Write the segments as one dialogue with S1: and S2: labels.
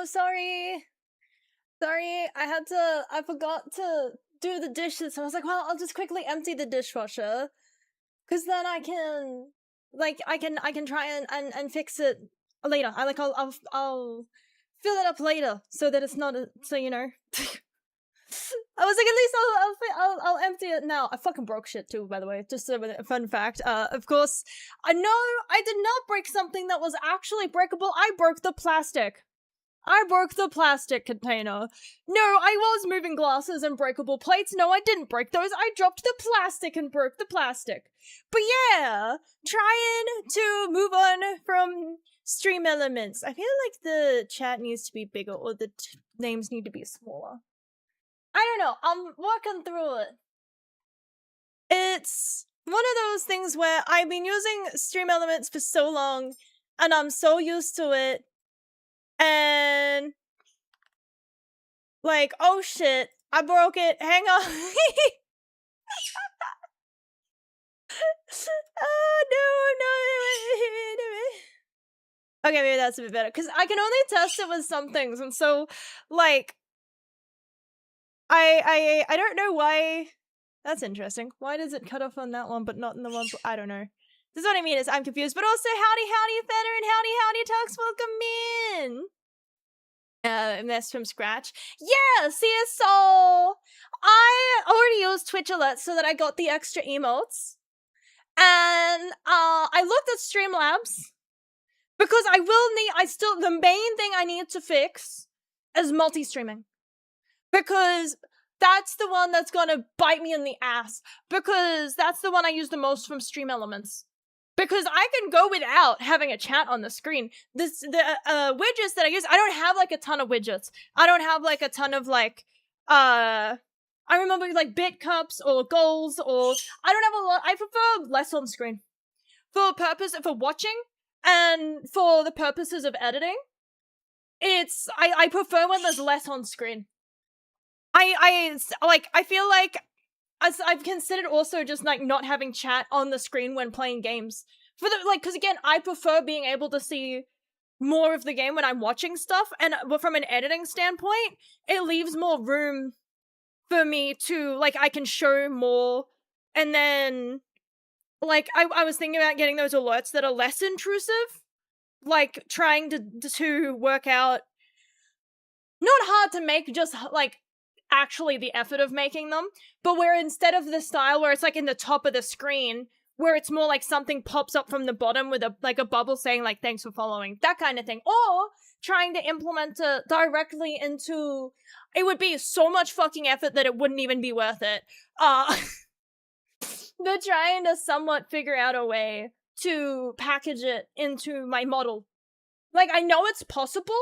S1: Oh, sorry. Sorry, I forgot to do the dishes. So I was like, well, I'll just quickly empty the dishwasher. Cause then I can, I can try and fix it later. I'll fill it up later so that it's not, so you know. I was like, at least I'll empty it now. I fucking broke shit too, by the way. Just a fun fact. Of course, I know I did not break something that was actually breakable. I broke the plastic. I broke the plastic container. No, I was moving glasses and breakable plates. No, I didn't break those. I dropped the plastic and broke the plastic. But yeah, trying to move on from stream elements. I feel like the chat needs to be bigger or the names need to be smaller. I don't know. I'm working through it. It's one of those things where I've been using stream elements for so long and I'm so used to it. And like, oh shit, I broke it. Hang on. Oh no. Okay, maybe that's a bit better. Because I can only test it with some things, and so like I don't know why. That's interesting. Why does it cut off on that one but not in the one? I don't know. This is what I mean, is I'm confused. But also, howdy, Fenner, and howdy, Tux, welcome in! Mess from scratch. Yeah, CSO! I already used Twitch alerts so that I got the extra emotes. And, I looked at Streamlabs. Because the main thing I need to fix is multi-streaming. Because that's the one that's gonna bite me in the ass. Because that's the one I use the most from Stream Elements. Because I can go without having a chat on the screen. The widgets that I use, I don't have like a ton of widgets. I don't have like a ton of like, I remember like bit cups or goals or, I don't have a lot. I prefer less on screen. For watching and for the purposes of editing, I prefer when there's less on screen. I feel like I've considered also just like not having chat on the screen when playing games. Because again, I prefer being able to see more of the game when I'm watching stuff, and from an editing standpoint, it leaves more room for me to, like, I can show more, and then, like, I was thinking about getting those alerts that are less intrusive, like, trying to work out, not hard to make, just, like, actually the effort of making them, but where instead of the style where it's like in the top of the screen, where it's more like something pops up from the bottom with a bubble saying like thanks for following, that kind of thing, or trying to implement it directly into, it would be so much fucking effort that it wouldn't even be worth it. They're trying to somewhat figure out a way to package it into my model. Like, I know it's possible,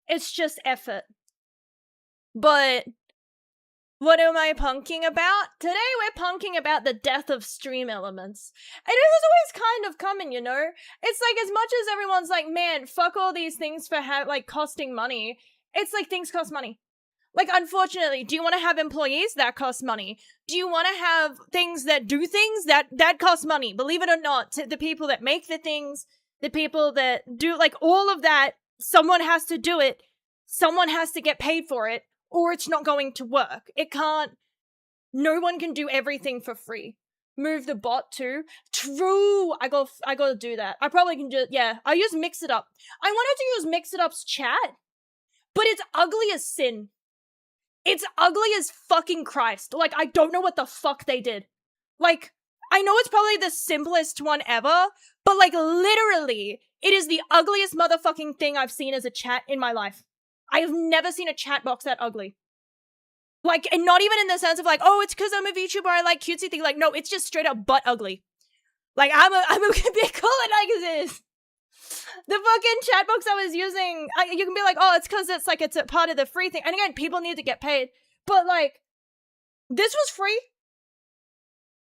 S1: it's just effort. But what am I punking about? Today we're punking about the death of stream elements. And it was always kind of coming, you know? It's like, as much as everyone's like, man, fuck all these things for costing money, it's like, things cost money. Like, unfortunately, do you want to have employees? That costs money. Do you want to have things that do things? That costs money. Believe it or not, the people that make the things, the people that do, like, all of that, someone has to do it. Someone has to get paid for it. Or it's not going to work. It can't. No one can do everything for free. Move the bot too. True. I gotta do that. I probably can just, yeah. I use Mix It Up. I wanted to use Mix It Up's chat, but it's ugly as sin. It's ugly as fucking Christ. Like, I don't know what the fuck they did. Like, I know it's probably the simplest one ever, but like, literally, it is the ugliest motherfucking thing I've seen as a chat in my life. I have never seen a chat box that ugly. Like, and not even in the sense of like, oh, it's because I'm a VTuber, I like cutesy things. Like, no, it's just straight up butt ugly. Like, I'm a bit cool it like this. The fucking chat box I was using, you can be like, oh, it's because it's a part of the free thing. And again, people need to get paid. But like, this was free.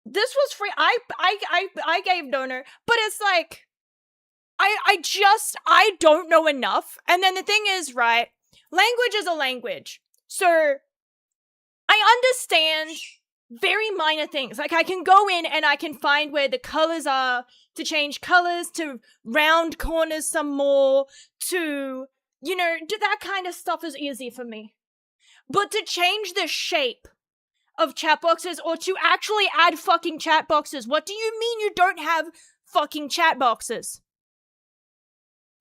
S1: This was free. I gave donor, but it's like, I don't know enough. And then the thing is, right, language is a language. So I understand very minor things. Like, I can go in and I can find where the colors are, to change colors, to round corners some more, to you know, that kind of stuff is easy for me. But to change the shape of chat boxes or to actually add fucking chat boxes, what do you mean you don't have fucking chat boxes?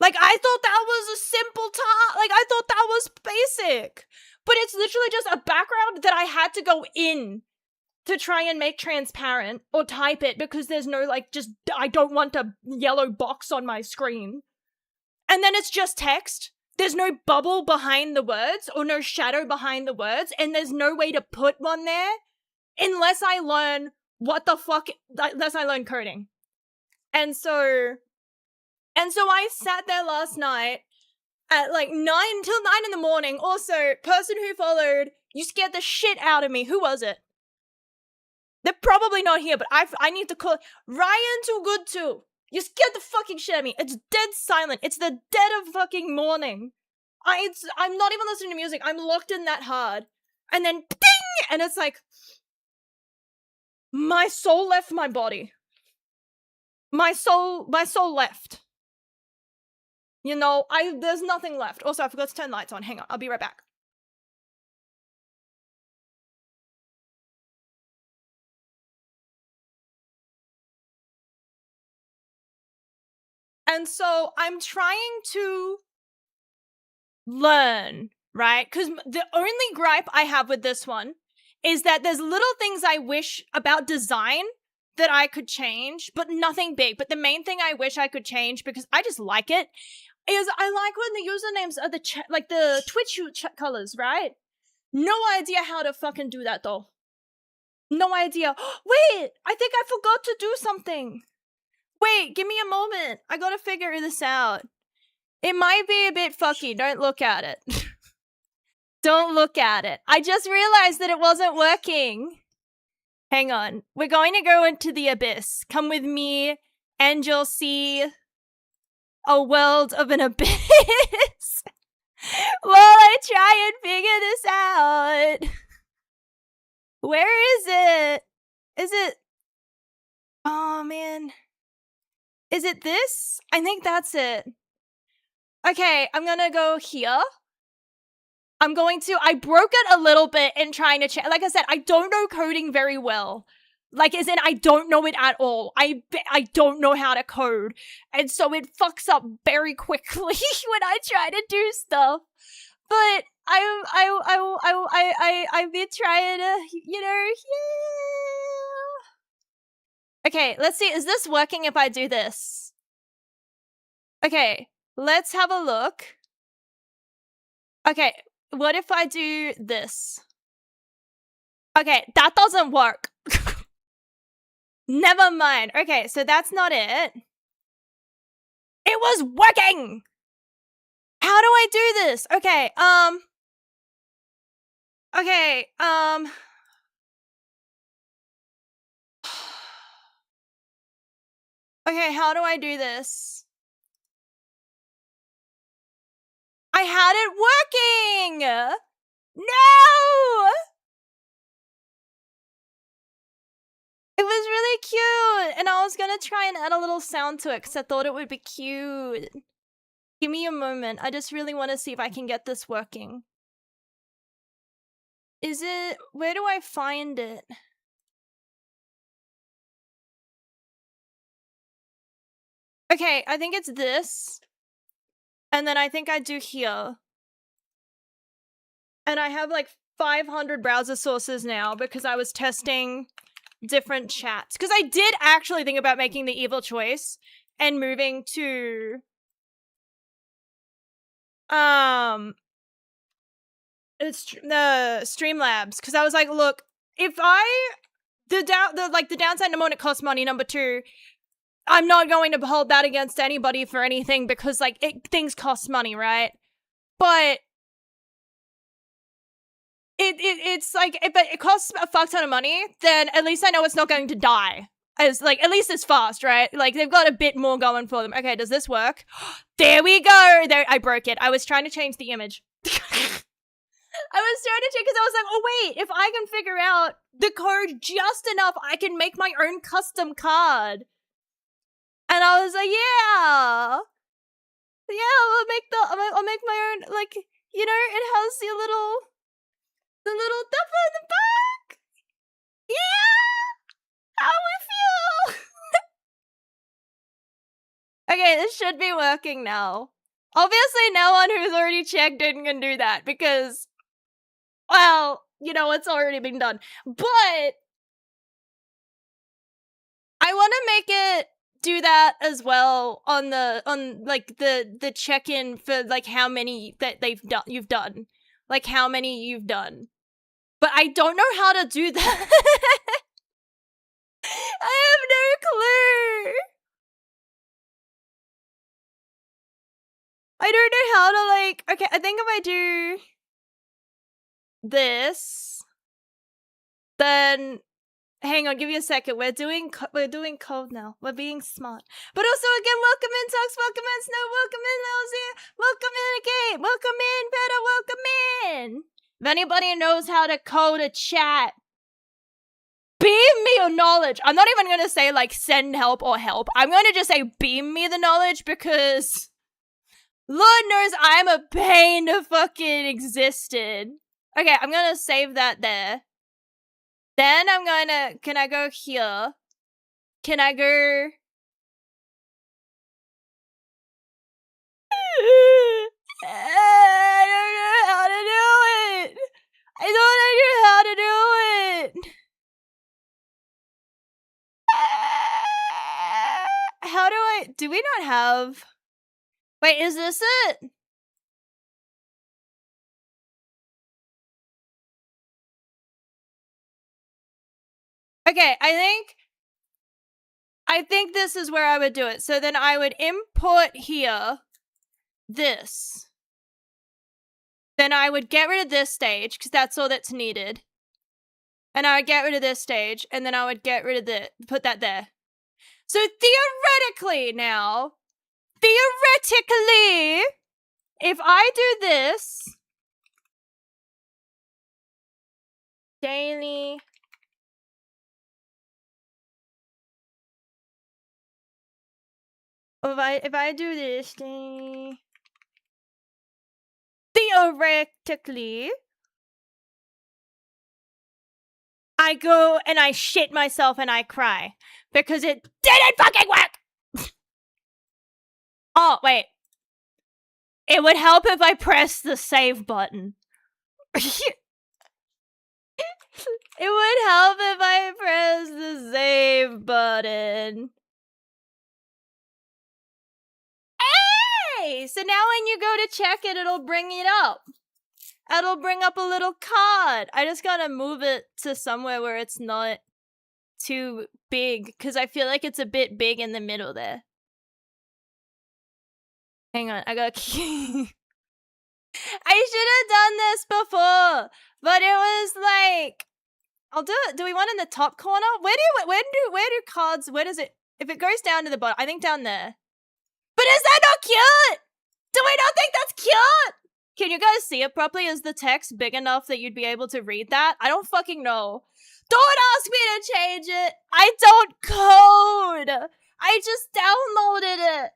S1: Like, I thought that was a simple task. Like, I thought that was basic. But it's literally just a background that I had to go in to try and make transparent or type it because there's no, like, just, I don't want a yellow box on my screen. And then it's just text. There's no bubble behind the words or no shadow behind the words. And there's no way to put one there unless I learn unless I learn coding. And so I sat there last night at like 9 till 9 in the morning. Also, person who followed, you scared the shit out of me. Who was it? They're probably not here, but I need to call Ryan Too Good Too. You scared the fucking shit out of me. It's dead silent. It's the dead of fucking morning. I'm not even listening to music. I'm locked in that hard. And then ding! And it's like my soul left my body. My soul left. You know, there's nothing left. Also, I forgot to turn lights on. Hang on, I'll be right back. And so I'm trying to learn, right? Because the only gripe I have with this one is that there's little things I wish about design that I could change, but nothing big. But the main thing I wish I could change, because I just like it, is I like when the usernames are the Twitch colors, right? No idea how to fucking do that though. No idea. Wait, I think I forgot to do something. Wait, give me a moment. I gotta figure this out. It might be a bit fucky. Don't look at it. Don't look at it. I just realized that it wasn't working. Hang on. We're going to go into the abyss. Come with me and you'll see a world of an abyss. While I try and figure this out. Where is it? Is it... Oh, man. Is it this? I think that's it. Okay, I'm gonna go here. I broke it a little bit in trying to check. Like I said, I don't know coding very well. Like, as in, I don't know it at all. I don't know how to code. And so it fucks up very quickly when I try to do stuff. But I've been trying to, you know, yeah. Okay, let's see. Is this working if I do this? Okay, let's have a look. Okay, what if I do this? Okay, that doesn't work. Never mind. Okay, so that's not it. It was working! How do I do this? Okay, Okay, okay, how do I do this? I had it working! No! It was really cute! And I was gonna try and add a little sound to it because I thought it would be cute. Give me a moment. I just really want to see if I can get this working. Is it... Where do I find it? Okay, I think it's this. And then I think I do here. And I have like 500 browser sources now because I was testing different chats. Because I did actually think about making the evil choice and moving to... It's the Streamlabs. Because I was like, look, if the downside, number one, it costs money. Number two, I'm not going to hold that against anybody for anything because, like, things cost money, right? But it's like, if it costs a fuck ton of money, then at least I know it's not going to die. As, like, at least it's fast, right? Like, they've got a bit more going for them. Okay, does this work? There we go! There, I broke it. I was trying to change the image. I was trying to check because I was like, oh wait, if I can figure out the code just enough, I can make my own custom card. And I was like, yeah! I'll make my own, like, you know, it has the little duffer in the back. Yeah! How we feel? Okay, this should be working now. Obviously, no one who's already checked in can do that because, well, you know, it's already been done. But I want to make it do that as well on the check-in for like how many that you've done. Like how many you've done. But I don't know how to do that. I have no clue. I don't know how to, like, okay, I think if I do this, then hang on, give me a second. We're doing code now. We're being smart. But also again, welcome in Tux, welcome in Snow, welcome in Lelsia, welcome in Kate, welcome in Better, welcome in. If anybody knows how to code a chat, beam me your knowledge. I'm not even gonna say like send help or help. I'm gonna just say beam me the knowledge because Lord knows I'm a pain to fucking existed. Okay, I'm gonna save that there. Then I'm gonna, can I go here? Can I go? I don't know how to do it. I don't know how to do it. How do we not have? Wait, is this it? Okay, I think this is where I would do it. So then I would import here this. Then I would get rid of this stage because that's all that's needed. And I would get rid of this stage and then I would get rid of the put that there. So theoretically now, if I do this daily if I do this theoretically I go and I shit myself and I cry because it didn't fucking work. Oh, wait. It would help if I pressed the save button. It would help if I pressed the save button. Hey! So now when you go to check it, it'll bring it up. It'll bring up a little card. I just gotta move it to somewhere where it's not too big, because I feel like it's a bit big in the middle there. Hang on, I gotta I should have done this before, but it was like, I'll do it. Do we want in the top corner? Where do cards, where does it, if it goes down to the bottom, I think down there. But is that not cute? Do we not think that's cute? Can you guys see it properly? Is the text big enough that you'd be able to read that? I don't fucking know. Don't ask me to change it. I don't code. I just downloaded it.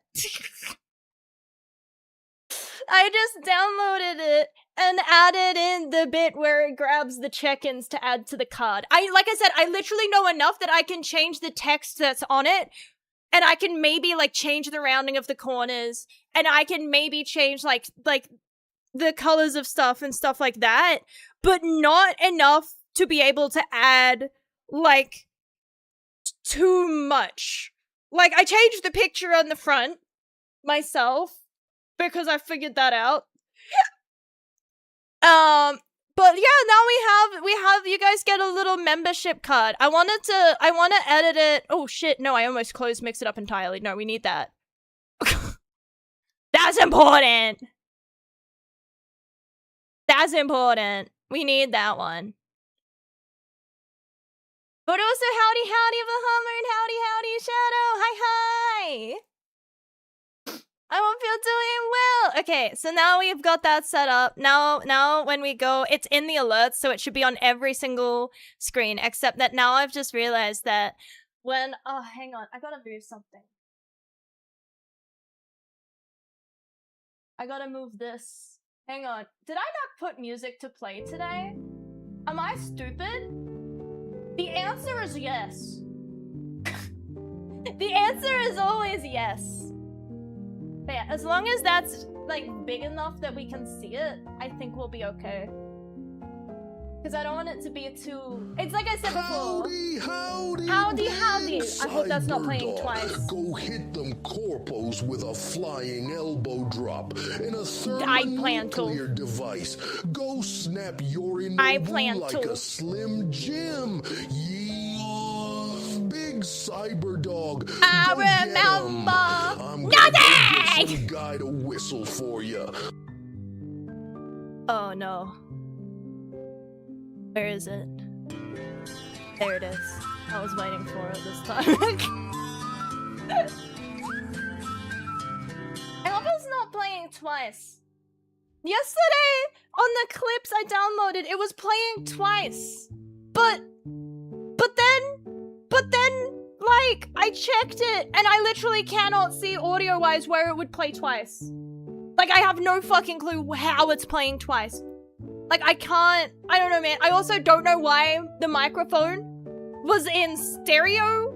S1: I just downloaded it and added in the bit where it grabs the check-ins to add to the card. Like I said, I literally know enough that I can change the text that's on it, and I can maybe like change the rounding of the corners, and I can maybe change like the colors of stuff and stuff like that, but not enough to be able to add like too much. Like I changed the picture on the front myself because I figured that out. But yeah, now we have you guys get a little membership card. I want to edit it. Oh shit, no, I almost closed Mix It Up entirely. No, we need that. That's important. That's important. We need that one. But also, howdy Bahammer and howdy Shadow. Hi. I hope you're doing well. Okay, so now we've got that set up. Now when we go, it's in the alerts, so it should be on every single screen, except that now I've just realized that when, oh, hang on, I gotta move something. I gotta move this. Hang on. Did I not put music to play today? Am I stupid? The answer is yes. The answer is always yes. But yeah, as long as that's like big enough that we can see it, I think we'll be okay. Because I don't want it to be too... It's like I said before.
S2: Howdy, howdy,
S1: howdy, howdy. I hope that's not playing twice.
S2: Go hit them corpos with a flying elbow drop in a thermonuclear device. Go snap your immobile like a Slim Jim. Yeah, big cyber dog.
S1: I remember nothing!
S2: Some guy to whistle for you.
S1: Oh no. Where is it? There it is. I was waiting for it this time. I hope it's not playing twice. Yesterday, on the clips I downloaded, it was playing twice. But then, like, I checked it, and I literally cannot see audio-wise where it would play twice. Like, I have no fucking clue how it's playing twice. Like, I don't know, man. I also don't know why the microphone was in stereo,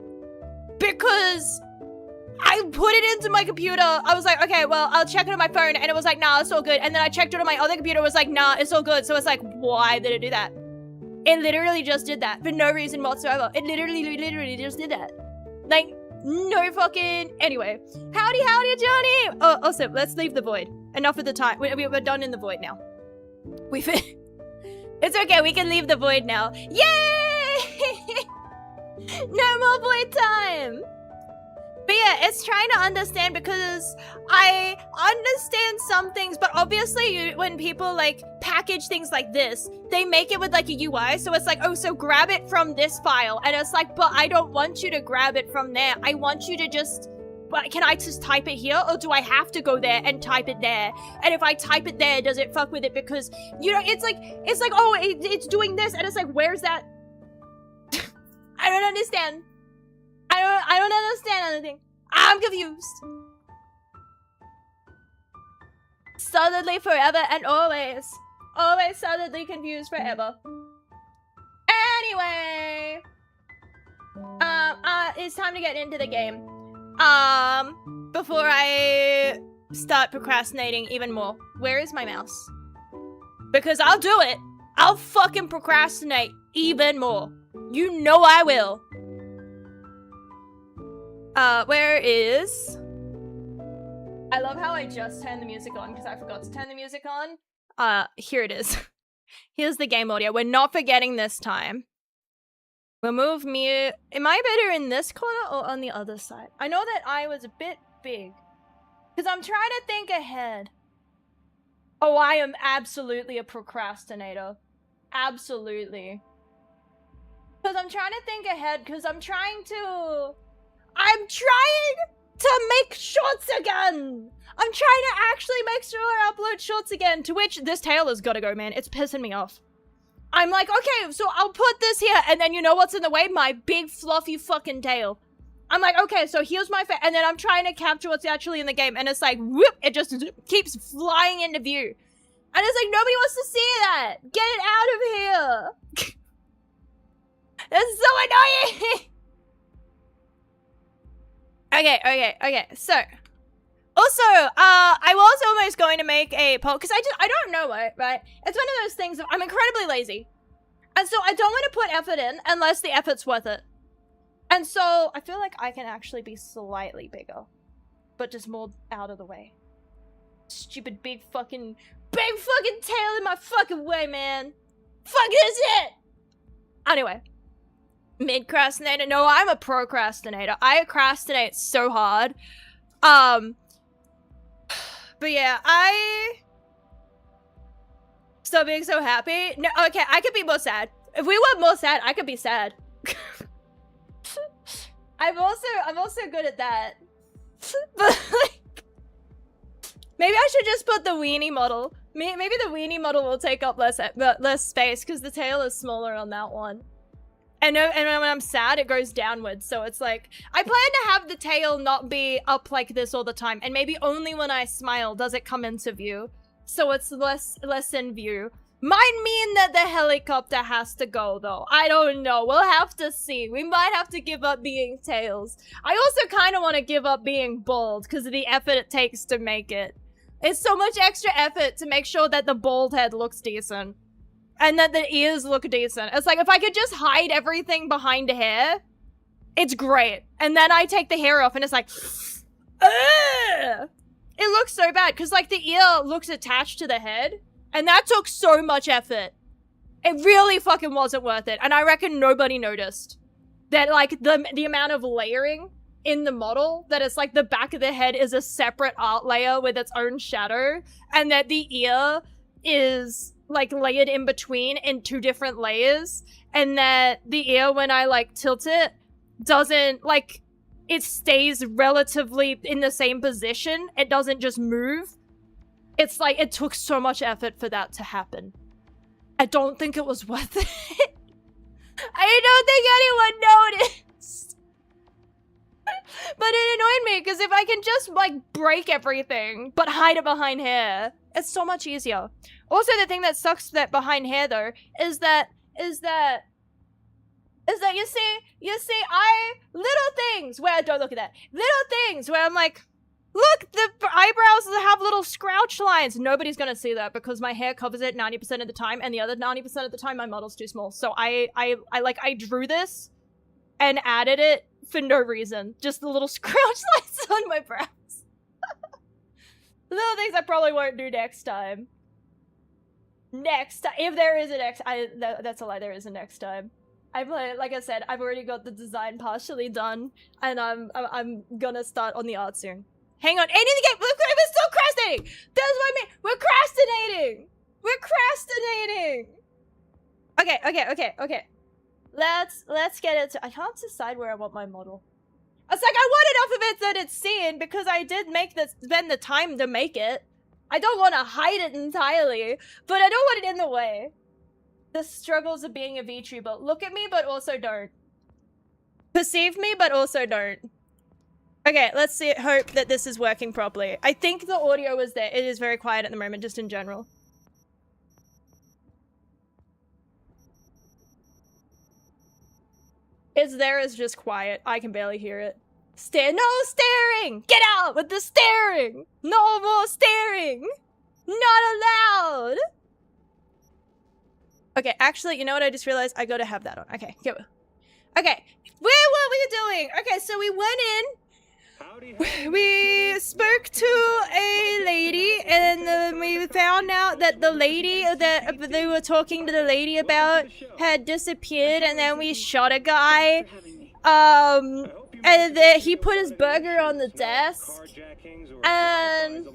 S1: because I put it into my computer. I was like, okay, well, I'll check it on my phone, and it was like, nah, it's all good. And then I checked it on my other computer, it was like, nah, it's all good. So it's like, why did it do that? It literally just did that for no reason whatsoever. It literally just did that. Like, no fucking... Anyway. Howdy, Johnny! Oh, also, let's leave the void. Enough of the time. We're done in the void now. It's okay, we can leave the void now. Yay! No more void time! But yeah, it's trying to understand, because I understand some things, but obviously when people like package things like this, they make it with like a UI, so it's like, oh, so grab it from this file, and it's like, but I don't want you to grab it from there. I want you to just... But can I just type it here, or do I have to go there and type it there? And if I type it there, does it fuck with it? Because, you know, it's like, oh, it's doing this, and it's like, where's that? I don't understand. I don't understand anything. I'm confused. Solidly forever and always. Always solidly confused forever. Anyway. It's time to get into the game. Before I start procrastinating even more. Where is my mouse? Because I'll do it. I'll fucking procrastinate even more. You know I will. Where is... I love how I just turned the music on because I forgot to turn the music on. Here it is. Here's the game audio. We're not forgetting this time. We'll move me... Am I better in this corner or on the other side? I know that I was a bit big. Because I'm trying to think ahead. Oh, I am absolutely a procrastinator. Absolutely. Because I'm trying to think ahead, because I'm trying to make shorts again! I'm trying to actually make sure I upload shorts again, to which this tail has got to go, man. It's pissing me off. I'm like, okay, so I'll put this here, and then you know what's in the way? My big fluffy fucking tail. I'm like, okay, so here's my face, and then I'm trying to capture what's actually in the game, and it's like, whoop, it just keeps flying into view. And it's like, nobody wants to see that! Get it out of here! That's so annoying! Okay, so... Also, I was almost going to make a poll, because I don't know it, right? It's one of those things of, I'm incredibly lazy. And so I don't want to put effort in unless the effort's worth it. And so I feel like I can actually be slightly bigger, but just more out of the way. Stupid big fucking tail in my fucking way, man. Fuck this shit! Anyway. Mid-crastinator? No, I'm a procrastinator. I procrastinate so hard. But yeah, Stop being so happy. No, okay, I could be more sad. If we were more sad, I could be sad. I'm also good at that. But like, maybe I should just put the weenie model. Maybe the weenie model will take up less space because the tail is smaller on that one. And when I'm sad, it goes downwards. So it's like, I plan to have the tail not be up like this all the time. And maybe only when I smile does it come into view. So it's less in view. Might mean that the helicopter has to go, though. I don't know. We'll have to see. We might have to give up being tails. I also kind of want to give up being bald because of the effort it takes to make it. It's so much extra effort to make sure that the bald head looks decent. And that the ears look decent. It's like, if I could just hide everything behind hair, it's great. And then I take the hair off and it's like, ugh! It looks so bad because like the ear looks attached to the head. And that took so much effort. It really fucking wasn't worth it. And I reckon nobody noticed that like the amount of layering in the model, that it's like the back of the head is a separate art layer with its own shadow. And that the ear is like layered in between in 2 different layers, and that the ear, when I like tilt it, doesn't like, it stays relatively in the same position. It doesn't just move. It's like, it took so much effort for that to happen. I don't think it was worth it. I don't think anyone noticed. But it annoyed me, because if I can just like break everything, but hide it behind hair, it's so much easier. Also, the thing that sucks that behind hair though is that you see, little things where, don't look at that, little things where I'm like, look, the eyebrows have little scrouch lines. Nobody's gonna see that because my hair covers it 90% of the time, and the other 90% of the time my model's too small. So I drew this and added it for no reason, just the little scrouch lines on my brows. Little things I probably won't do next time. If there is a next, that's a lie. There is a next time. Like I said, I've already got the design partially done, and I'm gonna start on the art soon. Hang on, any of the game, we're still procrastinating. That's what I mean. We're procrastinating. Okay. Let's get into. I can't decide where I want my model. It's like I want enough of it that it's seen because I did spend the time to make it. I don't want to hide it entirely, but I don't want it in the way. The struggles of being a VTuber. Look at me, but also don't. Perceive me, but also don't. Okay, let's see. Hope that this is working properly. I think the audio is there. It is very quiet at the moment, just in general. It's there is just quiet. I can barely hear it. No staring! Get out with the staring! No more staring! Not allowed! Okay, actually, you know what I just realized? I gotta have that on. Okay, go. Okay, what were we doing? Okay, so we went in. We spoke to a lady, and then we found out that the lady that they were talking to the lady about had disappeared, and then we shot a guy. And then he put his burger on the desk, and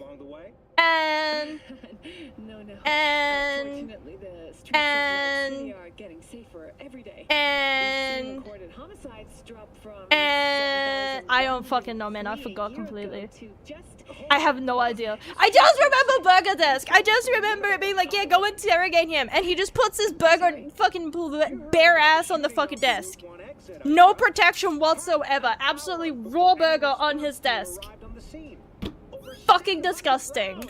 S1: I don't fucking know, man. I forgot completely. I have no idea. I just remember burger desk. I just remember it being like, yeah, go interrogate him, and he just puts his burger fucking bare ass on the fucking desk. No protection whatsoever. Absolutely raw burger on his desk. Fucking disgusting.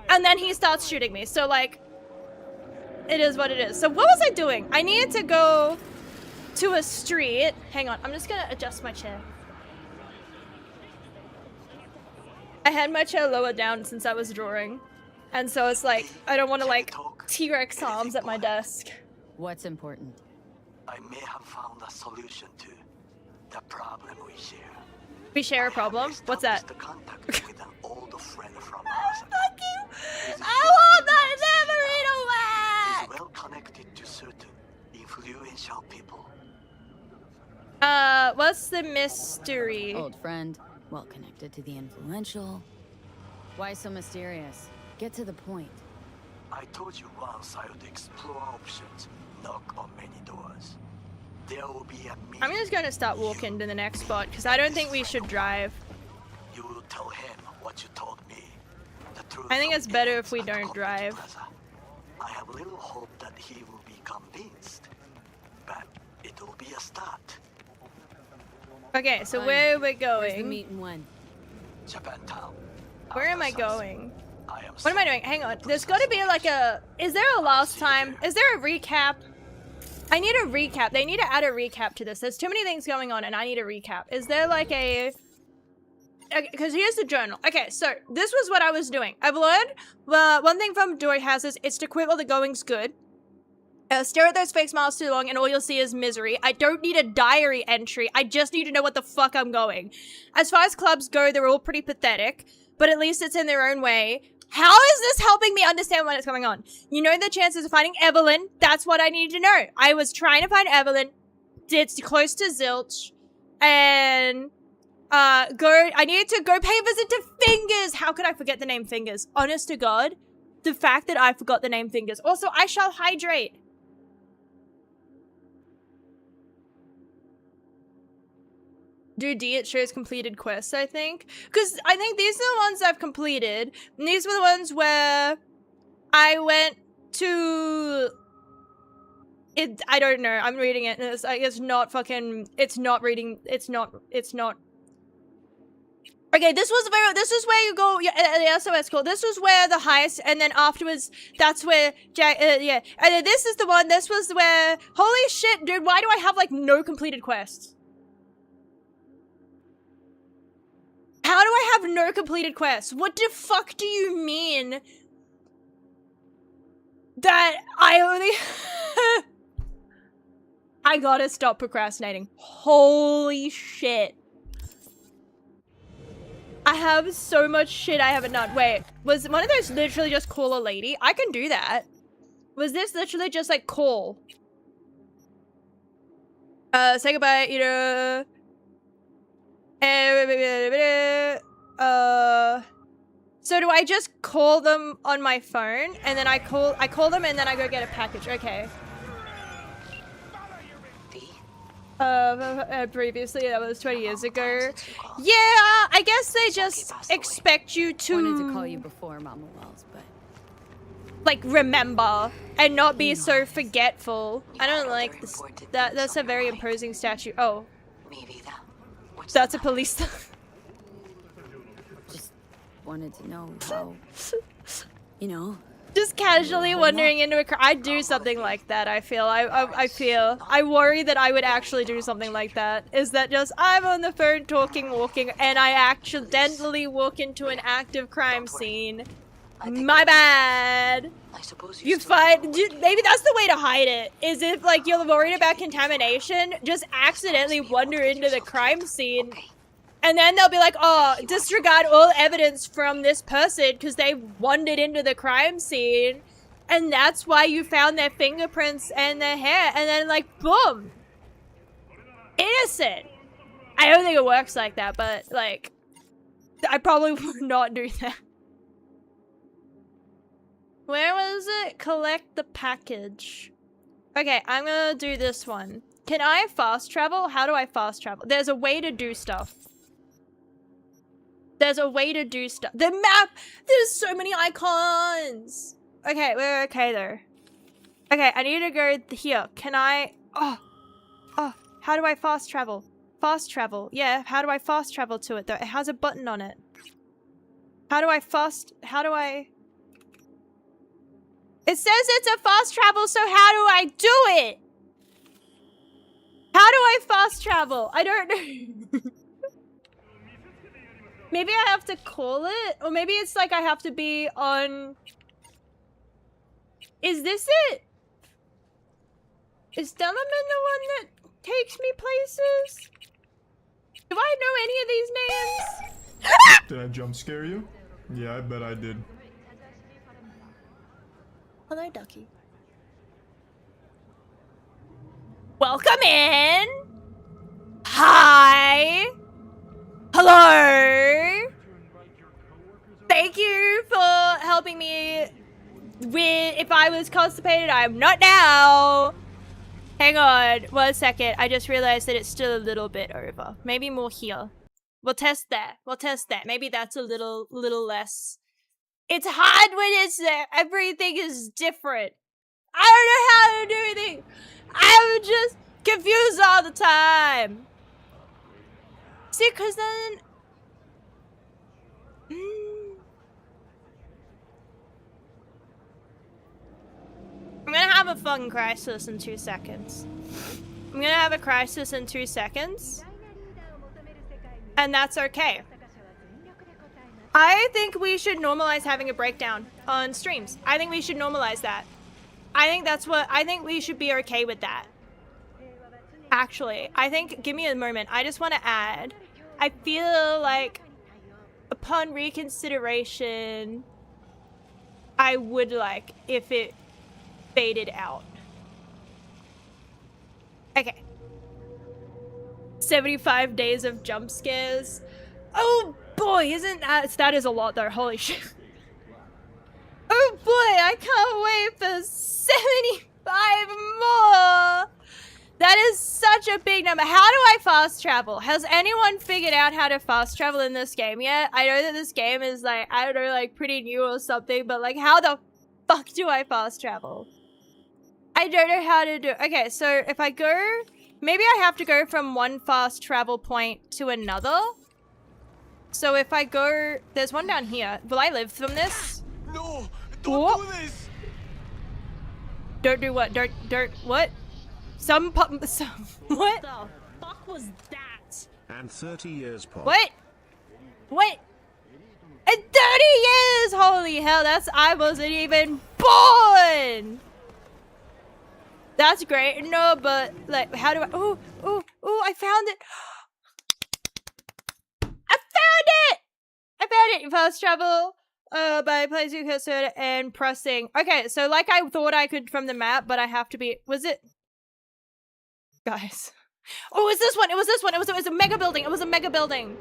S1: And then he starts shooting me. So, like, it is what it is. So what was I doing? I needed to go to a street. Hang on. I'm just gonna adjust my chair. I had my chair lower down since I was drawing. And so it's like, I don't want to, like, T-Rex arms at my desk.
S3: What's important?
S4: I may have found a solution to the problem we share.
S1: We share a problem? What's that?
S4: The contact with an old friend from us.
S1: Fuck you! I want my memory to work!
S4: He's well connected to certain influential people.
S1: What's the mystery?
S3: Old friend, well connected to the influential. Why so mysterious? Get to the point.
S4: I told you once I would explore options, knock on many doors. There will be a meeting.
S1: I'm just gonna start walking to the next spot because I don't think we should drive.
S4: You will tell him what you told me. The truth.
S1: I think it's better if we don't drive.
S4: I have little hope that he will be convinced, but it will be a start.
S1: Okay, so where are we going?
S3: Where's the meeting when?
S4: Japantown.
S1: Where am I going?
S4: I am
S1: What am I doing? Hang on. There's got to be like a... Is there a last time? Is there a recap? I need a recap. They need to add a recap to this. There's too many things going on and I need a recap. Is there like a... Because here's the journal. Okay, so this was what I was doing. I've learned one thing from Dory houses is to quit while the going's good. Stare at those fake smiles too long and all you'll see is misery. I don't need a diary entry. I just need to know what the fuck I'm going. As far as clubs go, they're all pretty pathetic, but at least it's in their own way. How is this helping me understand what is going on? You know the chances of finding Evelyn? That's what I need to know. I was trying to find Evelyn. It's close to Zilch. And... I needed to go pay a visit to Fingers. How could I forget the name Fingers? Honest to God, the fact that I forgot the name Fingers. Also, I shall hydrate. Do D, it shows completed quests, I think. Because I think these are the ones I've completed. And these were the ones where I went to... I don't know. I'm reading it and it's not fucking... It's not reading... It's not... Okay, this is where you go, the SOS call. This was where the heist, and then afterwards, that's where yeah. And then this is the one, this was where, holy shit, dude, why do I have, like, no completed quests? How do I have no completed quests? What the fuck do you mean that I only... I gotta stop procrastinating. Holy shit. I have so much shit I haven't done. Wait, was one of those literally just call a lady? I can do that. Was this literally just like call? Say goodbye, you know. So do I just call them on my phone and then I call them and then I go get a package? Okay. Previously, that was 20 years ago. Yeah, I guess they just expect you to...
S3: Wanted to call you before, Mama Wells, but...
S1: like, remember and not be so forgetful. I don't like this. That's a very imposing statue. Oh. That's a police...
S3: Just wanted to know how... You know...
S1: Just casually wandering into a car. I'd do something like that, I feel. I worry that I would actually do something like that. Is that just, I'm on the phone talking, walking, and I accidentally walk into an active crime scene. My bad. You find, maybe that's the way to hide it. Is if, like, you're worried about contamination, just accidentally wander into the crime scene. And then they'll be like, oh, disregard all evidence from this person because they wandered into the crime scene. And that's why you found their fingerprints and their hair. And then, like, boom. Innocent. I don't think it works like that, but, like, I probably would not do that. Where was it? Collect the package. Okay, I'm gonna do this one. Can I fast travel? How do I fast travel? There's a way to do stuff. There's a way to do stuff. The map! There's so many icons! Okay, we're okay though. Okay, I need to go here. Can I... Oh, how do I fast travel? Fast travel. Yeah, how do I fast travel to it though? It has a button on it. How do I... It says it's a fast travel, so how do I do it? How do I fast travel? I don't know. Maybe I have to call it? Or maybe it's like I have to be on... Is this it? Is Delamon the one that takes me places? Do I know any of these names?
S5: Did I jump scare you? Yeah, I bet I did.
S1: Hello, Ducky. Welcome in! Hi! Hello! Thank you for helping me with if I was constipated. I'm not now. Hang on 1 second. I just realized that it's still a little bit over. Maybe more here. We'll test that. We'll test that. Maybe that's a little less. It's hard when it's everything is different. I don't know how to do anything. I'm just confused all the time. See, cause then... I'm gonna have a fucking crisis in 2 seconds. I'm gonna have a crisis in 2 seconds. And that's okay. I think we should normalize having a breakdown on streams. I think we should normalize that. I think we should be okay with that. Actually, I think, give me a moment. I just want to add, I feel like upon reconsideration, I would like if it faded out. Okay. 75 days of jump scares. Oh boy, that is a lot though, holy shit. Oh boy, I can't wait for 75 more. That is such a big number. How do I fast travel? Has anyone figured out how to fast travel in this game yet? I know that this game is like, I don't know, like pretty new or something, but like how the fuck do I fast travel? I don't know how to do it. Okay, so if I go, maybe I have to go from one fast travel point to another. So if I go, there's one down here. Will I live from this?
S4: No, don't do this.
S1: Don't do what? What? What
S6: the fuck was that?
S7: And 30 years pop.
S1: What? And 30 years! Holy hell, I wasn't even born! That's great. No, but like, how do I, ooh, I found it. I found it! Fast travel, by placing cursor and pressing. Okay, so like I thought I could from the map, but I have to be, was it? Guys. Oh, it was this one. It was a mega building. It was a mega building.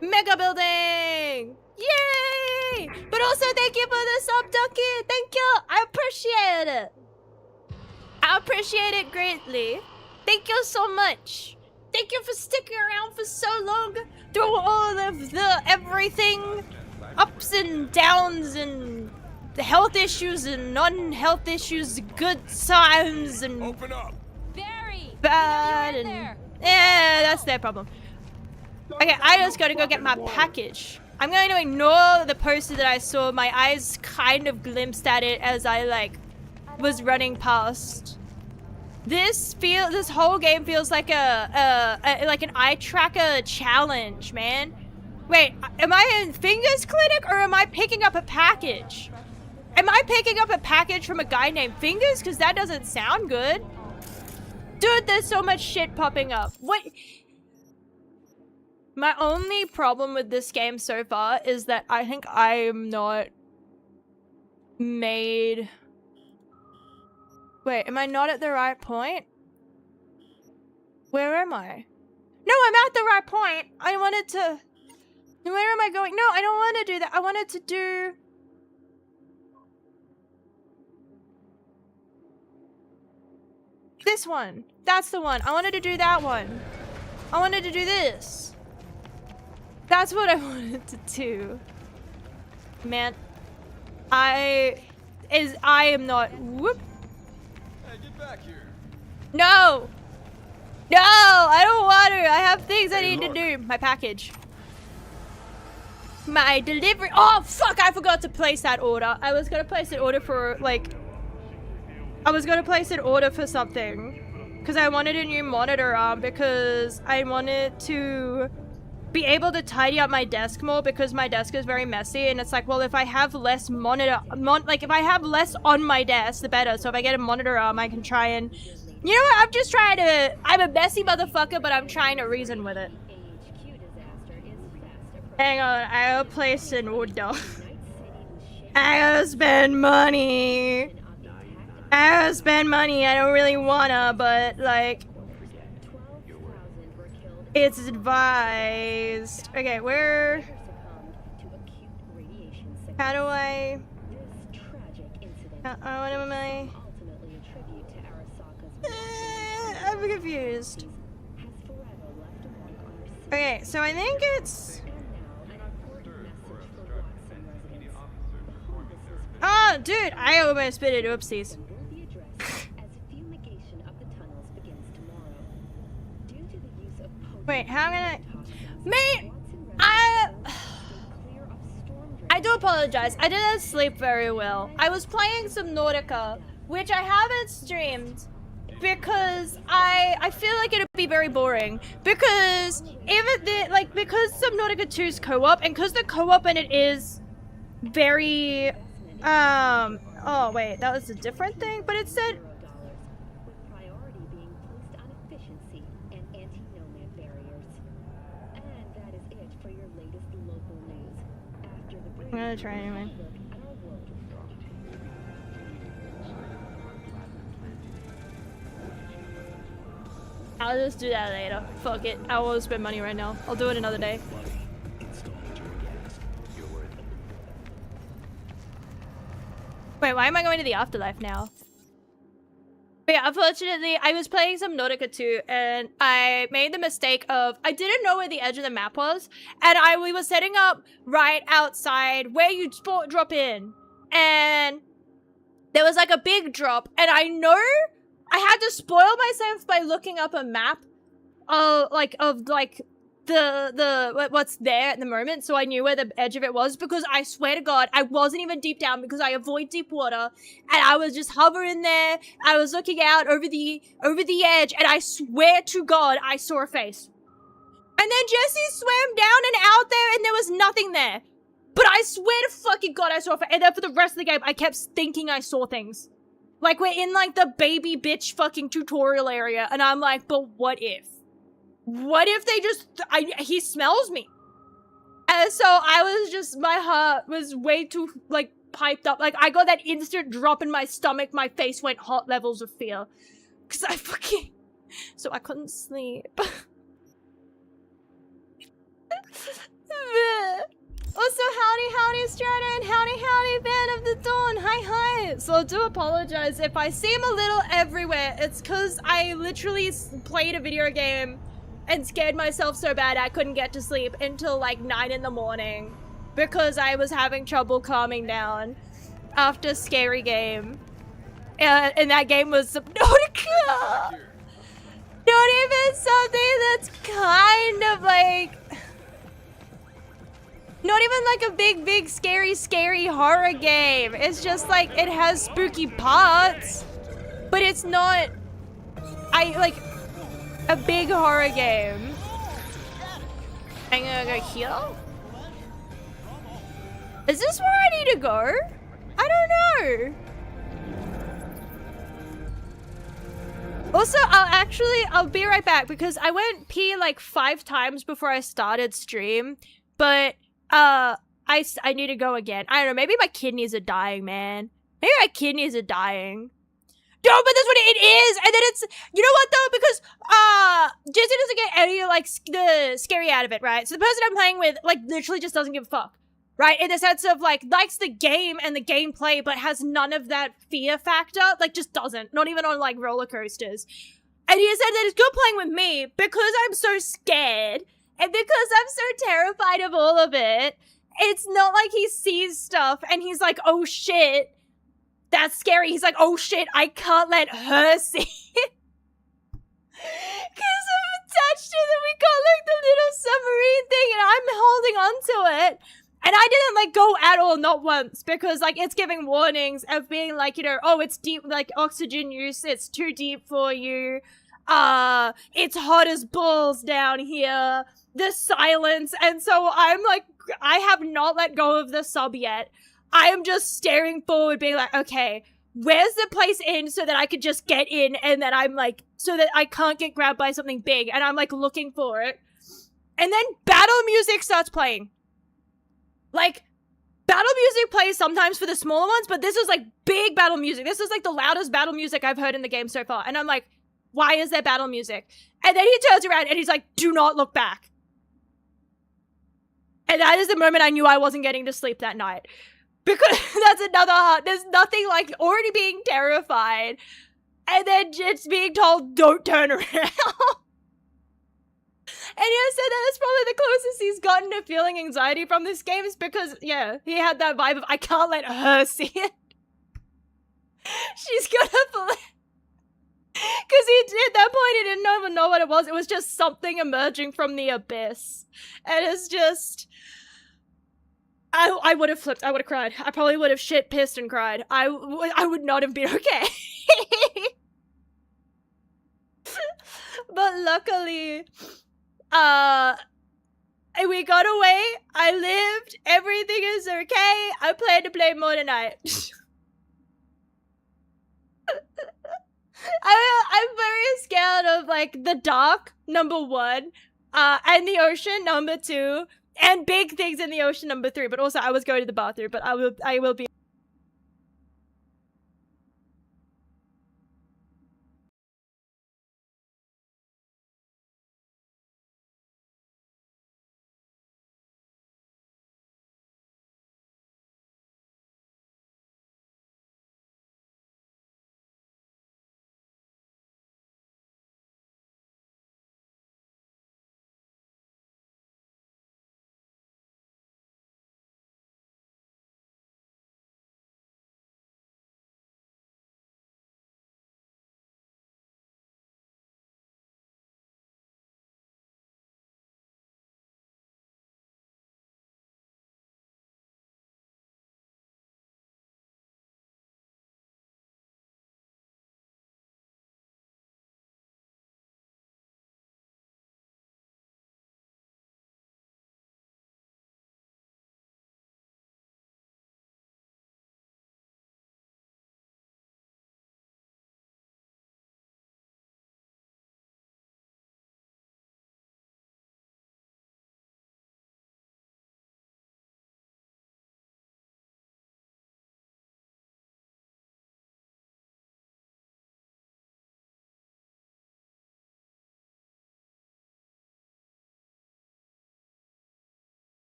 S1: Mega building. Yay! But also, thank you for the sub, Duncan. Thank you. I appreciate it. I appreciate it greatly. Thank you so much. Thank you for sticking around for so long through all of the everything, ups and downs and the health issues and non-health issues, good times and
S4: Open up.
S1: bad and yeah, that's their problem. Okay, I just gotta go get my package. I'm going to ignore the poster that I saw. My eyes kind of glimpsed at it as I like was running past. This whole game feels like like an eye tracker challenge, man. Wait, am I in Fingers Clinic or am I picking up a package? Am I picking up a package from a guy named Fingers? Because that doesn't sound good. Dude, there's so much shit popping up. What? My only problem with this game so far is that I think I am not made... Wait, am I not at the right point? Where am I? No, I'm at the right point. I wanted to... Where am I going? No, I don't want to do that. I wanted to do... This one. That's the one. I wanted to do that one. I wanted to do this. That's what I wanted to do. Man. I am not... Whoop.
S4: Hey, get back here.
S1: No! No! I don't want to! I have things I need to do. My package. My delivery... Oh, fuck! I forgot to place that order. I was gonna place an order for, like... I was gonna place an order for something. Because I wanted a new monitor arm. Because I wanted to be able to tidy up my desk more. Because my desk is very messy. And it's like, well, if I have less if I have less on my desk, the better. So if I get a monitor arm, I can try and... You know what? I'm just trying to... I'm a messy motherfucker, but I'm trying to reason with it. Hang on, I'll place an order. I'll spend money. I don't really wanna, but like... It's advised. Okay, where... How do I... what am I... I'm confused. Okay, so I think it's... Oh, dude, I almost spit it. Oopsies. Wait, how am I gonna... Mate, I do apologize. I didn't sleep very well. I was playing some Nautica, which I haven't streamed because I feel like it'd be very boring. Because because Subnautica 2's co-op, and because the co-op in it is very oh wait, that was a different thing, but it said I'm gonna try anyway. I'll just do that later. Fuck it. I won't spend money right now. I'll do it another day. Wait, why am I going to the afterlife now? But yeah, unfortunately, I was playing some Nautica 2 and I made the mistake of, I didn't know where the edge of the map was, and we were setting up right outside where you'd drop in, and there was like a big drop, and I know I had to spoil myself by looking up a map of what's there at the moment, so I knew where the edge of it was, because I swear to God, I wasn't even deep down because I avoid deep water, and I was just hovering there. I was looking out over the edge, and I swear to God, I saw a face. And then Jesse swam down and out there, and there was nothing there. But I swear to fucking God, I saw a face. And then for the rest of the game, I kept thinking I saw things. Like, we're in, like, the baby bitch fucking tutorial area, and I'm like, but what if? What if they just, he smells me? And so I was just, my heart was way too, like, piped up. Like, I got that instant drop in my stomach. My face went hot levels of fear. Because I fucking, so I couldn't sleep. Also, howdy Strata, and howdy Band of the Dawn. Hi. So I do apologize if I seem a little everywhere. It's because I literally played a video game and scared myself so bad I couldn't get to sleep until like 9 in the morning because I was having trouble calming down after a scary game. And that game was Subnautica! Not even something that's kind of like... Not even like a big, scary horror game. It's just like, it has spooky parts, but it's not... a big horror game. I'm gonna go here. Is this where I need to go? I don't know. Also, I'll be right back because I went pee like 5 times before I started stream, but I need to go again. I don't know, maybe my kidneys are dying, man. Maybe my kidneys are dying. No, but that's what it is, and then it's, you know what though, because, Jesse doesn't get any, like, the scary out of it, right? So the person I'm playing with, like, literally just doesn't give a fuck, right? In the sense of, like, likes the game and the gameplay, but has none of that fear factor, like, just doesn't, not even on, like, roller coasters. And he said that he's good playing with me because I'm so scared, and because I'm so terrified of all of it. It's not like he sees stuff, and he's like, oh shit, that's scary. He's like, oh shit, I can't let her see it. Because I'm attached to them. We got like the little submarine thing and I'm holding on to it. And I didn't like go at all, not once, because like it's giving warnings of being like, you know, oh, it's deep, like oxygen use, it's too deep for you. It's hot as balls down here. The silence. And so I'm like, I have not let go of the sub yet. I am just staring forward, being like, okay, where's the place in so that I could just get in and that I'm like, so that I can't get grabbed by something big, and I'm like looking for it. And then battle music starts playing. Like, battle music plays sometimes for the smaller ones, but this is like big battle music. This is like the loudest battle music I've heard in the game so far. And I'm like, why is there battle music? And then he turns around and he's like, do not look back. And that is the moment I knew I wasn't getting to sleep that night. Because that's another heart. There's nothing like already being terrified and then just being told, don't turn around. And he said that that's probably the closest he's gotten to feeling anxiety from this game, is because, yeah, he had that vibe of, I can't let her see it. She's gonna... Because at that point literally didn't even know what it was. It was just something emerging from the abyss. And it's just... I would have flipped. I would have cried. I probably would have shit, pissed, and cried. I would not have been okay. But luckily, we got away. I lived. Everything is okay. I plan to play more tonight. I'm very scared of, like, the dark, number 1, and the ocean, number 2, and big things in the ocean, number 3. But also, I was going to the bathroom, but I will be.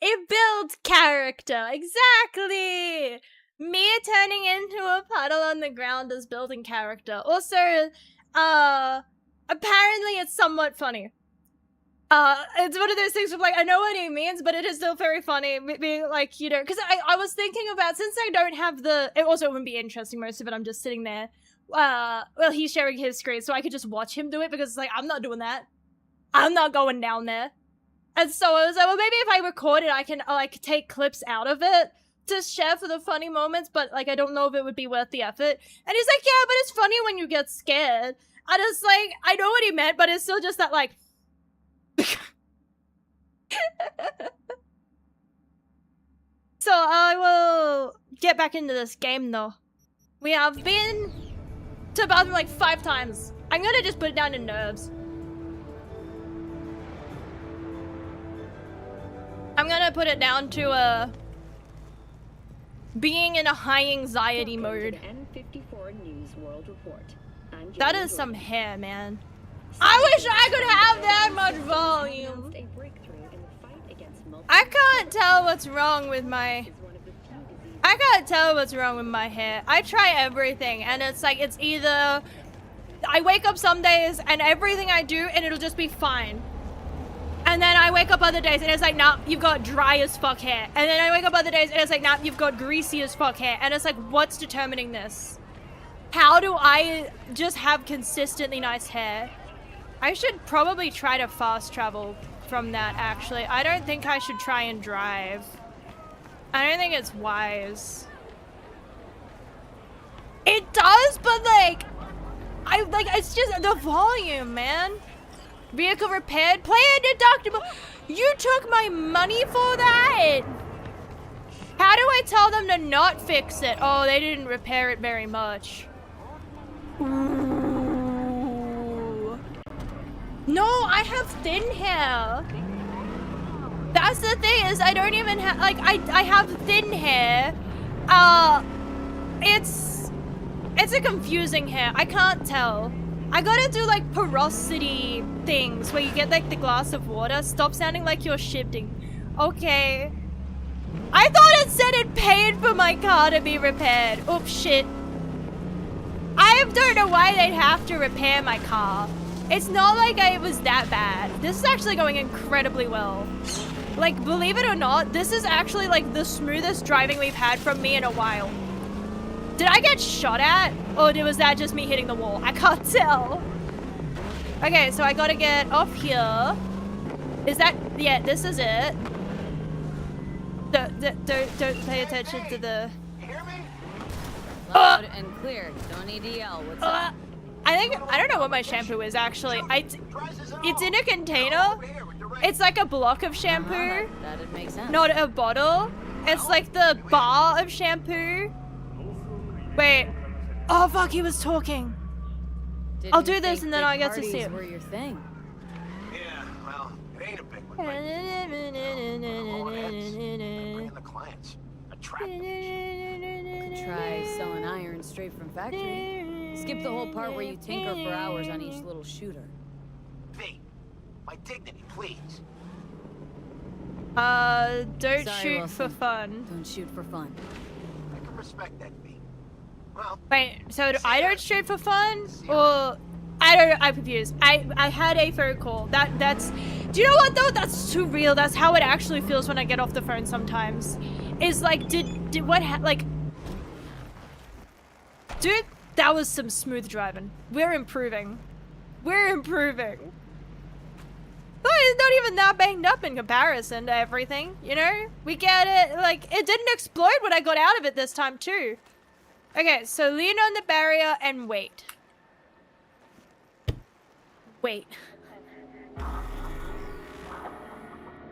S1: It builds character, exactly! Me turning into a puddle on the ground is building character. Also, apparently it's somewhat funny. It's one of those things where, like, I know what he means, but it is still very funny, being like, you know, because I was thinking about, since I don't have it also wouldn't be interesting, most of it, I'm just sitting there, well, he's sharing his screen, so I could just watch him do it, because, like, I'm not doing that. I'm not going down there. And so I was like, well, maybe if I record it, I can, like, take clips out of it to share for the funny moments, but, like, I don't know if it would be worth the effort. And he's like, yeah, but it's funny when you get scared. And it's like, I know what he meant, but it's still just that, like... So I will get back into this game, though. We have been to the bathroom, like, 5 times. I'm gonna just put it down to nerves. I'm gonna put it down to, being in a high anxiety mode.
S7: N54 News World Report.
S1: That is some hair, man. I wish I could have that much volume. I can't tell what's wrong with my... I can't tell what's wrong with my hair. I try everything, and it's like, it's either... I wake up some days, and everything I do, and it'll just be fine. And then I wake up other days and it's like, nah, you've got dry as fuck hair. And then I wake up other days and it's like, nah, you've got greasy as fuck hair. And it's like, what's determining this? How do I just have consistently nice hair? I should probably try to fast travel from that, actually. I don't think I should try and drive. I don't think it's wise. It does, but like, it's just the volume, man. Vehicle repaired, plan deductible. You took my money for that? How do I tell them to not fix it? Oh, they didn't repair it very much. Ooh. No, I have thin hair. That's the thing, is I don't even have, like, I have thin hair. It's a confusing hair. I can't tell. I gotta do, like, porosity things where you get, like, the glass of water. Stop sounding like you're shifting. Okay. I thought it said it paid for my car to be repaired. Oops, shit. I don't know why they'd have to repair my car. It's not like it was that bad. This is actually going incredibly well. Like, believe it or not, this is actually, like, the smoothest driving we've had from me in a while. Did I get shot at? Or was that just me hitting the wall? I can't tell. Okay, so I gotta get off here. Is that... Yeah, this is it. Don't pay attention to the...
S3: Loud and clear. Don't need to yell. What's up?
S1: I don't know what my shampoo is actually. It's in a container. It's like a block of shampoo.
S3: That'd make sense.
S1: Not a bottle. It's like the bar of shampoo. Wait. Oh fuck, he was talking. I'll do this and then I get to see it.
S3: Were your thing.
S4: Yeah, well, it ain't a big one. Bring in the clients. Attract them.
S3: Could try selling iron straight from factory. Skip the whole part where you tinker for hours on each little shooter.
S4: V, my dignity, please.
S1: Don't
S3: Sorry,
S1: shoot
S3: Wilson.
S1: for fun.
S3: Don't shoot for fun.
S4: I can respect that, V. Well,
S1: Wait, so I don't shoot for fun? Or I don't know, I'm confused. I had a phone call. That's do you know what though? That's too real. That's how it actually feels when I get off the phone sometimes. Is like did what like dude, that was some smooth driving. We're improving. We're improving. Oh, it's not even that banged up in comparison to everything, you know? We get it, like, it didn't explode when I got out of it this time too. Okay, so lean on the barrier and wait. Wait.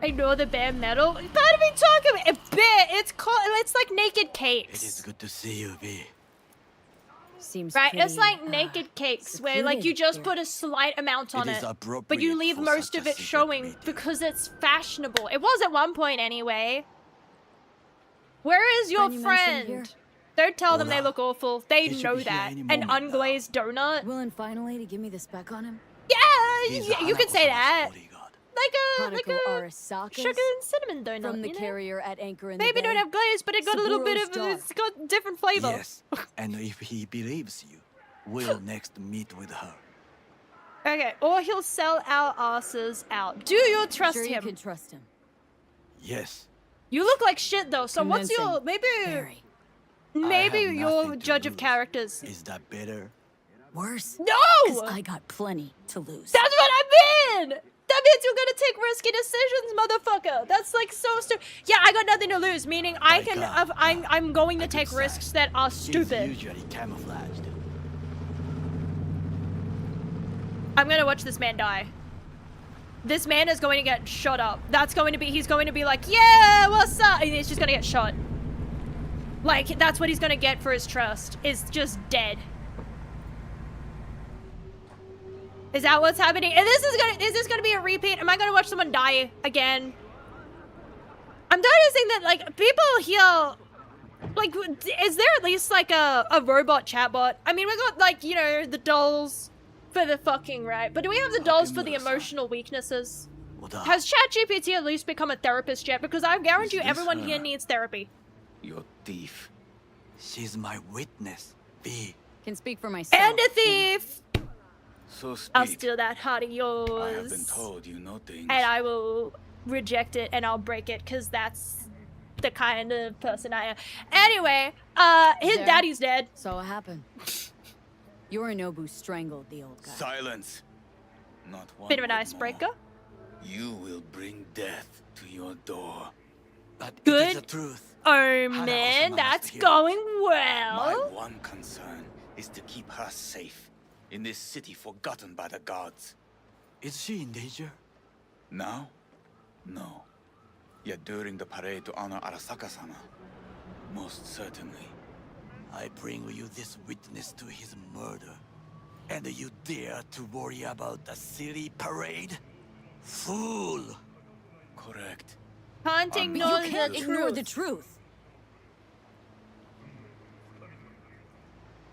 S1: Ignore the bare metal. Part of me talking a bit. It's like naked cakes.
S4: it is good to see you, V.
S3: Seems
S1: Right,
S3: pretty,
S1: it's like naked cakes where like you just put a slight amount on it, but you leave most of it showing because it's fashionable. It was at one point anyway. Where is your friend? Don't tell them they look awful. They know that. An unglazed donut.
S3: Willing finally to give me the spec on him?
S1: Yeah, you could say that. Like a
S3: Arasakas
S1: sugar and cinnamon donut.
S3: from the
S1: you know?
S3: carrier at Anchor in
S1: Maybe
S3: the Bay.
S1: don't have glaze, but it got a little bit of
S3: Saburo's
S1: it's got different flavor.
S4: Yes, and if he believes you, we'll next meet with her.
S1: Okay, or he'll sell our asses out. Do you trust
S3: Sure you
S1: him?
S3: can trust him.
S4: Yes.
S1: You look like shit though. So what's your
S3: Very.
S1: maybe
S4: have
S1: your
S4: nothing to
S1: judge of
S4: lose.
S1: characters?
S4: Is that better?
S3: Worse.
S1: No!
S3: 'Cause I got plenty to lose.
S1: That's what I mean! That means you're gonna take risky decisions, motherfucker. That's like so stupid. Yeah, I got nothing to lose, meaning I'm going to take risks that are stupid.
S4: He's usually camouflaged.
S1: I'm gonna watch this man die. This man is going to get shot up. He's going to be like, yeah, what's up? And he's just gonna get shot. Like, that's what he's gonna get for his trust, is just dead. Is that what's happening? And is this gonna be a repeat? Am I gonna watch someone die again? I'm noticing that, like, people here, like, is there at least, like, a robot chatbot? I mean, we got, like, you know, the dolls for the fucking right, but do we have the dolls for the emotional weaknesses? Has ChatGPT at least become a therapist yet? Because I guarantee you everyone here needs therapy.
S4: Your thief. She's my witness, V.
S3: Can speak for myself.
S1: And a thief!
S4: So speak.
S1: I'll steal that heart of
S4: I
S1: yours.
S4: have been told you know things.
S1: And I will reject it and I'll break it because that's the kind of person I am. Anyway, his
S3: There.
S1: daddy's dead.
S3: So what happened? Yorinobu strangled the old guy.
S4: Silence. Not one
S1: Bit of an
S4: word
S1: icebreaker.
S4: more. You will bring death to your door. But it
S1: Good.
S4: is the truth.
S1: Oh man, that's going
S4: My
S1: well.
S4: one concern is to keep her safe in this city forgotten by the gods. Is she in danger? Now? No. Yet during the parade to honor Arasaka-sama, most certainly. I bring you this witness to his murder. And you dare to worry about a silly parade? Fool! Correct.
S1: Can't ignore
S3: You can't
S1: the
S3: ignore the
S1: truth.
S3: truth.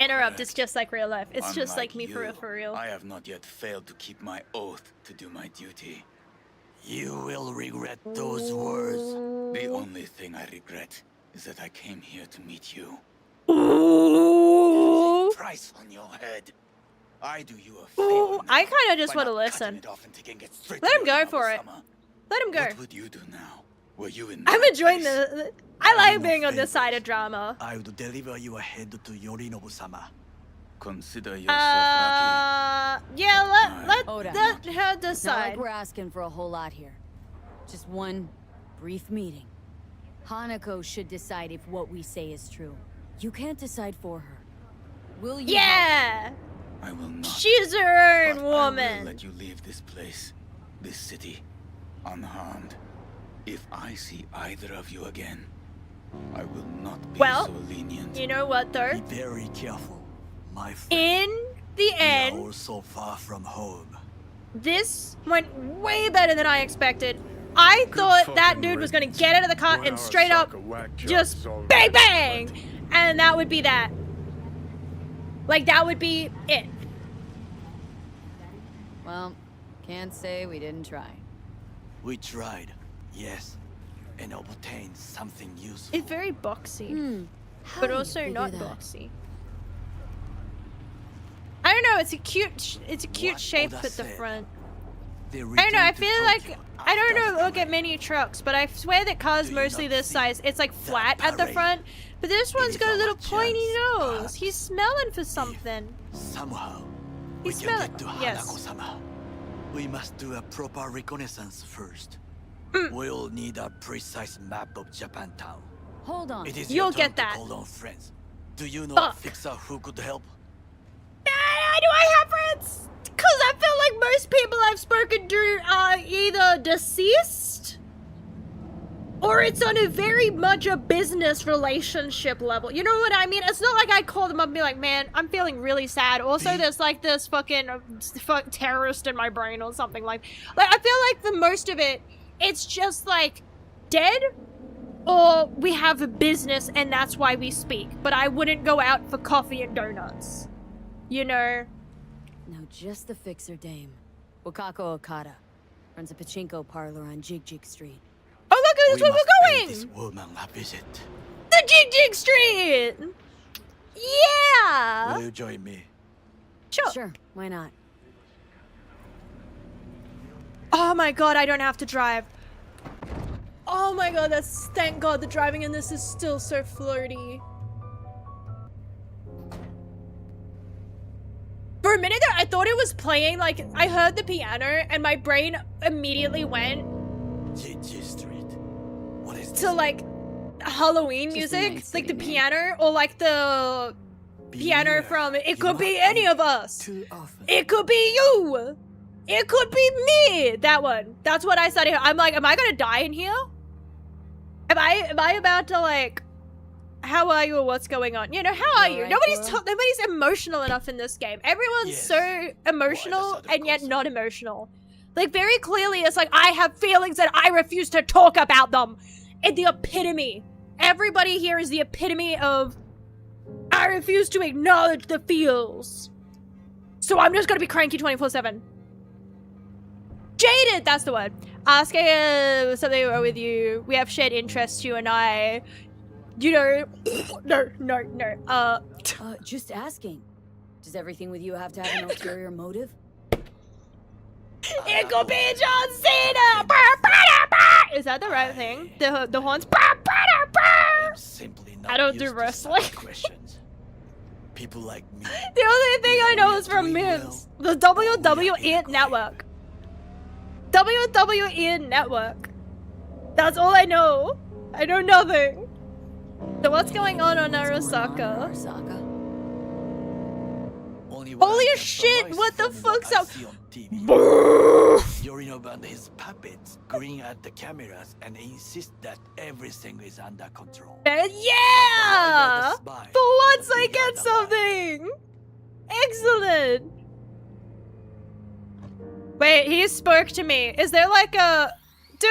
S1: Interrupt, it's just like real life. It's just like
S4: Unlike
S1: me
S4: you,
S1: for real.
S4: I have not yet failed to keep my oath to do my duty. You will regret those words. The only thing I regret is that I came here to meet you.
S1: Ooh.
S4: Price on your head. I do you a
S1: Ooh,
S4: favor.
S1: I
S4: now
S1: kind of just
S4: by
S1: want to
S4: not cutting
S1: listen.
S4: it off and taking it straight
S1: Let
S4: to
S1: him
S4: your
S1: go for it.
S4: Inaba-sama.
S1: Let him go.
S4: What would you do now? Were you in
S1: I'm
S4: my
S1: enjoying
S4: place?
S1: I like being on this side of drama.
S8: I will deliver you ahead to Yorinobu-sama.
S4: Consider yourself lucky.
S1: Yeah, let
S3: Oda,
S1: her
S3: It's not
S1: decide.
S3: like we're asking for a whole lot here. Just one brief meeting. Hanako should decide if what we say is true. You can't decide for her. Will you?
S1: Yeah,
S4: I will not.
S1: she's her own
S4: But I will
S1: woman.
S4: let you leave this place, this city, unharmed. If I see either of you again, I will not be
S1: Well,
S4: so lenient.
S1: You know what though?
S8: Be very careful, my friend.
S1: In the
S8: We are
S1: end,
S8: all so far from home.
S1: this went way better than I expected. I thought that dude was gonna get out of the car and straight up just bang bang, and that would be that. Like that would be it.
S3: Well, can't say we didn't try.
S8: We tried, yes, and obtained something useful.
S1: It's very boxy,
S3: How
S1: but
S3: do you
S1: also
S3: figure
S1: not
S3: that?
S1: boxy. I don't know. It's a cute
S8: What
S1: shape
S8: Oda
S1: at the
S8: said.
S1: front.
S8: They
S1: I don't know. I
S8: returned to
S1: feel like
S8: Tokyo
S1: I don't
S8: after
S1: know.
S8: the
S1: Look at
S8: parade.
S1: many trucks, but I swear that cars
S8: Do you
S1: mostly
S8: not
S1: this
S8: see
S1: size. It's like
S8: the
S1: flat at the
S8: parade?
S1: front, but this one's
S8: is
S1: got a
S8: our
S1: little pointy
S8: chance,
S1: nose.
S8: perhaps.
S1: He's smelling for something.
S8: Somehow,
S1: He
S8: we can
S1: smell
S8: get
S1: it.
S8: to
S1: Yes.
S8: Hanako-sama. We must do a proper reconnaissance first.
S1: Mm.
S8: We'll need a precise map of Japantown.
S3: Hold on.
S8: It is
S1: You'll
S8: your turn
S1: get that.
S8: to call on friends. Do you know
S1: Fuck.
S8: a fixer who could help?
S1: Do I have friends? Because I feel like most people I've spoken to are either deceased or it's on a very much a business relationship level. You know what I mean? It's not like I call them up and be like, man, I'm feeling really sad. Also, there's like this fucking terrorist in my brain or something like I feel like for most of it, it's just like dead or we have a business and that's why we speak. But I wouldn't go out for coffee and donuts. You know?
S3: Now just the fixer dame. Wakako Okada. Runs a pachinko parlor on Jig Jig Street.
S1: Oh, look, that's
S8: We
S1: where
S8: must
S1: we're
S8: pay
S1: going!
S8: this woman a visit.
S1: The Jig Jig Street! Yeah!
S8: Will you join me?
S3: Sure, why not?
S1: Oh my god, I don't have to drive. Oh my god, thank god the driving in this is still so floaty. For a minute there, I thought it was playing, like, I heard the piano and my brain immediately went
S8: G Street. What is this?
S1: to, like, Halloween
S3: Just a
S1: music.
S3: nice
S1: Like the
S3: city name.
S1: piano, or like the piano
S8: Beware.
S1: from It
S8: You
S1: Could
S8: must
S1: Be Any of Us.
S8: Too often.
S1: It could be you. It could be me. That one. That's what I started. I'm like, am I gonna die in here? Am I about to like? How are you or what's going on? You know, how are you?
S3: alright,
S1: Nobody's
S3: girl?
S1: nobody's emotional enough in this game. Everyone's
S8: Yes.
S1: so emotional
S8: Why, that's
S1: and yet
S8: not
S1: not emotional. Like very clearly, it's like I have feelings and I refuse to talk about them. It's the epitome. Everybody here is the epitome of I refuse to acknowledge the feels. So I'm just gonna be cranky 24/7. Jaded, that's the word. Asking something wrong with you. We have shared interests, you and I. You know, no.
S3: Just asking. Does everything with you have to have an ulterior motive?
S1: It could be John Cena. Brr, brr, brr. Is that the right thing? The horns. Brr, brr, brr.
S8: Simply not
S1: I don't do
S8: used to
S1: wrestling.
S8: such questions. People like me.
S1: The only thing I know is from
S8: We are doing
S1: memes.
S8: well.
S1: The
S8: We are
S1: WWE
S8: doing
S1: Network. WWE Network. That's all I know. I know nothing. So what's going on
S3: What's going on in
S1: Arasaka?
S3: Arasaka?
S8: Only what
S1: Holy
S8: I can
S1: shit,
S8: surmise
S1: what the
S8: from
S1: fuck's
S8: what I
S1: up?
S8: see on TV. Yorinobu and his puppets grin at the cameras and insist that everything is under control.
S1: Yeah!
S8: The spy,
S1: For once
S8: the
S1: I
S8: bigger
S1: get
S8: the
S1: something! Excellent! Wait, he spoke to me. Is there like a... Dude,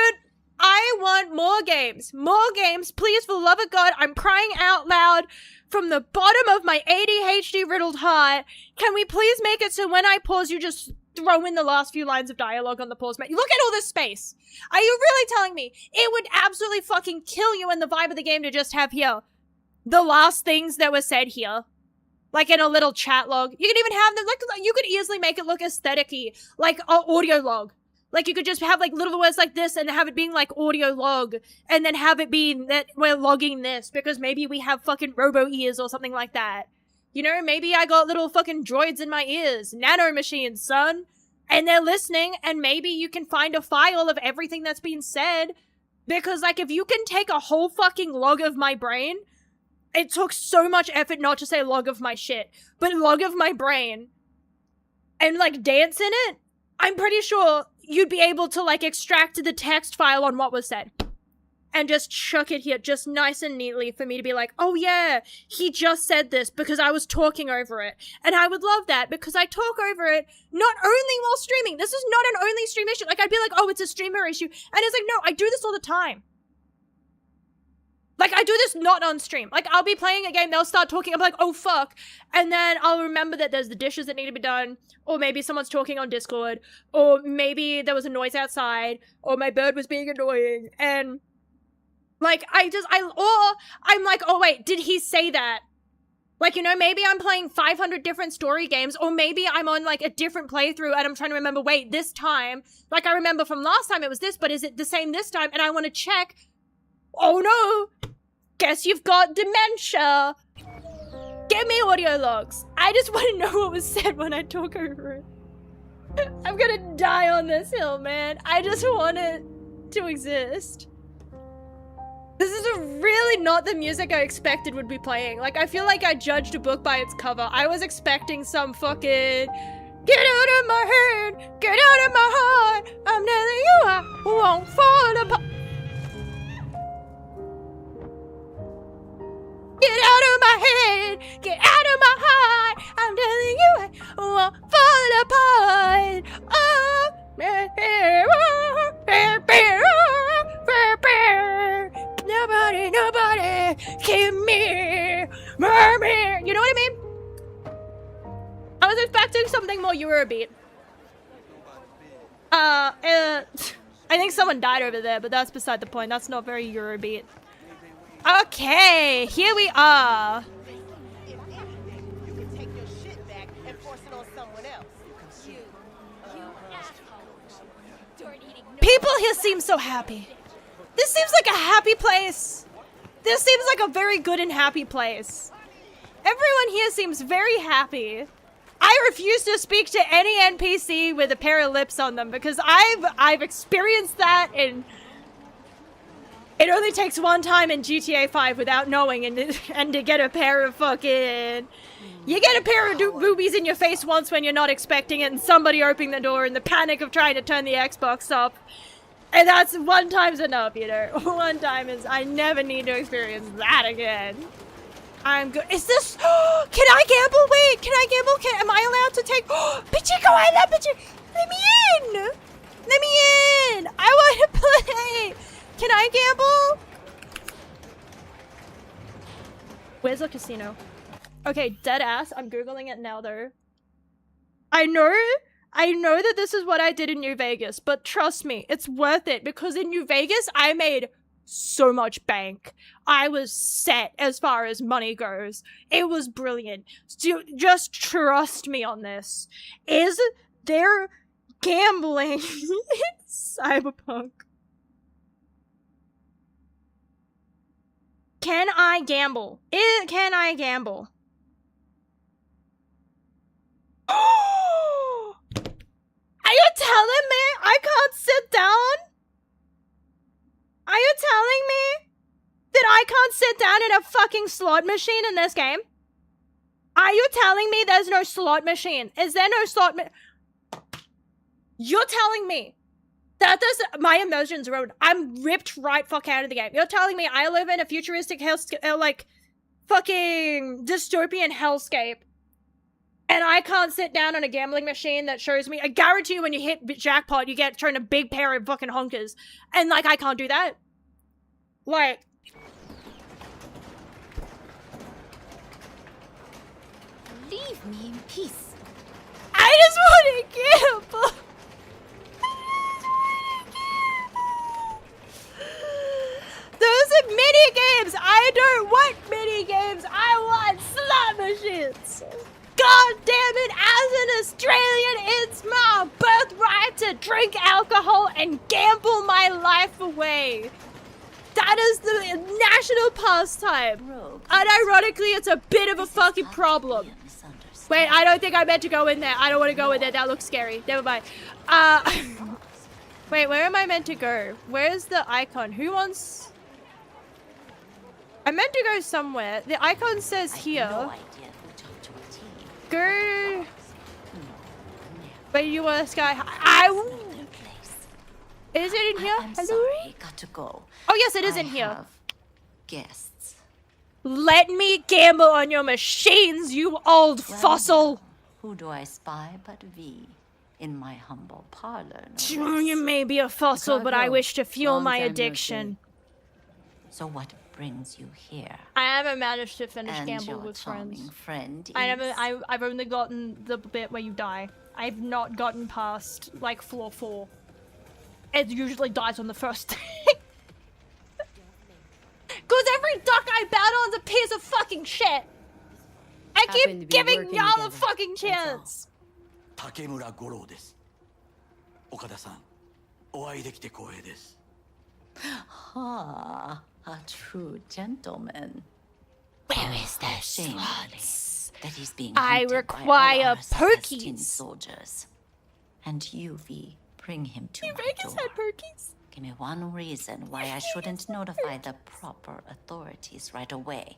S1: I want more games. More games, please, for the love of God. I'm crying out loud from the bottom of my ADHD-riddled heart. Can we please make it so when I pause, you just throw in the last few lines of dialogue on the pause menu? Look at all this space. Are you really telling me it would absolutely fucking kill you in the vibe of the game to just have here the last things that were said here? Like in a little chat log. You can even have them, like, you could easily make it look aesthetic-y, like an audio log. Like, you could just have, like, little words like this and have it being, like, audio log. And then have it be that we're logging this because maybe we have fucking robo ears or something like that. You know, maybe I got little fucking droids in my ears. Nano machines, son. And they're listening, and maybe you can find a file of everything that's been said. Because, like, if you can take a whole fucking log of my brain, it took so much effort not to say log of my shit, but log of my brain, and, like, dance in it, I'm pretty sure you'd be able to, like, extract the text file on what was said. And just chuck it here, just nice and neatly for me to be like, oh yeah, he just said this because I was talking over it. And I would love that because I talk over it not only while streaming. This is not an only stream issue. Like, I'd be like, oh, it's a streamer issue. And it's like, no, I do this all the time. Like, I do this not on stream. Like, I'll be playing a game, they'll start talking, I'm like, oh fuck. And then I'll remember that there's the dishes that need to be done, or maybe someone's talking on Discord, or maybe there was a noise outside, or my bird was being annoying, and like, I'm like, oh wait, did he say that? Like, you know, maybe I'm playing 500 different story games, or maybe I'm on, like, a different playthrough, and I'm trying to remember, wait, this time, like, I remember from last time it was this, but is it the same this time? And I want to check, oh no, guess you've got dementia. Get me audio logs. I just want to know what was said when I talk over it. I'm gonna die on this hill, man. I just want it to exist. This is really not the music I expected would be playing. Like, I feel like I judged a book by its cover. I was expecting some fucking, get out of my head, get out of my heart, I'm telling you I won't fall apart. Get out of my head, get out of my heart, I'm telling you I won't fall apart. Oh, nobody, keep me, mermaid. You know what I mean? I was expecting something more Eurobeat. I think someone died over there, but that's beside the point. That's not very Eurobeat. Okay, here we are.
S9: You can take your shit back and force it on someone else.
S1: People here seem so happy. This seems like a happy place. This seems like a very good and happy place. Everyone here seems very happy. I refuse to speak to any NPC with a pair of lips on them because I've experienced that, and it only takes one time in GTA 5 without knowing, and to get a pair of fucking... You get a pair of boobies in your face once when you're not expecting it, and somebody opening the door in the panic of trying to turn the Xbox up. And that's one time's enough, you know? One time is... I never need to experience that again. I'm good. Is this... Can I gamble? Wait, can I gamble? Am I allowed to take... Pichico, I love Pichico! Let me in! Let me in! I want to play! Can I gamble? Where's the casino? Okay, dead ass. I'm Googling it now, though. I know that this is what I did in New Vegas, but trust me, it's worth it because in New Vegas, I made so much bank. I was set as far as money goes. It was brilliant. Just trust me on this. Is there gambling in Cyberpunk? Can I gamble? Can I gamble? Are you telling me I can't sit down? Are you telling me that I can't sit down in a fucking slot machine in this game? Are you telling me there's no slot machine? Is there no slot You're telling me that my emotions ruined. I'm ripped right fuck out of the game. You're telling me I live in a futuristic like fucking dystopian hellscape, and I can't sit down on a gambling machine that shows me, I guarantee you when you hit jackpot, you get thrown a big pair of fucking honkers. And, like, I can't do that. Like...
S3: Leave me in peace.
S1: I just want to gamble! Those are mini games! I don't want mini games! I want slot machines! God damn it, as an Australian, it's my birthright to to drink alcohol and gamble my life away. That is the national pastime. Unironically, it's a bit of a fucking problem. Wait, I don't think I meant to go in there. I don't want to go in there. That looks scary. Never mind. Wait, where am I meant to go? Where's the icon? Who wants... I meant to go somewhere. The icon says here. Go... Wait, you want a sky high? Is it in here?
S10: I'm
S1: Hello?
S10: sorry, got to go.
S1: Oh yes, it is in here.
S10: Guests.
S1: Let me gamble on your machines, you old fossil.
S10: Who do I spy but V? In my humble parlor. No less.
S1: You may be a fossil, but I wish to fuel my addiction.
S10: So what brings you here?
S1: I haven't managed to finish
S10: And
S1: Gamble
S10: your
S1: with Friends.
S10: Friend
S1: I've only gotten the bit where you die. I've not gotten past like floor 4. It usually dies on the first thing. Cause every duck I battle is a piece of fucking shit. I keep giving y'all a fucking chance.
S8: Takemura Goro です。岡田さん、お会いできて光栄です。
S10: Ah, a true gentleman.
S1: Where is the
S10: slots? That he's being
S1: I
S10: hunted
S1: require
S10: by all our Celestine
S1: perkies.
S10: soldiers. And you, V, bring him to my
S1: Vegas
S10: door.
S1: had perkies.
S10: Give me one reason why I shouldn't notify the proper authorities right away.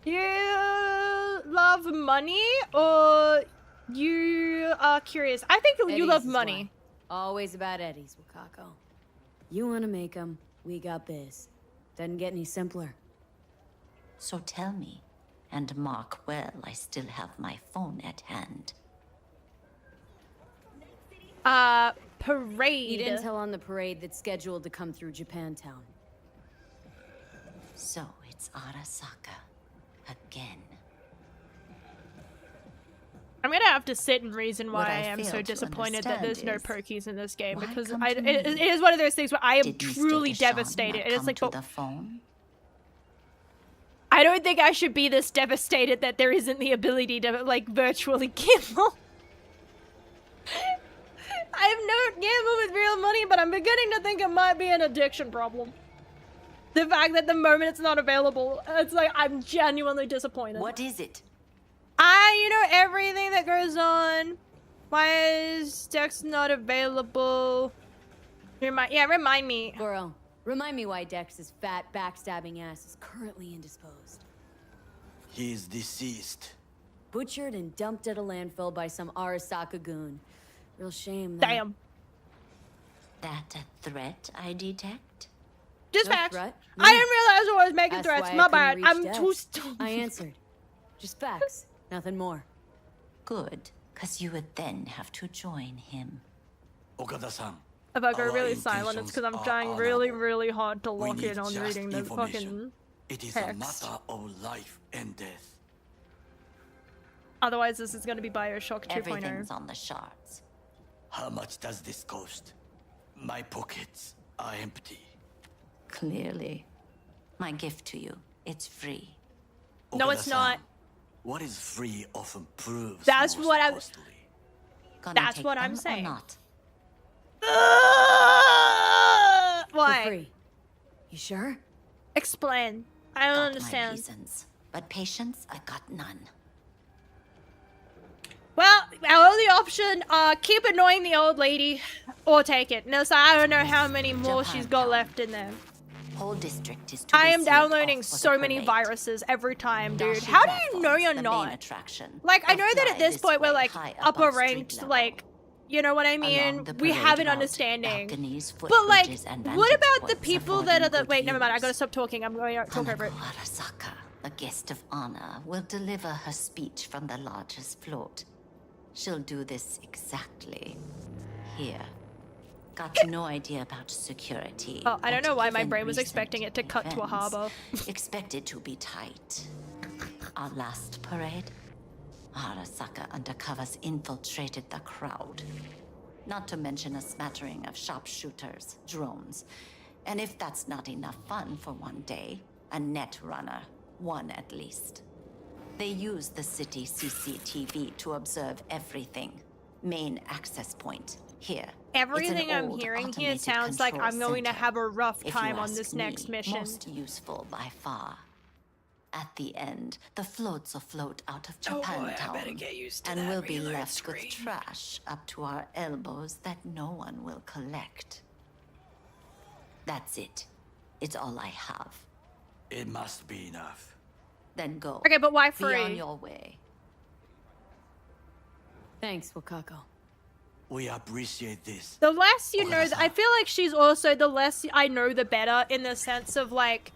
S1: You love money or you are curious? I think you love money.
S3: Always about Eddies, Wakako. You want to make them, we got biz. Doesn't get any simpler.
S10: So tell me, and mark well I still have my phone at hand.
S1: Parade.
S3: Need intel on the parade that's scheduled to come through Japantown.
S10: So it's Arasaka again.
S1: I'm gonna have to sit and reason why
S10: What I
S1: I am
S10: fail
S1: so
S10: to
S1: disappointed that there's no
S10: understand
S1: perkies in this game
S10: why
S1: because
S10: come to
S1: it
S10: me?
S1: is one of those things where I am
S10: Did
S1: truly
S10: Mr. Deshawn
S1: devastated.
S10: not
S1: And it's
S10: come
S1: like,
S10: to
S1: but
S10: the phone?
S1: I don't think I should be this devastated that there isn't the ability to like virtually gamble. I've never gambled with real money, but I'm beginning to think it might be an addiction problem. The fact that the moment it's not available, it's like I'm genuinely disappointed.
S10: What is it?
S1: You know everything that goes on. Why is Dex not available? Remind me.
S3: Goro, remind me why Dex's fat, backstabbing ass is currently indisposed.
S8: He is deceased.
S3: Butchered and dumped at a landfill by some Arasaka goon. Real shame, that.
S1: Damn.
S10: That a threat I detect?
S1: Just
S3: No
S1: facts.
S3: threat?
S1: I didn't realize I was making
S3: That's
S1: threats.
S3: why I
S1: My
S3: couldn't
S1: bad.
S3: reach
S1: I'm
S3: Dex.
S1: too stupid.
S3: I answered. Just facts. Nothing more.
S10: Good, because you would then have to join him.
S8: Okada-san,
S1: If I go
S8: our
S1: really silent, it's because I'm
S8: intentions
S1: trying
S8: are
S1: really,
S8: honorable.
S1: really hard to
S8: We
S1: lock
S8: need
S1: in on
S8: just
S1: reading the
S8: information.
S1: fucking
S8: It is a
S1: text.
S8: matter of life and death.
S1: Otherwise, this is going to be Bioshock 2.0.
S10: Everything's on the shards.
S8: How much does this cost? My pockets are empty.
S10: Clearly. My gift to you, it's free.
S1: No, it's
S8: Okada-san,
S1: not.
S8: What is free often proves
S1: That's
S8: most
S1: what I'm-
S8: costly.
S10: Gonna
S1: That's
S10: take
S1: what I'm
S10: them or
S1: saying.
S10: not?
S3: For
S1: Why?
S3: free. You sure?
S1: Explain. I don't
S10: Got my
S1: understand.
S10: reasons, but patience, I got none.
S1: Well, our only option, keep annoying the old lady, or take it. No, so I don't know how many more she's got left in there.
S10: Whole district is to
S1: I
S10: be
S1: am
S10: sealed
S1: downloading
S10: off for the
S1: so many
S10: parade.
S1: viruses every time, dude.
S10: Dashi
S1: How do you know
S10: platforms,
S1: you're
S10: the main
S1: not?
S10: attraction.
S1: Like, I
S10: They'll
S1: know that at
S10: fly
S1: this point we're
S10: way
S1: like
S10: high
S1: upper
S10: above street
S1: ranked,
S10: level.
S1: like, you know what I mean?
S10: Along the
S1: We
S10: parade
S1: have an
S10: route,
S1: understanding.
S10: balconies,
S1: But like,
S10: footbridges, and
S1: what
S10: vantage
S1: about the
S10: points
S1: people
S10: afford
S1: that
S10: them
S1: are the-
S10: good
S1: wait, never mind, I
S10: views.
S1: gotta stop talking, I'm going to talk over it.
S10: Hanako Arasaka, a guest of honor, will deliver her speech from the largest float. She'll do this exactly here. Got no idea about security.
S1: Oh, I don't
S10: but
S1: know why my
S10: given
S1: brain was
S10: recent
S1: expecting it to cut to a
S10: events,
S1: harbor.
S10: Expected to be tight. Our last parade, Arasaka undercovers infiltrated the crowd. Not to mention a smattering of sharpshooters, drones. And if that's not enough fun for one day, a net runner, one at least. They use the city CCTV to observe everything. Main access point here.
S1: Everything I'm hearing here sounds like I'm going to have a rough time on this next mission.
S10: Most useful by far. At the end, the floats will float out of Japantown and we'll be left with trash up to our elbows that no one will collect. That's it. It's all I have.
S8: It must be enough.
S10: Then go.
S1: Okay, but why free?
S10: Be on your way.
S3: Thanks, Wakako.
S8: We appreciate this.
S1: The less you know, I feel like she's also the less I know, the better, in the sense of like,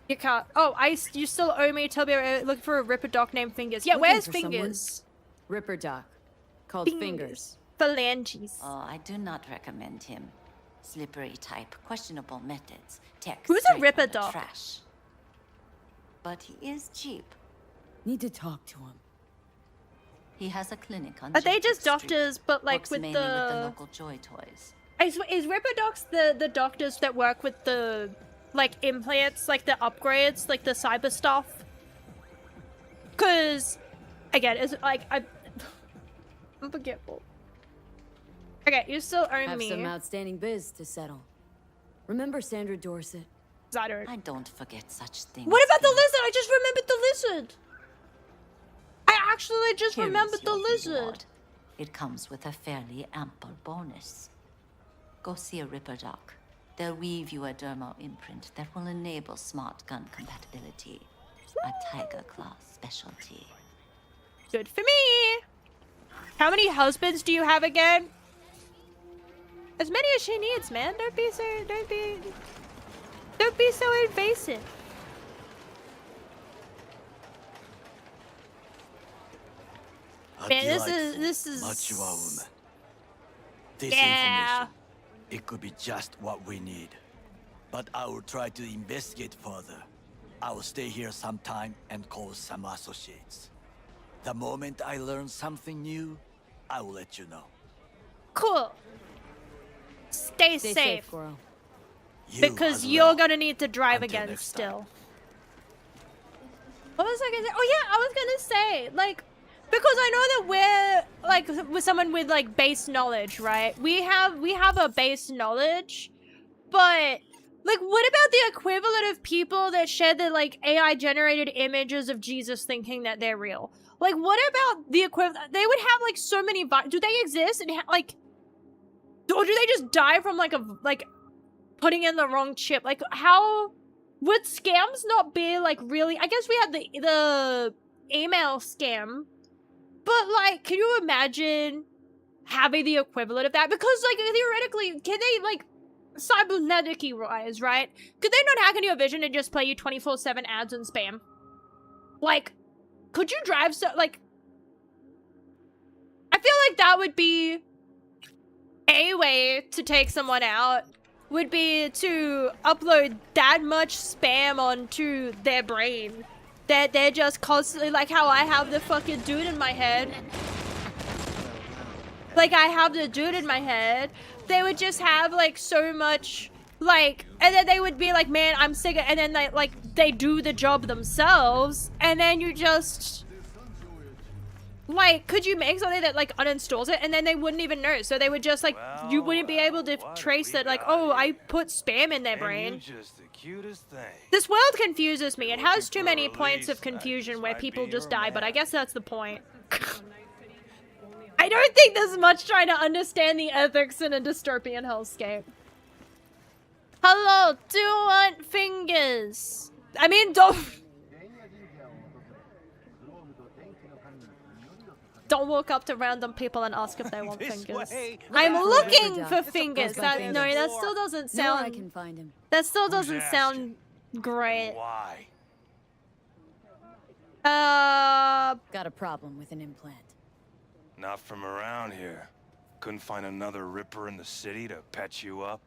S1: you can't. Oh, you still owe me. Tell me, looking for a Ripper Doc named Fingers. Yeah,
S3: Looking
S1: where's
S3: for
S1: Fingers?
S3: Ripper Doc, called Fingers.
S1: Phalanges.
S10: Oh, I do not recommend him. Slippery type, questionable methods. Tech
S1: Who's a Ripper Doc?
S10: Trash. But he is cheap.
S3: Need to talk to him.
S10: He has a clinic on.
S1: Are they just doctors, but like
S10: Works
S1: with
S10: mainly
S1: the...
S10: with the local joy toys?
S1: Is Ripper Docs the doctors that work with the like implants, like the upgrades, like the cyber stuff? Cause again, it's like I'm forgetful. Okay, you still owe
S3: Have
S1: me.
S3: some outstanding biz to settle. Remember Sandra Dorset?
S10: I don't forget such things.
S1: What about the lizard? I just remembered the lizard. I actually just
S10: Here
S1: remembered
S10: is
S1: the
S10: your
S1: lizard.
S10: reward. It comes with a fairly ample bonus. Go see a Ripper Doc. They'll weave you a dermal imprint that will enable smart gun compatibility. A Tiger Claw specialty.
S1: Good for me. How many husbands do you have again? As many as she needs, man. Don't be so invasive. Man, this is
S8: much of a woman. This
S1: yeah.
S8: information, it could be just what we need. But I will try to investigate further. I will stay here some time and call some associates. The moment I learn something new, I will let you know.
S1: Cool. Stay safe.
S3: Goro.
S1: Because you're gonna need to drive again still. What was I gonna say? Oh yeah, I was gonna say, like, because I know that we're like with someone with like base knowledge, right? We have a base knowledge, but like, what about the equivalent of people that share the like AI generated images of Jesus thinking that they're real? Like, what about the equivalent? They would have like so many. Do they exist? And like, or do they just die from like putting in the wrong chip? Like, how would scams not be like really? I guess we had the email scam. But, like, can you imagine having the equivalent of that? Because, like, theoretically, can they, like, cybernetic-wise, right? Could they not hack into your vision and just play you 24/7 ads and spam? Like, could you drive so, like... I feel like that would be a way to take someone out, would be to upload that much spam onto their brain. That they're just constantly, like how I have the fucking dude in my head. Like, I have the dude in my head. They would just have, like, so much, like, and then they would be like, man, I'm sick of, and then they do the job themselves, and then you just, like, could you make something that, like, uninstalls it, and then they wouldn't even know, so they would just, like, you wouldn't be able to trace that, like, oh, I put spam in their brain. This world confuses me. It has too many points of confusion where people just die, but I guess that's the point. I don't think there's much trying to understand the ethics in a dystopian hellscape. Hello, do you want fingers? I mean, don't walk up to random people and ask if they want fingers. I'm looking for fingers. That still doesn't sound.
S3: I can find him.
S1: That still doesn't sound great.
S8: Why?
S3: Got a problem with an implant.
S11: Not from around here. Couldn't find another Ripper in the city to patch you up?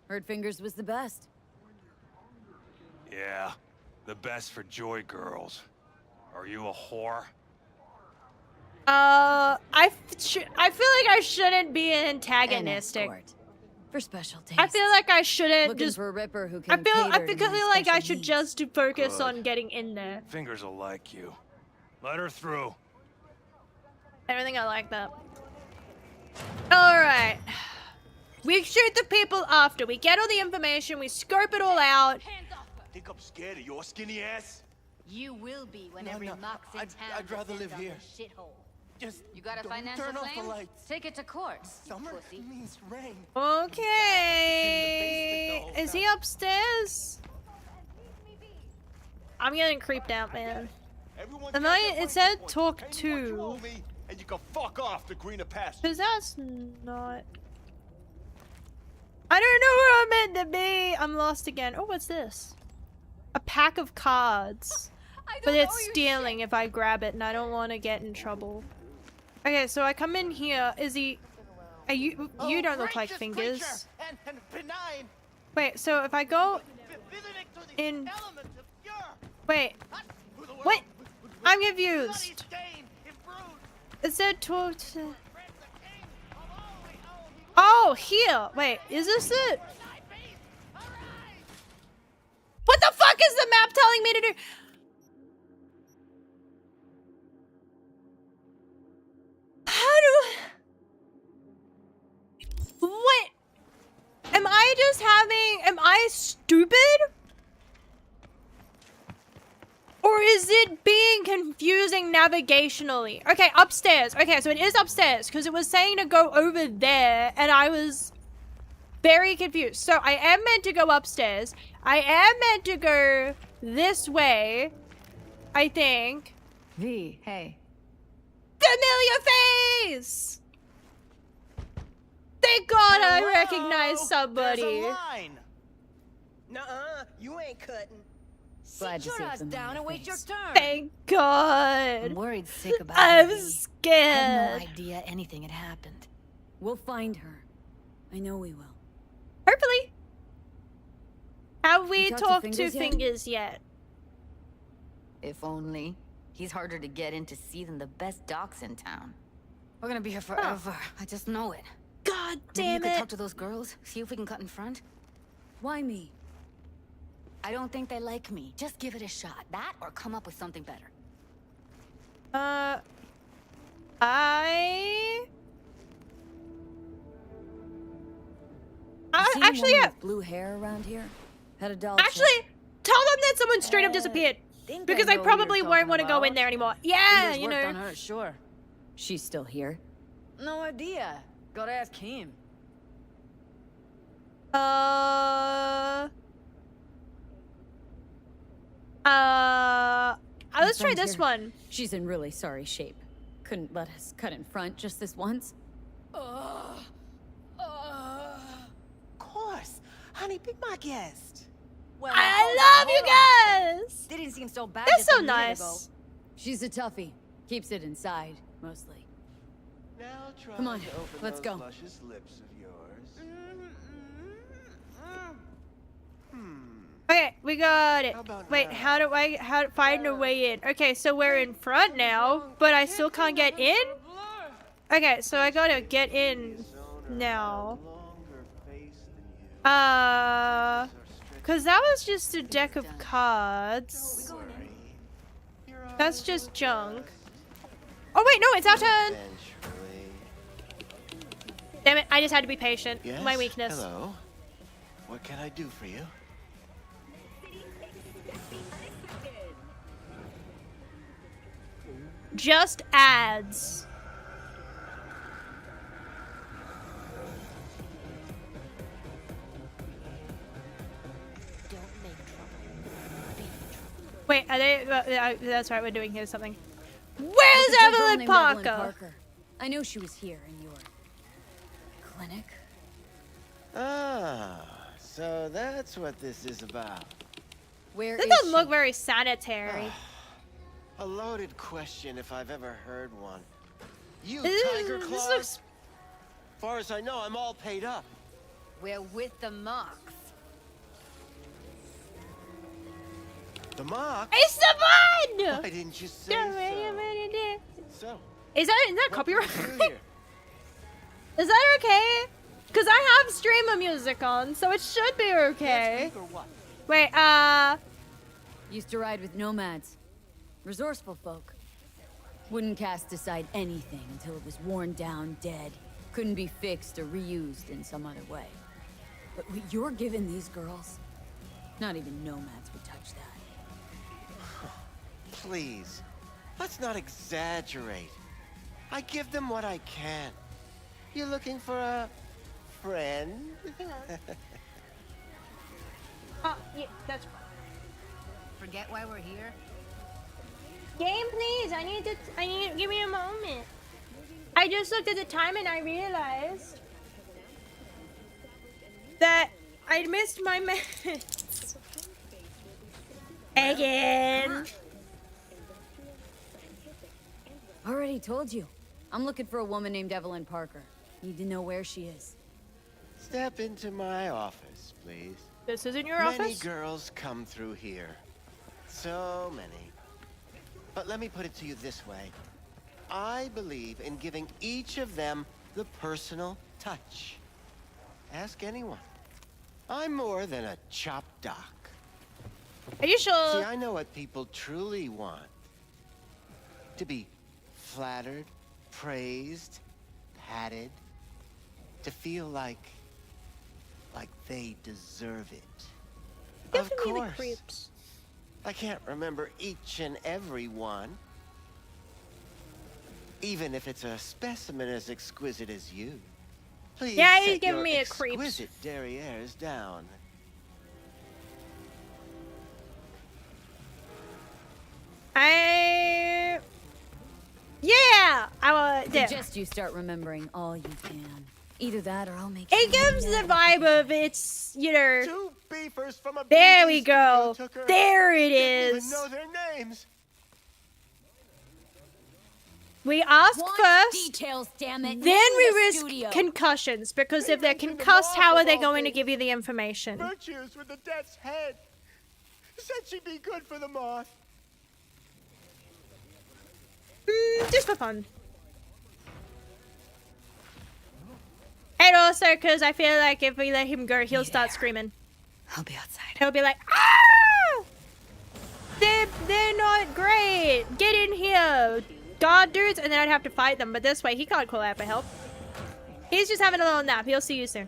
S3: Heard Fingers was the best.
S11: Yeah, the best for joy girls. Are you a whore?
S1: I feel like I shouldn't be antagonistic.
S3: For special taste.
S1: I feel like I shouldn't
S3: Looking
S1: just.
S3: for a Ripper who
S1: I
S3: can
S1: feel
S3: cater to my
S1: like I
S3: special
S1: should
S3: needs.
S1: just focus
S11: Good.
S1: on getting in there.
S11: Fingers will like you. Let her through.
S1: I don't think I like that. Alright. We shoot the people after. We get all the information. We scope it all out.
S11: Think I'm scared of your skinny ass?
S3: You will be when every mox in town
S11: I'd rather live here.
S3: Shithole.
S11: Just
S3: You got a
S11: don't
S3: financial
S11: turn off
S3: claim?
S11: the lights.
S3: Take it to court.
S11: Summer means rain.
S1: Okay. Is he upstairs? I'm getting creeped out, man. It said talk to.
S11: And you can fuck off to greener pastures.
S1: Cause that's not. I don't know where I'm meant to be. I'm lost again. Oh, what's this? A pack of cards. But it's stealing if I grab it, and I don't want to get in trouble. Okay, so I come in here. Is he? Are you? You don't look like Fingers.
S9: And benign.
S1: Wait. So if I go in. Wait. What? I'm confused. It said talk to. Oh, here. Wait, is this it? What the fuck is the map telling me to do? How do... What? Am I just having... Am I stupid? Or is it being confusing navigationally? Okay, upstairs. Okay, so it is upstairs because it was saying to go over there and I was very confused. So I am meant to go upstairs. I am meant to go this way, I think.
S3: V, hey.
S1: Familiar face! Thank God I recognize somebody.
S9: There's a line. Nuh-uh, you ain't cutting.
S3: Glad you saved them down and wait your turn.
S1: Thank God.
S3: I'm worried sick about
S1: I'm
S3: her, V.
S1: scared.
S3: I had no idea anything had happened. We'll find her. I know we will.
S1: Hopefully. Have we talked to
S3: Fingers
S1: Fingers yet?
S12: If only. He's harder to get in to see than the best docs in town.
S3: We're gonna be here forever. I just know it.
S1: God
S3: Maybe
S1: damn
S3: you could
S1: it.
S3: talk to those girls, see if we can cut in front. Why me?
S12: I don't think they like me. Just give it a shot. That or come up with something better.
S1: Actually, yeah.
S3: Blue hair around here. Had a doll.
S1: Actually, tell them that someone straight up disappeared. Because I probably won't want to go in there anymore. Yeah, you know.
S3: On her, sure. She's still here. No idea. Gotta ask him.
S1: Let's try this one.
S3: She's in really sorry shape. Couldn't let us cut in front just this once.
S9: Of course. Honey, be my guest. Well,
S1: I love you guys!
S3: They didn't seem so bad.
S1: They're
S3: just
S1: so
S3: a minute
S1: nice.
S3: ago. She's a toughie. Keeps it inside, mostly.
S9: Now try
S3: Come on,
S9: to open
S3: let's
S9: those
S3: go.
S9: luscious lips of yours.
S1: Okay, we got it.
S9: How about
S1: Wait,
S9: now?
S1: how do I find a way in? Okay, so we're in front now, but I still can't get in? Okay, so I gotta get in now. Cause that was just a deck of cards. That's just junk. Oh wait, no, it's our turn! Damn it, I just had to be patient.
S9: Yes?
S1: My weakness.
S9: Hello. What can I do for you?
S1: Just ads. Wait, are they? That's right, we're doing here something. Where's Evelyn Parker?
S3: I knew she was here in your clinic.
S13: Ah, so that's what this is about.
S3: Where
S1: This
S3: is
S1: doesn't
S3: she?
S1: look very sanitary.
S13: A loaded question if I've ever heard one. You,
S1: This
S13: Tiger Claws?
S1: looks-
S13: Far as I know, I'm all paid up.
S3: We're with the Mox.
S13: The mock?
S1: It's the fun!
S13: Why didn't you say so? So,
S1: Is that
S13: what
S1: copyright?
S13: can we do here?
S1: Is that okay? Cause I have streamer music on, so it should be okay.
S13: Or what?
S1: Wait,
S3: Used to ride with nomads. Resourceful folk. Wouldn't cast aside anything until it was worn down, dead. Couldn't be fixed or reused in some other way. But what you're giving these girls, not even nomads would touch that.
S13: Please, let's not exaggerate. I give them what I can. You looking for a friend?
S1: Yeah, that's fine.
S12: Forget why we're here?
S1: Game, please. I need to give me a moment. I just looked at the time and I realized that I missed my minutes. Again.
S3: Already told you. I'm looking for a woman named Evelyn Parker. Need to know where she is.
S13: Step into my office, please.
S1: This isn't your
S13: Many
S1: office?
S13: girls come through here. So many. But let me put it to you this way. I believe in giving each of them the personal touch. Ask anyone. I'm more than a chop doc.
S1: Are you sure?
S13: See, I know what people truly want. To be flattered, praised, patted. To feel like they deserve it. Of
S1: Definitely
S13: course.
S1: the creeps.
S13: I can't remember each and every one. Even if it's a specimen as exquisite as you. Please
S1: Yeah, he's
S13: set
S1: giving
S13: your
S1: me a creeps.
S13: exquisite derrieres down.
S1: Yeah! I will.
S3: Suggest you start remembering all you can. Either that or I'll make
S1: It gives the vibe of it's, you know.
S13: Two beefers from a
S1: There
S13: BD
S1: we go.
S13: studio took her.
S1: There it
S13: Didn't
S1: is.
S13: even know their names.
S1: We ask first,
S3: details, damn it.
S1: then we
S3: Leave the
S1: risk
S3: studio.
S1: concussions, because if they're
S13: mentioned the
S1: concussed, how
S13: moth
S1: are
S13: of
S1: they
S13: all
S1: going to
S13: things.
S1: give you the information?
S13: Virtues with the death's head. Said she'd be good for the moth.
S1: Just for fun. And also, because I feel like if we let him go, he'll start screaming.
S3: I'll be outside.
S1: He'll be like, ah! They're not great. Get in here, guard dudes, and then I'd have to fight them. But this way, he can't call out for help. He's just having a little nap. He'll see you soon.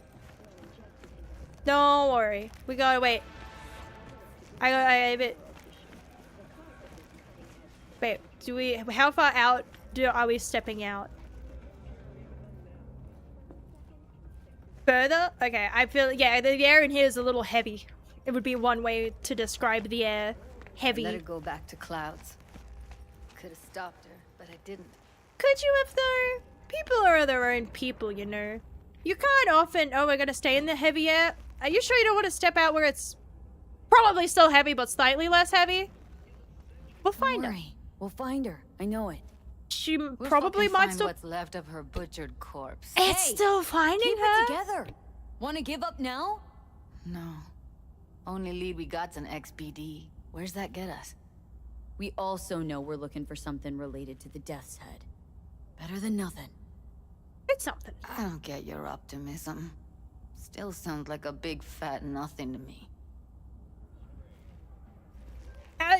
S1: Don't worry. We gotta wait. Wait. Do we? How far out are we stepping out? Further? Okay, I feel, yeah, the air in here is a little heavy. It would be one way to describe the air. Heavy.
S12: Let her go back to clouds. Could have stopped her, but I didn't.
S1: Could you have, though? People are their own people, you know. You can't often, oh, we're gonna stay in the heavy air. Are you sure you don't want to step out where it's probably still heavy, but slightly less heavy? We'll find her.
S3: We'll find her. I know it.
S1: She
S12: We'll
S1: probably
S12: fucking
S1: might
S12: find
S1: still...
S12: what's left of her butchered corpse.
S1: It's still finding
S3: keep
S1: her?
S3: it together. Want to give up now?
S12: No. Only lead we got's an XBD. Where's that get us?
S3: We also know we're looking for something related to the Death's Head. Better than nothing.
S1: It's something.
S12: I don't get your optimism. Still sounds like a big fat nothing to me.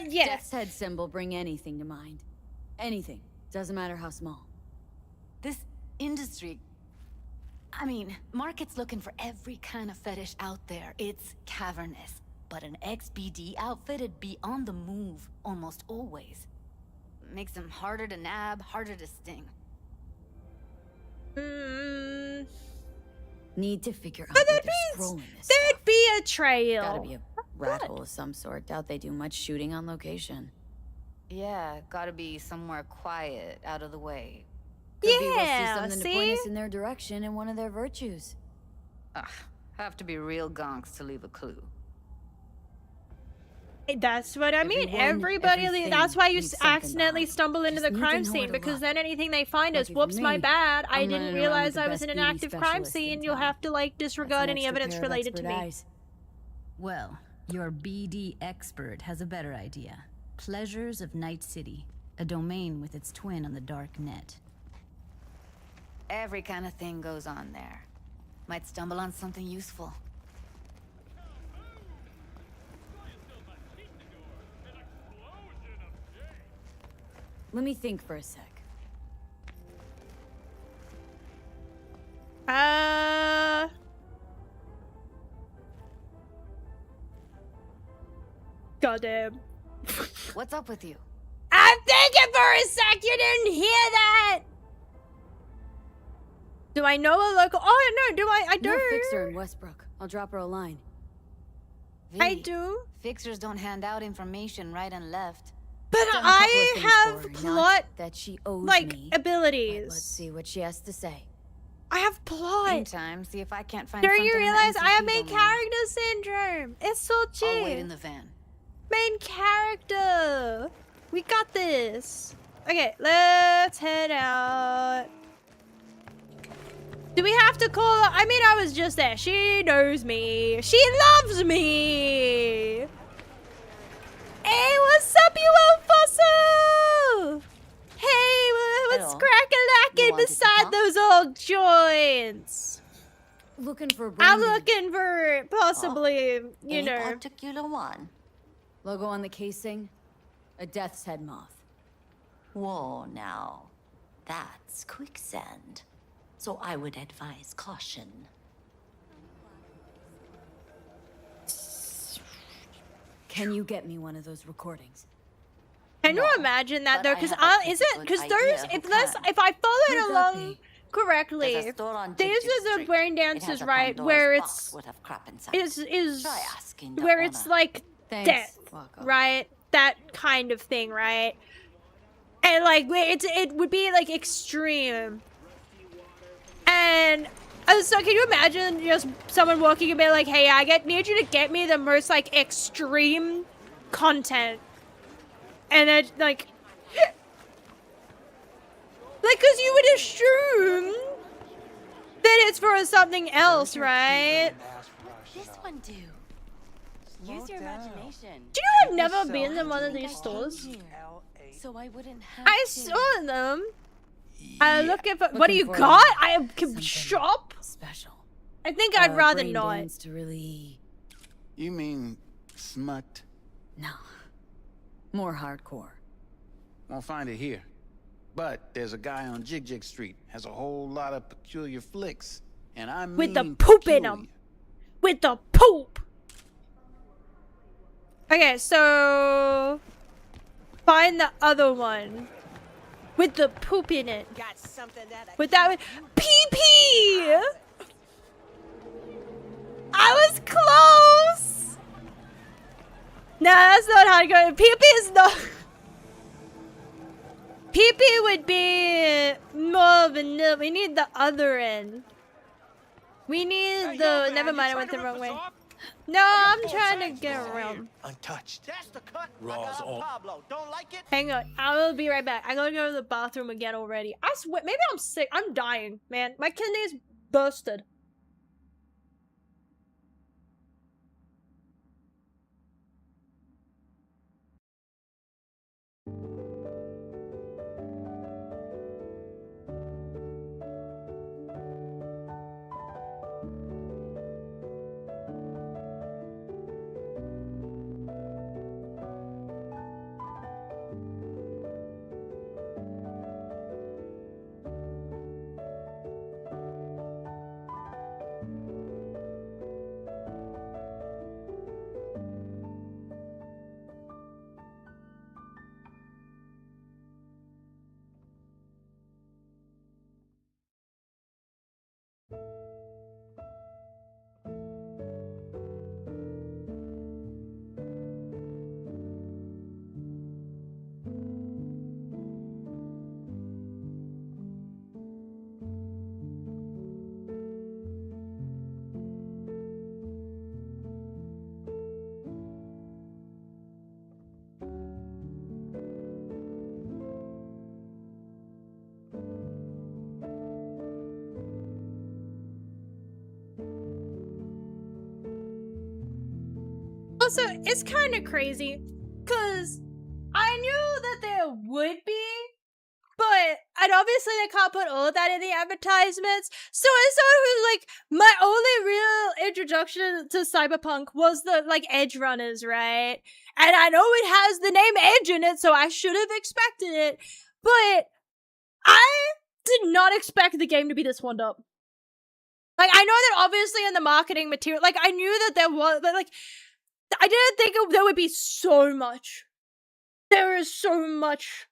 S1: Yeah.
S3: Death's Head symbol bring anything to mind. Anything. Doesn't matter how small.
S12: This industry... I mean, market's looking for every kind of fetish out there. It's cavernous. But an XBD outfit'd be on the move almost always. Makes them harder to nab, harder to sting.
S3: Need to figure out
S1: But
S3: where
S1: that
S3: they're
S1: means
S3: scrolling this
S1: there'd be a trail.
S3: Gotta be a rat hole of some sort. Doubt they do much shooting on location.
S12: Yeah, gotta be somewhere quiet, out of the way.
S3: Could be we'll see
S1: Yeah,
S3: something to point us in their direction and one of their virtues.
S12: Ugh, have to be real gonks to leave a clue.
S1: That's what I mean.
S3: Everyone,
S1: Everybody, that's why you
S3: needs something
S1: accidentally
S3: behind.
S1: stumble into
S3: Just
S1: the
S3: need to
S1: crime
S3: know where
S1: scene,
S3: to
S1: because
S3: look.
S1: then anything they find is,
S3: Lucky for
S1: whoops, my
S3: me,
S1: bad. I
S3: I'm
S1: didn't
S3: running around
S1: realize
S3: with the
S1: I was
S3: best
S1: in an
S3: BD
S1: active crime
S3: specialist
S1: scene.
S3: in
S1: You'll
S3: town.
S1: have to, like, disregard any
S3: That's an
S1: evidence
S3: extra pair of
S1: related to
S3: expert
S1: me.
S3: eyes.
S14: Well, your BD expert has a better idea. Pleasures of Night City, a domain with its twin on the dark net.
S12: Every kind of thing goes on there. Might stumble on something useful.
S3: Let me think for a sec.
S1: goddamn.
S12: What's up with you?
S1: I'm thinking for a sec. You didn't hear that. Do I know a local? Oh no, do I? I do.
S12: No fixer in Westbrook. I'll drop her a line.
S1: I do.
S12: Fixers don't hand out information right and left.
S1: But I have plot
S12: that she owes
S1: like
S12: me,
S1: abilities.
S12: Let's see what she has to say.
S1: I have plot.
S12: Meantime, see if I can't find.
S1: Don't you
S12: something in the
S1: realize I have
S12: NCP
S1: main
S12: domain.
S1: character syndrome? It's so cheap.
S12: I'll wait in the van.
S1: Main character. We got this. Okay, let's head out. Do we have to call her? I mean, I was just there. She knows me. She loves me. Hey, what's up, you old fossil? Hey, what's crack-a-lacking beside those old joints?
S12: Looking for.
S1: I'm looking for possibly, you
S10: Any
S1: know.
S10: particular one?
S12: Logo on the casing. A death's head moth.
S10: Whoa, now. That's quicksand. So I would advise caution.
S12: Can you get me one of those recordings?
S1: Can you imagine that though? Because
S10: good
S1: there's
S10: idea
S1: if I followed
S12: Who'd that
S1: along
S12: be?
S1: correctly,
S10: There's a store on
S1: these
S10: Jig Jig
S1: are the
S10: Street.
S1: brain
S10: It
S1: dances,
S10: has a
S1: right?
S10: Pandora's
S1: Where
S10: box
S1: it's
S10: would have crap inside.
S1: is
S10: Try asking the
S1: where it's
S10: owner.
S1: like
S12: Thanks.
S1: death,
S12: Welcome.
S1: right? That kind of thing, right? And like it would be like extreme. And so can you imagine just someone walking and be like, "Hey, need you to get me the most like extreme content," and then like, because you would assume that it's for something else, right?
S9: This one do. Use your imagination.
S1: Do you know I've never been in one of these stores?
S9: So I wouldn't have
S1: I
S9: to.
S1: saw them. I'm looking for. What do you got? I can shop.
S12: Special.
S1: I think I'd rather not.
S12: Dance to really.
S4: You mean smut?
S12: No. More hardcore.
S4: Won't find it here. But there's a guy on Jig Jig Street, has a whole lot of peculiar flicks. And I mean
S1: With the poop in them. With the poop. Okay, so find the other one with the poop in it.
S9: Got something that
S1: With that one, pee. I was close. No, that's not how to go. Pee is not. Pee would be more vanilla. We need the other end. We need the. Never mind, I went the wrong way. No, I'm trying to get around.
S8: Untouched.
S9: That's the cut.
S8: Raw's all.
S9: Pablo. Don't like it?
S1: Hang on, I will be right back. I gotta go to the bathroom again already. I swear, maybe I'm sick. I'm dying, man. My kidney's busted. Also, it's kind of crazy, because I knew that there would be, and obviously they can't put all of that in the advertisements. So as someone who's like, my only real introduction to Cyberpunk was the, like, Edge runners, right? And I know it has the name Edge in it, so I should have expected it, but I did not expect the game to be this wound up. Like, I know that obviously in the marketing material, like, I knew that there was, but, like, I didn't think there would be so much. There is so much.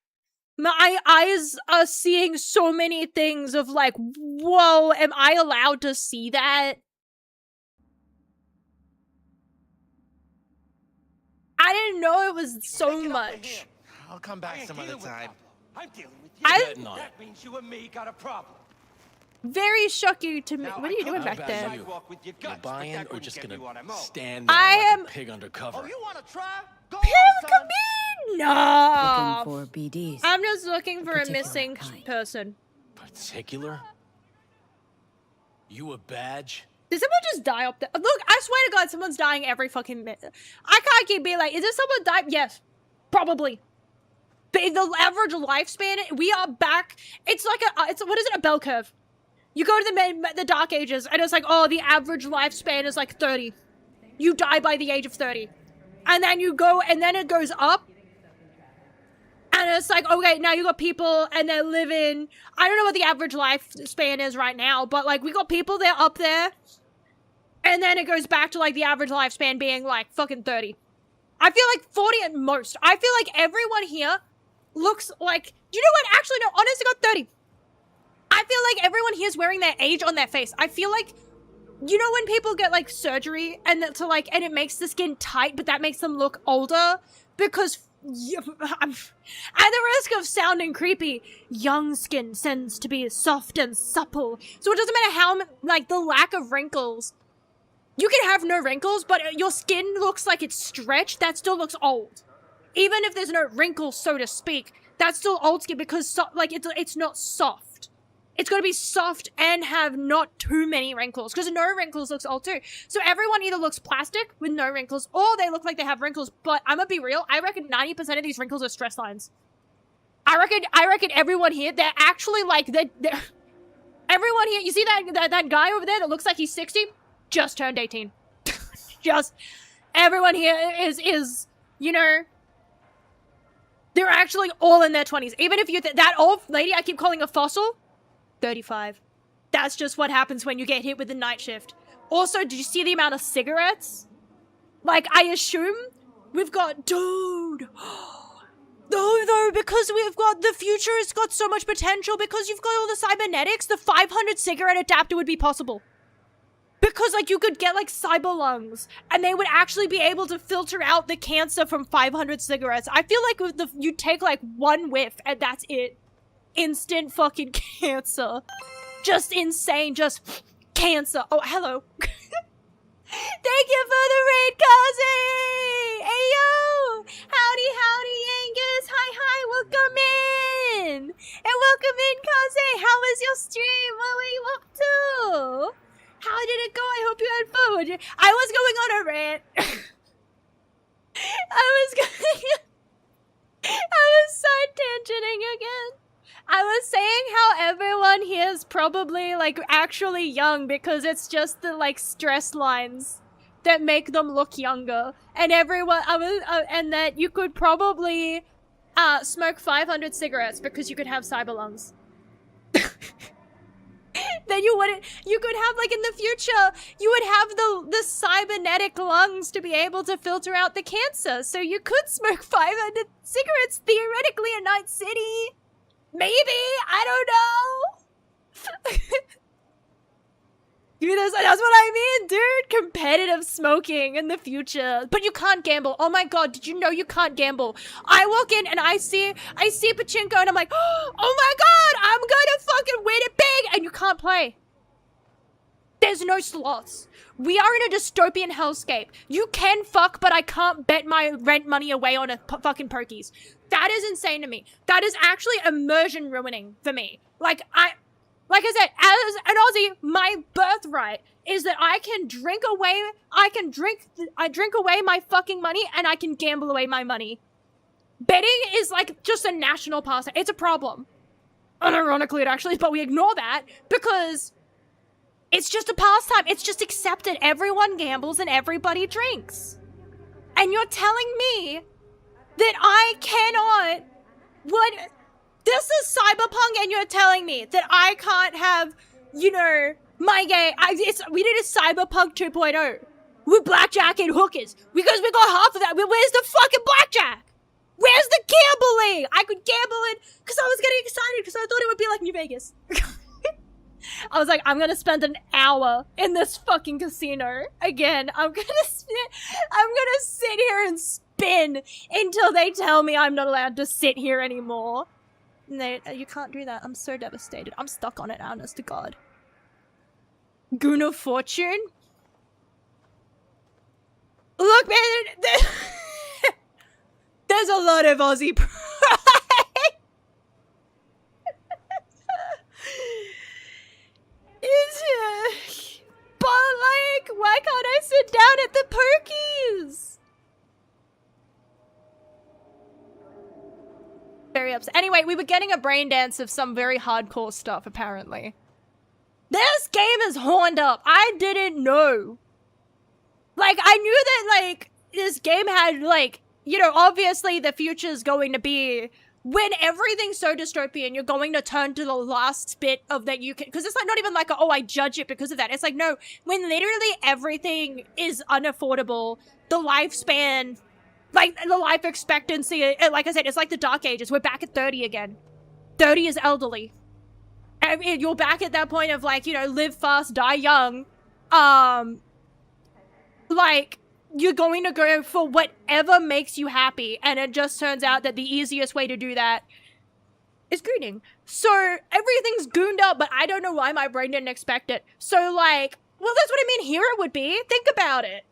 S1: My eyes are seeing so many things of like, whoa, am I allowed to see that? I didn't know it was so much.
S15: I'll come back some other time.
S9: I'm dealing with you.
S15: That
S9: means you and me got a problem.
S1: Very shocking to me. What are you doing back there?
S15: You buying or just gonna stand
S1: there
S15: like a pig undercover?
S9: Oh, you wanna try? Go
S1: on, no.
S3: Looking for BDs.
S1: I'm just looking for a missing person.
S15: Particular? You a badge?
S1: Did someone just die up there? Look, I swear to God, someone's dying every fucking minute. I can't keep being like, is this someone dying? Yes, probably. The average lifespan, we are back. It's like what is it, a bell curve? You go to the Dark Ages, and it's like, oh, the average lifespan is like 30. You die by the age of 30. And then you go, and then it goes up. And it's like, okay, now you got people, and they're living, I don't know what the average lifespan is right now, but like, we got people, they're up there. And then it goes back to like the average lifespan being like fucking 30. I feel like 40 at most. I feel like everyone here looks like, you know what? Actually, no, honestly, got 30. I feel like everyone here is wearing their age on their face. I feel like, you know when people get like surgery and and it makes the skin tight, but that makes them look older? Because, at the risk of sounding creepy, young skin tends to be soft and supple. So it doesn't matter how, like, the lack of wrinkles. You can have no wrinkles, but your skin looks like it's stretched. That still looks old. Even if there's no wrinkles, so to speak, that's still old skin because, it's not soft. It's got to be soft and have not too many wrinkles, because no wrinkles looks old too. So everyone either looks plastic with no wrinkles, or they look like they have wrinkles. But I'm gonna be real, I reckon 90% of these wrinkles are stress lines. I reckon everyone here, they're actually like, everyone here, you see that guy over there that looks like he's 60? Just turned 18. Everyone here is, you know, they're actually all in their 20s. Even if that old lady I keep calling a fossil, 35. That's just what happens when you get hit with the night shift. Also, did you see the amount of cigarettes? Like, I assume we've got, dude. No, because we've got, the future has got so much potential because you've got all the cybernetics, the 500 cigarette adapter would be possible. Because, like, you could get, like, cyber lungs, and they would actually be able to filter out the cancer from 500 cigarettes. I feel like you take, like, one whiff, and that's it. Instant fucking cancer. Just insane, just cancer. Oh, hello. Thank you for the raid, Kazi! Ayo! Howdy, Angus! Hi, welcome in! And welcome in, Kazi! How was your stream? What were you up to? How did it go? I hope you had fun. I was going on a rant. I was side tangenting again. I was saying how everyone here is probably, like, actually young because it's just the, like, stress lines that make them look younger. And and that you could probably, smoke 500 cigarettes because you could have cyber lungs. Then you could have, like, in the future, you would have the cybernetic lungs to be able to filter out the cancer. So you could smoke 500 cigarettes, theoretically, in Night City. Maybe, I don't know. Dude, that's what I mean, dude. Competitive smoking in the future. But you can't gamble. Oh my god, did you know you can't gamble? I walk in and I see Pachinko and I'm like, oh my god, I'm gonna fucking win it big! And you can't play. There's no slots. We are in a dystopian hellscape. You can fuck, but I can't bet my rent money away on a fucking pokies. That is insane to me. That is actually immersion ruining for me. Like I said, as an Aussie, my birthright is that I drink away my fucking money and I can gamble away my money. Betting is like just a national pastime. It's a problem. Unironically, it actually is, but we ignore that because it's just a pastime. It's just accepted. Everyone gambles and everybody drinks. And you're telling me that I cannot... This is Cyberpunk and you're telling me that I can't have, you know, my game... we did a Cyberpunk 2.0. We're blackjack and hookers because we got half of that. Where's the fucking blackjack? Where's the gambling? I could gamble it because I was getting excited because I thought it would be like New Vegas. I was like, I'm gonna spend an hour in this fucking casino again. I'm gonna sit here and spin until they tell me I'm not allowed to sit here anymore. No, you can't do that. I'm so devastated. I'm stuck on it, honest to God. Goon of Fortune? Look, man, there's a lot of Aussie pride. But, like, why can't I sit down at the Perkies? Very upset. Anyway, we were getting a brain dance of some very hardcore stuff, apparently. This game is horned up. I didn't know. Like, I knew that, like, this game had, like, you know, obviously the future is going to be when everything's so dystopian, you're going to turn to the last bit of that you can, because it's like not even like, oh, I judge it because of that. It's like, no, when literally everything is unaffordable, the lifespan, like the life expectancy, like I said, it's like the Dark Ages. We're back at 30 again. 30 is elderly. I mean, you're back at that point of like, you know, live fast, die young. Like, you're going to go for whatever makes you happy, and it just turns out that the easiest way to do that is gooning. So, everything's gooned up, but I don't know why my brain didn't expect it. So, like, well, that's what I mean here it would be. Think about it.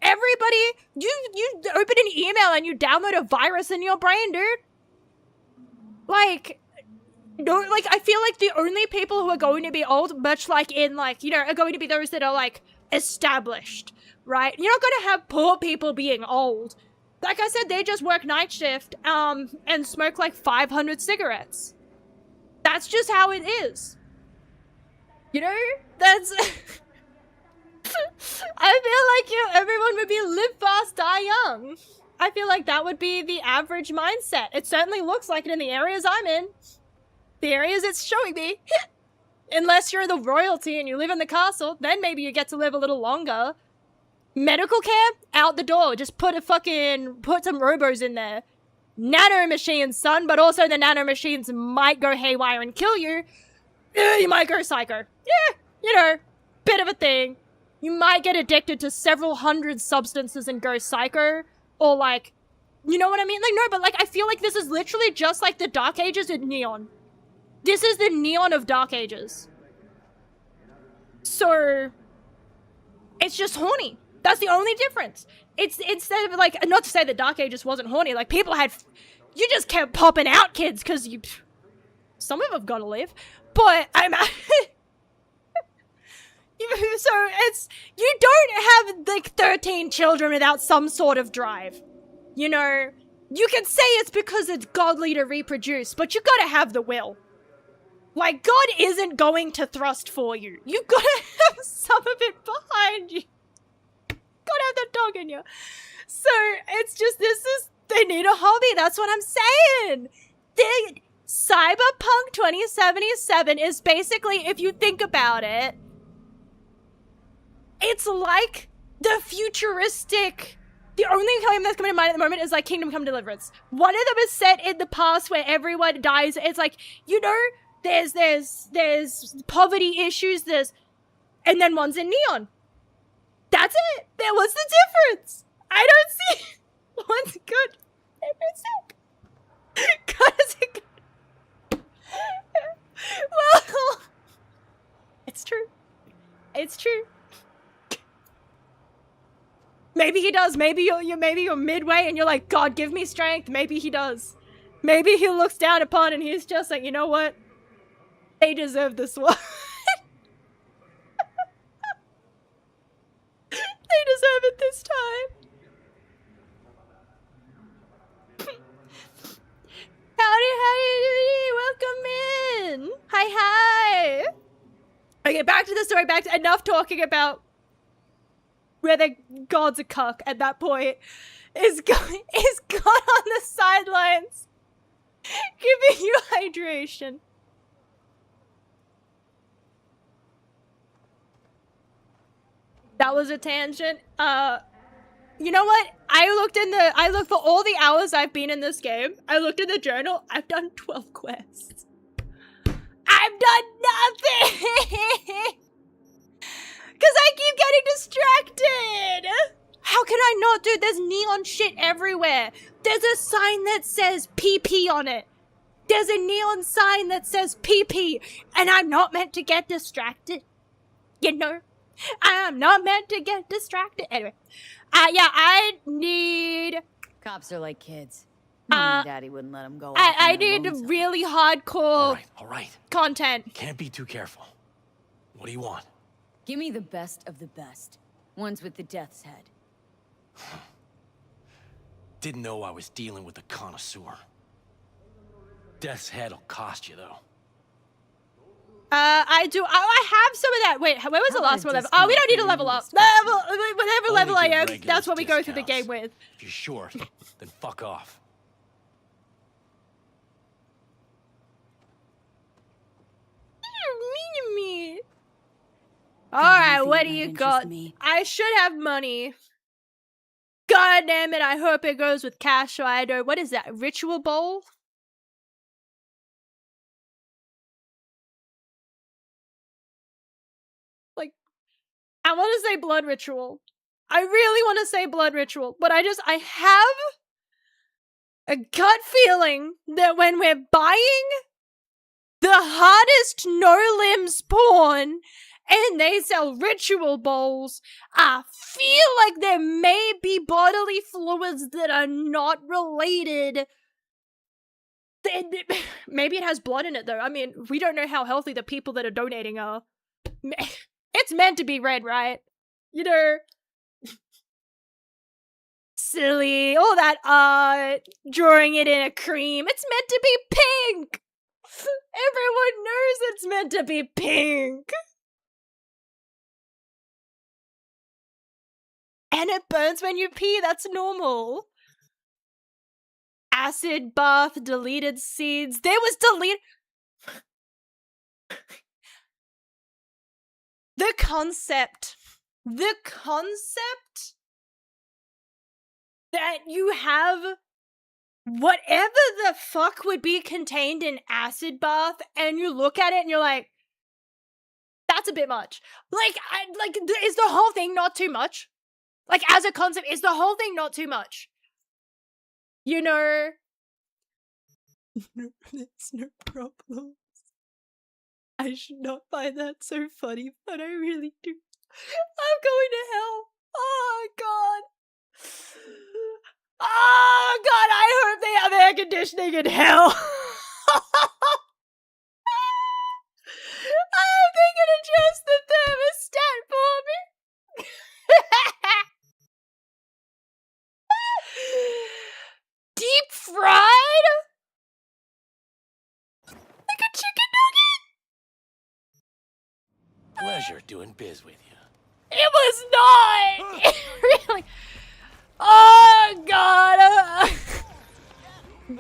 S1: Everybody, you open an email and you download a virus in your brain, dude. Like, no, like, I feel like the only people who are going to be old, much like in, like, you know, are going to be those that are, like, established. Right? You're not gonna have poor people being old. Like I said, they just work night shift, and smoke like 500 cigarettes. That's just how it is. You know? That's... I feel like everyone would be live fast, die young. I feel like that would be the average mindset. It certainly looks like it in the areas I'm in. The areas it's showing me. Unless you're the royalty and you live in the castle, then maybe you get to live a little longer. Medical care? Out the door. Just put some robos in there. Nano machines, son, but also the nano machines might go haywire and kill you. You might go psycho. Yeah, you know, bit of a thing. You might get addicted to several hundred substances and go psycho. Or like, you know what I mean? Like, no, but like, I feel like this is literally just like the Dark Ages in Neon. This is the Neon of Dark Ages. So, it's just horny. That's the only difference. It's instead of like, not to say that Dark Ages wasn't horny, like people had, you just kept popping out kids because you, some of them gotta live, but I'm, so it's, you don't have like 13 children without some sort of drive. You know, you can say it's because it's godly to reproduce, but you gotta have the will. Like, God isn't going to thrust for you. You gotta have some of it behind you. Gotta have that dog in you. So, it's just, they need a hobby. That's what I'm saying. Cyberpunk 2077 is basically, if you think about it, it's like the futuristic... The only game that's coming to mind at the moment is like Kingdom Come Deliverance. One of them is set in the past where everyone dies. It's like, you know, there's poverty issues, and then one's in Neon. That's it. There was the difference. I don't see. One's good. Everyone's sick. God is it good. Well, it's true. It's true. Maybe he does. Maybe you're midway and you're like, God, give me strength. Maybe he does. Maybe he looks down upon and he's just like, you know what? They deserve this one. They deserve it this time. Howdy, welcome in. Hi. Okay, back to the story. Back to enough talking about where the god's a cuck at that point. Is God on the sidelines giving you hydration? That was a tangent. You know what? I looked for all the hours I've been in this game. I looked in the journal. I've done 12 quests. I've done nothing! Because I keep getting distracted! How can I not, dude? There's neon shit everywhere. There's a sign that says PP on it. There's a neon sign that says PP. And I'm not meant to get distracted. You know? I'm not meant to get distracted. Anyway. Yeah, I need...
S3: Cops are like kids. Mommy and Daddy wouldn't let them go.
S1: I need really hardcore
S15: all right.
S1: content.
S15: Can't be too careful. What do you want?
S3: Give me the best of the best. Ones with the death's head.
S15: Didn't know I was dealing with a connoisseur. Death's head'll cost you, though.
S1: I do. I have some of that. Wait, where was the last one? Oh, we don't need to level up. Whatever level I am, that's what we go through the game with.
S15: If you're short, then fuck off.
S1: Me. Alright, what do you got? I should have money. God damn it, I hope it goes with cash so I don't... What is that? Ritual bowl? Like, I want to say blood ritual. I really want to say blood ritual, but I have a gut feeling that when we're buying the hardest no-limbs porn and they sell ritual bowls, I feel like there may be bodily fluids that are not related. Maybe it has blood in it, though. I mean, we don't know how healthy the people that are donating are. It's meant to be red, right? You know? Silly. All that art. Drawing it in a cream. It's meant to be pink! Everyone knows it's meant to be pink! And it burns when you pee, that's normal. Acid bath, deleted seeds. There was deleted... The concept that you have whatever the fuck would be contained in acid bath, and you look at it and you're like, that's a bit much. Like, is the whole thing not too much? Like, as a concept, is the whole thing not too much? You know? It's no problem. I should not find that so funny, but I really do. I'm going to hell. Oh, God. Oh, God, I hope they have air conditioning in hell. I hope they can adjust the thermostat for me. Deep fried? Like a chicken nugget?
S15: Pleasure doing biz with you.
S1: It was not! Really? Oh, God.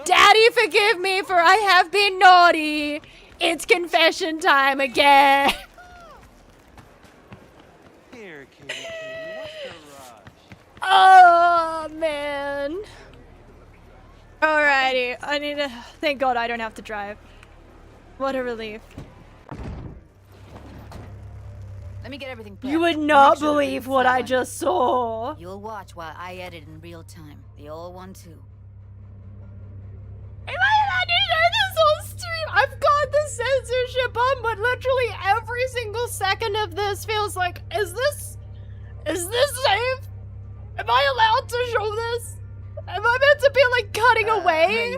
S1: Daddy, forgive me, for I have been naughty. It's confession time again.
S16: Here, kitty, what's the rush?
S1: Oh, man. Alrighty, I need to... Thank God I don't have to drive. What a relief.
S3: Let me get everything prepped.
S1: You would not believe what I just saw.
S3: You'll watch while I edit in real time. The old one, too.
S1: Am I allowed to show this on stream? I've got the censorship on, but literally every single second of this feels like, is this safe? Am I allowed to show this? Am I meant to be like cutting away?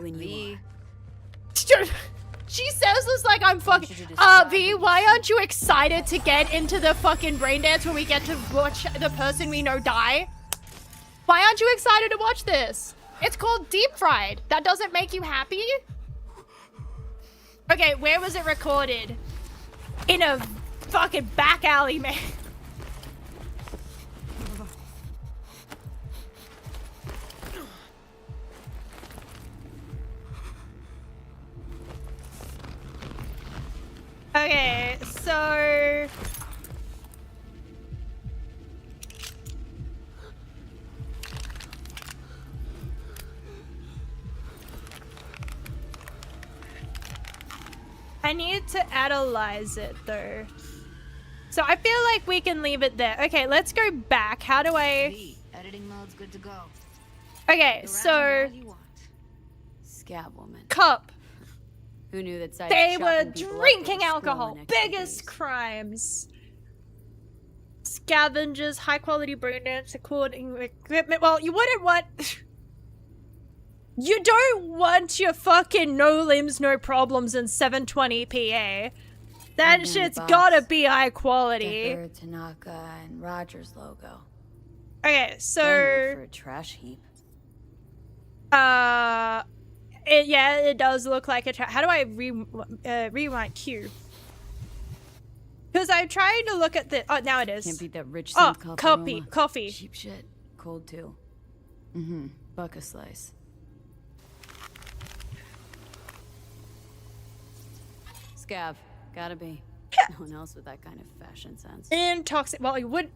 S1: She says this like I'm fucking. V, why aren't you excited to get into the fucking brain dance when we get to watch the person we know die? Why aren't you excited to watch this? It's called Deep Fried. That doesn't make you happy? Okay, where was it recorded? In a fucking back alley, man. Okay, so... I need to analyze it though. So I feel like we can leave it there. Okay, let's go back. How do I...
S12: Editing mode's good to go.
S1: Okay, so...
S3: Scab woman.
S1: Cup.
S3: Who knew that
S1: they were drinking alcohol. Biggest crimes. Scavengers, high quality brilliance, according equipment. Well, you wouldn't want... You don't want your fucking no limbs, no problems in 720p. That shit's gotta be high quality.
S3: Decker, Tanaka, and Rogers logo.
S1: Okay, so...
S3: For a trash heap.
S1: Yeah, it does look like a trash... How do I rewind Q? Because I'm trying to look at the... Oh, now it is.
S3: Can't beat that rich
S1: coffee.
S3: Cheap shit. Cold too. Buck a slice. Scav. Gotta be. No one else with that kind of fashion sense.
S1: Intoxic. Well, you would...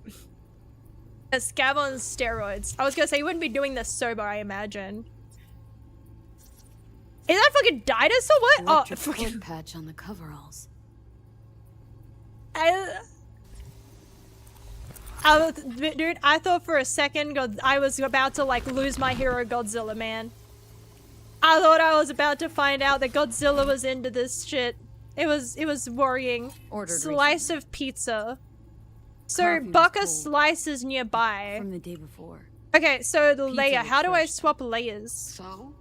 S1: A scav on steroids. I was gonna say, you wouldn't be doing this sober, I imagine. Is that fucking dinosaur? What?
S3: Electric
S1: fucking...
S3: patch on the coveralls.
S1: Dude, I thought for a second I was about to, like, lose my hero Godzilla, man. I thought I was about to find out that Godzilla was into this shit. It was worrying. Slice of pizza. So Bucka slices nearby.
S3: From the day before.
S1: Okay, so the layer. How do I swap layers?
S3: So?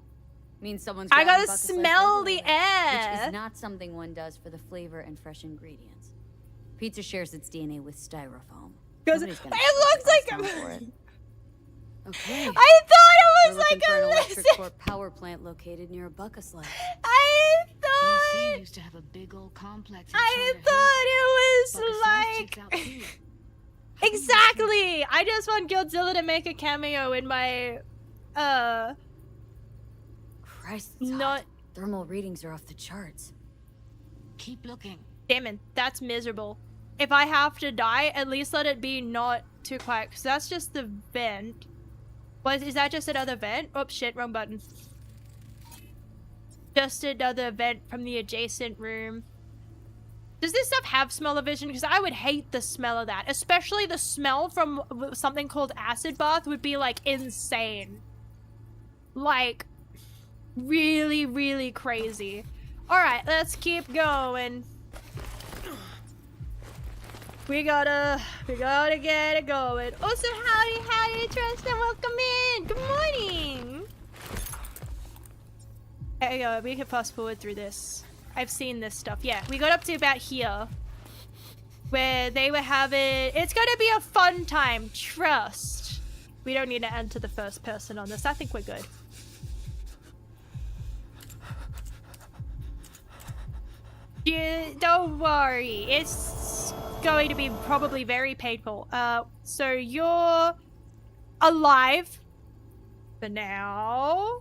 S3: Means someone's
S1: I gotta smell the air.
S3: Which is not something one does for the flavor and fresh ingredients. Pizza shares its DNA with styrofoam.
S1: Because it looks like
S3: Okay.
S1: I thought it was
S3: like
S1: a
S3: an electric core power plant located near a Bucka slice.
S1: I thought
S12: DC used to have a big old complex.
S1: I thought it was like exactly. I just want Godzilla to make a cameo in my
S3: Christ, not thermal readings are off the charts.
S12: Keep looking.
S1: Damn it, that's miserable. If I have to die, at least let it be not too quiet, because that's just the vent. Is that just another vent? Oh shit, wrong button. Just another vent from the adjacent room. Does this stuff have smell-o-vision? Because I would hate the smell of that. Especially the smell from something called acid bath would be, like, insane. Like, really, really crazy. Alright, let's keep going. We gotta get it going. Also, howdy, Trust, and welcome in. Good morning. There you go. We can fast forward through this. I've seen this stuff. Yeah, we got up to about here, where they were having. It's gonna be a fun time. Trust. We don't need to enter the first person on this. I think we're good. Yeah, don't worry. It's going to be probably very painful. So you're alive for now.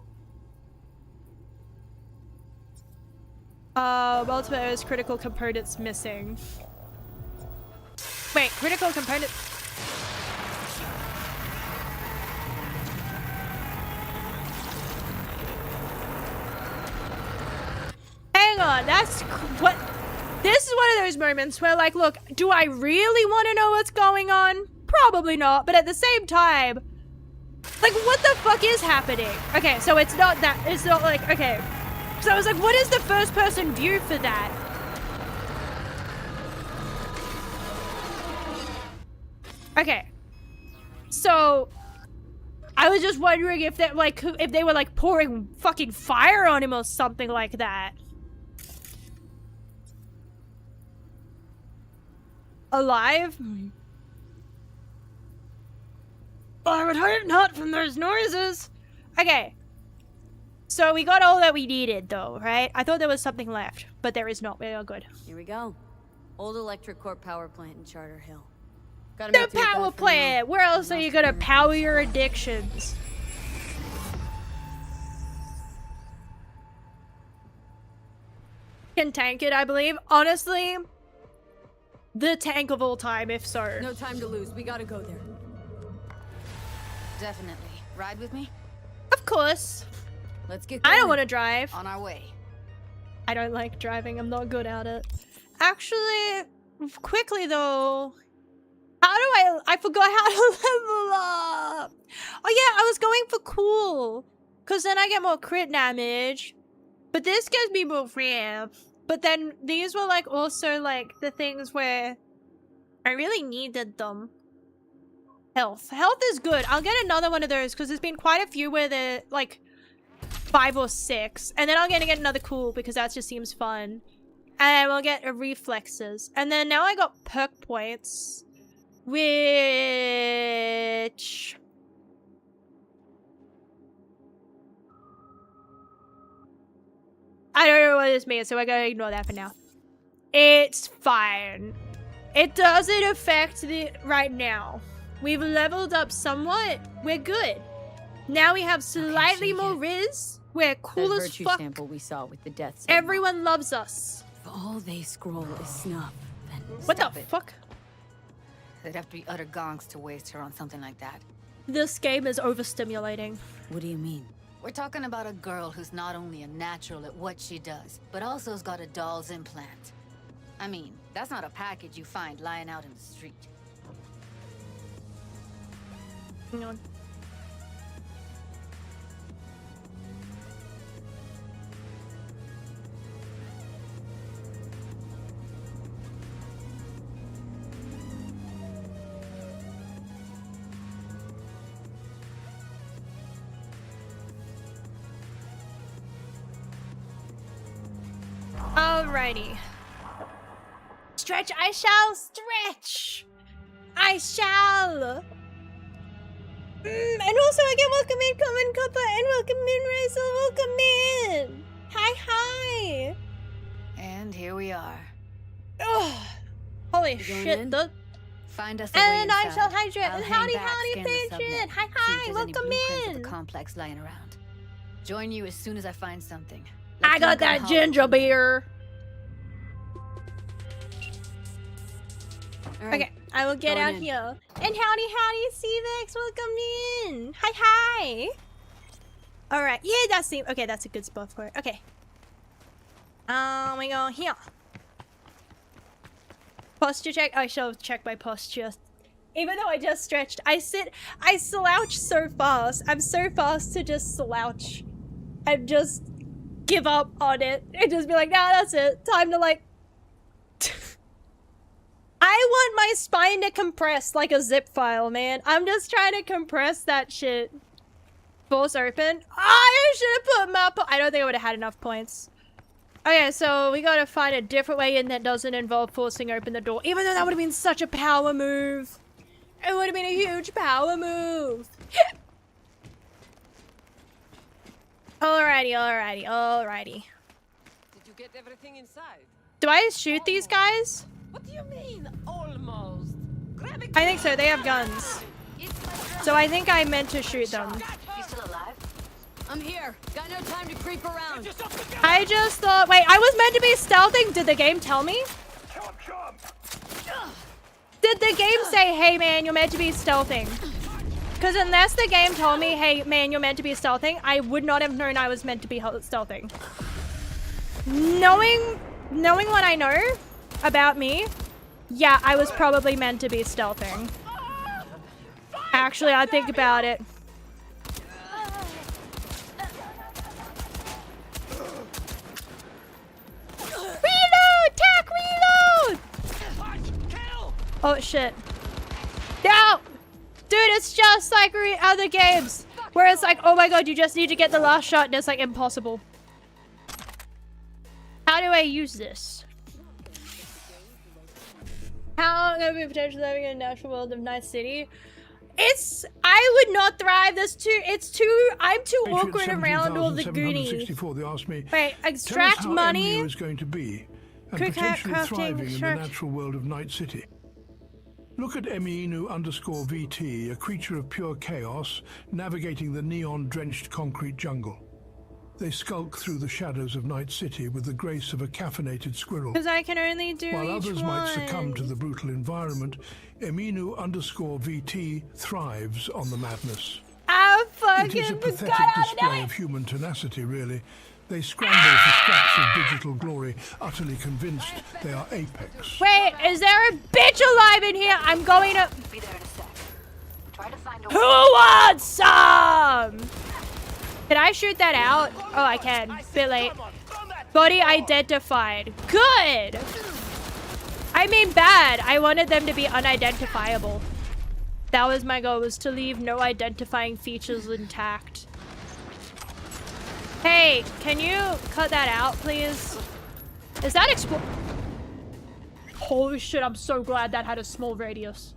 S1: Multiple critical components missing. Wait, critical component. Hang on, that's what. This is one of those moments where, like, look, do I really want to know what's going on? Probably not, but at the same time, like, what the fuck is happening? Okay, so it's not that. It's not like, okay. So I was like, what is the first person view for that? Okay. So I was just wondering if that, like, if they were, like, pouring fucking fire on him or something like that. Alive? I would hope not from those noises. Okay. So we got all that we needed, though, right? I thought there was something left, but there is not. We are good.
S3: Here we go. Old electric core power plant in Charter Hill.
S1: The power plant! Where else are you gonna power your addictions? Can tank it, I believe. Honestly, the tank of all time, if so.
S3: No time to lose. We gotta go there. Definitely. Ride with me?
S1: Of course.
S3: Let's get going.
S1: I don't want to drive.
S3: On our way.
S1: I don't like driving. I'm not good at it. Actually, quickly though, how do I forgot how to level up. Oh yeah, I was going for cool, cause then I get more crit damage. But this gives me more RAM. But then these were like also like the things where I really needed them. Health. Health is good. I'll get another one of those because there's been quite a few where they're like 5 or 6. And then I'm gonna get another cool because that just seems fun. And we'll get a reflexes. And then now I got perk points. Which... I don't know what this means, so we're gonna ignore that for now. It's fine. It doesn't affect the right now. We've leveled up somewhat. We're good. Now we have slightly more Riz. We're cool as fuck.
S3: Sample we saw with the deaths.
S1: Everyone loves us.
S3: If all they scroll is snuff, then
S1: what the fuck?
S12: They'd have to be utter gonks to waste her on something like that.
S1: This game is overstimulating.
S3: What do you mean?
S12: We're talking about a girl who's not only a natural at what she does, but also has got a doll's implant. I mean, that's not a package you find lying out in the street.
S1: Hang on. Alrighty. Stretch, I shall stretch. I shall. And also again, welcome in, Common Cuppa, and welcome in, Raisel, welcome in. Hi.
S12: And here we are.
S1: Oh, holy shit, the...
S12: Find us
S1: and I shall hydrate. And howdy, patient. Hi, welcome in.
S12: The complex lying around. Join you as soon as I find something.
S1: I got that ginger beer.
S12: Right.
S1: Okay, I will get out here. And howdy, CVX, welcome in. Hi. Alright, yeah, that's the... Okay, that's a good spot for it. Okay. We go here. Posture check. I shall check my posture. Even though I just stretched, I slouch so fast. I'm so fast to just slouch and just give up on it and just be like, nah, that's it. Time to like... I want my spine to compress like a zip file, man. I'm just trying to compress that shit. Force open. I should have put map. I don't think I would have had enough points. Okay, so we gotta find a different way in that doesn't involve forcing open the door. Even though that would have been such a power move. It would have been a huge power move. Alrighty.
S9: Did you get everything inside?
S1: Do I shoot these guys?
S9: What do you mean, almost?
S1: I think so. They have guns. So I think I meant to shoot them.
S12: You still alive? I'm here. Got no time to creep around.
S1: I just thought... Wait, I was meant to be stealthing? Did the game tell me? Did the game say, hey man, you're meant to be stealthing? Because unless the game told me, hey man, you're meant to be stealthing, I would not have known I was meant to be stealthing. Knowing what I know about me, yeah, I was probably meant to be stealthing. Actually, I think about it. Reload! Tack, reload! Oh shit. No! Dude, it's just like other games where it's like, oh my god, you just need to get the last shot and it's like impossible. How do I use this? How can we potentially living in a natural world of Night City? I would not thrive. I'm too awkward around all the Goonies.
S17: They asked me,
S1: wait, extract money.
S17: Is going to be and potentially thriving in the natural world of Night City. Look at Emiinu_VT, a creature of pure chaos, navigating the neon-drenched concrete jungle. They skulk through the shadows of Night City with the grace of a caffeinated squirrel.
S1: Because I can only do
S17: While
S1: each
S17: others
S1: one.
S17: might succumb to the brutal environment, Emiinu_VT thrives on the madness.
S1: I
S17: It is a
S1: fucking
S17: pathetic display of human tenacity, really. They scramble for scraps of digital glory, utterly convinced they are apex.
S1: Wait, is there a bitch alive in here? I'm going to...
S12: Be there in a sec. Try to find a
S1: Who wants some? Can I shoot that out? Oh, I can. Bit late. Body identified. Good! I mean bad. I wanted them to be unidentifiable. That was my goal, was to leave no identifying features intact. Hey, can you cut that out, please? Is that Holy shit, I'm so glad that had a small radius.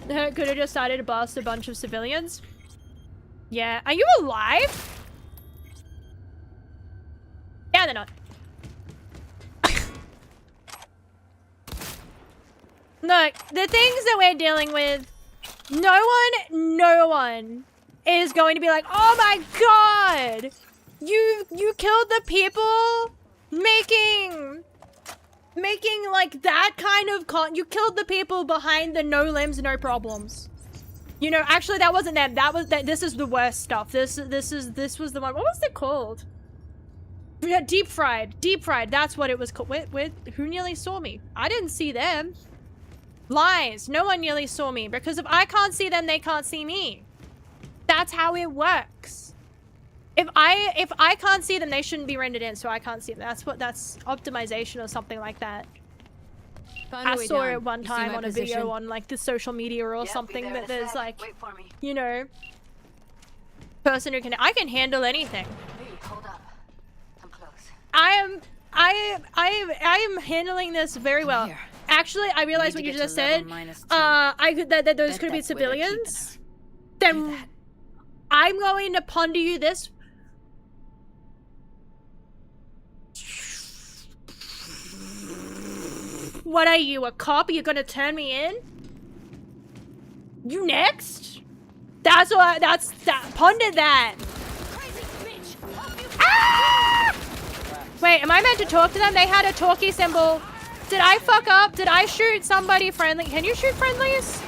S1: Could have just started to blast a bunch of civilians. Yeah. Are you alive? Yeah, they're not. Look, the things that we're dealing with, no one is going to be like, oh my god! You killed the people making like that kind of you killed the people behind the no limbs, no problems. You know, actually that wasn't them. This is the worst stuff. This was the one. What was it called? Yeah, deep fried. Deep fried. That's what it was called. Wait, who nearly saw me? I didn't see them. Lies. No one nearly saw me, because if I can't see them, they can't see me. That's how it works. If I can't see them, they shouldn't be rendered in, so I can't see them. That's optimization or something like that. I saw it one time on a video on like the social media or something that there's like, you know, person who I can handle anything.
S12: Hold up. I'm close.
S1: I am handling this very well. Actually, I realized what you just said. That those could be civilians. Then I'm going to ponder you this. What are you, a cop? You're gonna turn me in? You next? That's that. Ponder that. Ah! Wait, am I meant to talk to them? They had a talkie symbol. Did I fuck up? Did I shoot somebody friendly? Can you shoot friendlies?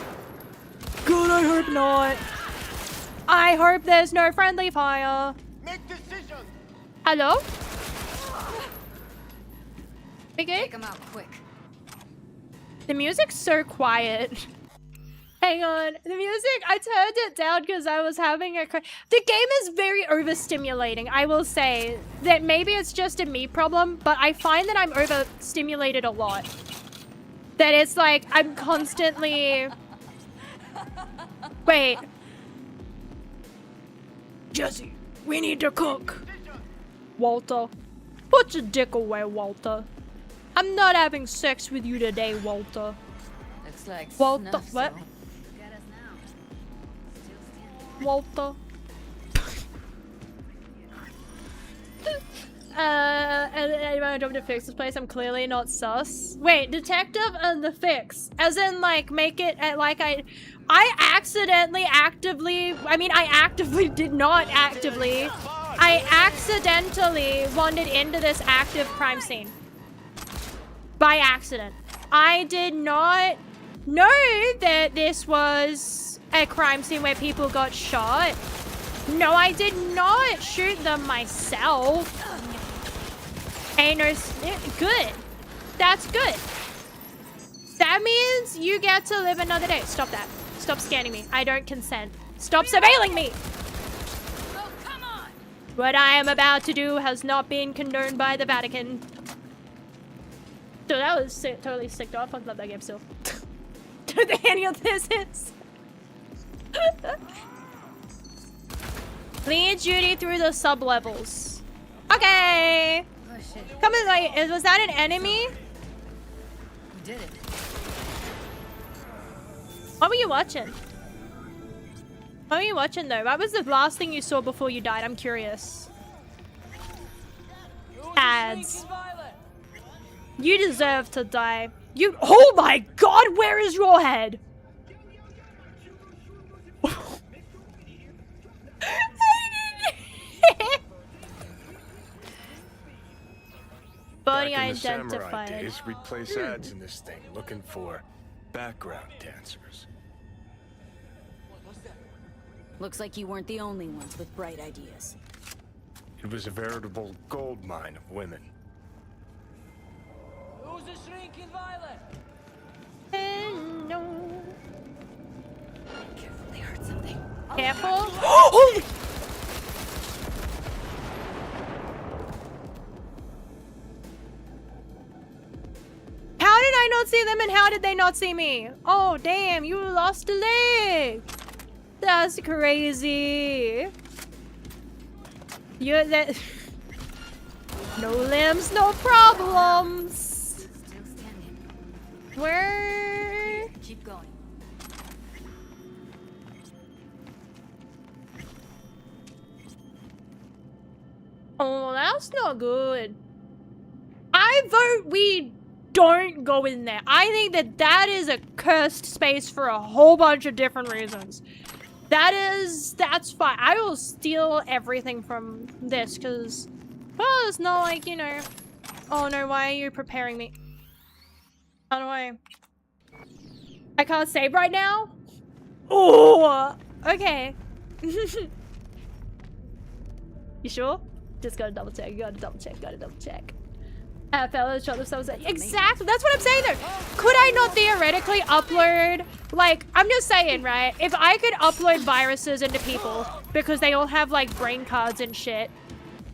S1: Good, I hope not. I hope there's no friendly fire.
S13: Make decisions.
S1: Hello? Okay.
S12: Take them out quick.
S1: The music's so quiet. Hang on. The music, I turned it down because I was having a... The game is very overstimulating. I will say that maybe it's just a me problem, but I find that I'm overstimulated a lot. That it's like, I'm constantly... Wait. Jesse, we need to cook. Walter. Put your dick away, Walter. I'm not having sex with you today, Walter.
S12: Looks like
S1: Walter, what? Walter. Anyone want to fix this place? I'm clearly not sus. Wait, detective and the fix. As in, like, make it like I accidentally I accidentally wandered into this active crime scene. By accident. I did not know that this was a crime scene where people got shot. No, I did not shoot them myself. Ain't no... Good. That's good. That means you get to live another day. Stop that. Stop scanning me. I don't consent. Stop surveilling me!
S12: Oh, come on.
S1: What I am about to do has not been condoned by the Vatican. So that was totally sick off. I love that game still. Don't think any of this is. Lead Judy through the sub-levels. Okay.
S12: Oh, shit.
S1: Come in, like, was that an enemy?
S12: We did it.
S1: What were you watching? What were you watching though? What was the last thing you saw before you died? I'm curious. Ads. You deserve to die. You- Oh my god, where is your head? Body
S11: Back in the samurai
S1: identified.
S11: days, we'd place ads in this thing looking for background dancers.
S3: Looks like you weren't the only ones with bright ideas.
S11: It was a veritable gold mine of women.
S18: Who's the shrinking violet?
S1: No.
S12: Careful, they heard something.
S1: Careful. Holy. How did I not see them and how did they not see me? Oh, damn, you lost a leg. That's crazy. You're that. No limbs, no problems.
S12: Still standing.
S1: Where?
S12: Keep going.
S1: Oh, that's not good. I vote we don't go in there. I think that that is a cursed space for a whole bunch of different reasons. That's fine. I will steal everything from this because, well, it's not like, you know. Oh no, why are you preparing me? How do I can't save right now? Oh, okay. You sure? Just gotta double check, gotta double check. Fellas shot themselves at. Exactly, that's what I'm saying though. Could I not theoretically upload, like, I'm just saying, right? If I could upload viruses into people because they all have like brain cards and shit,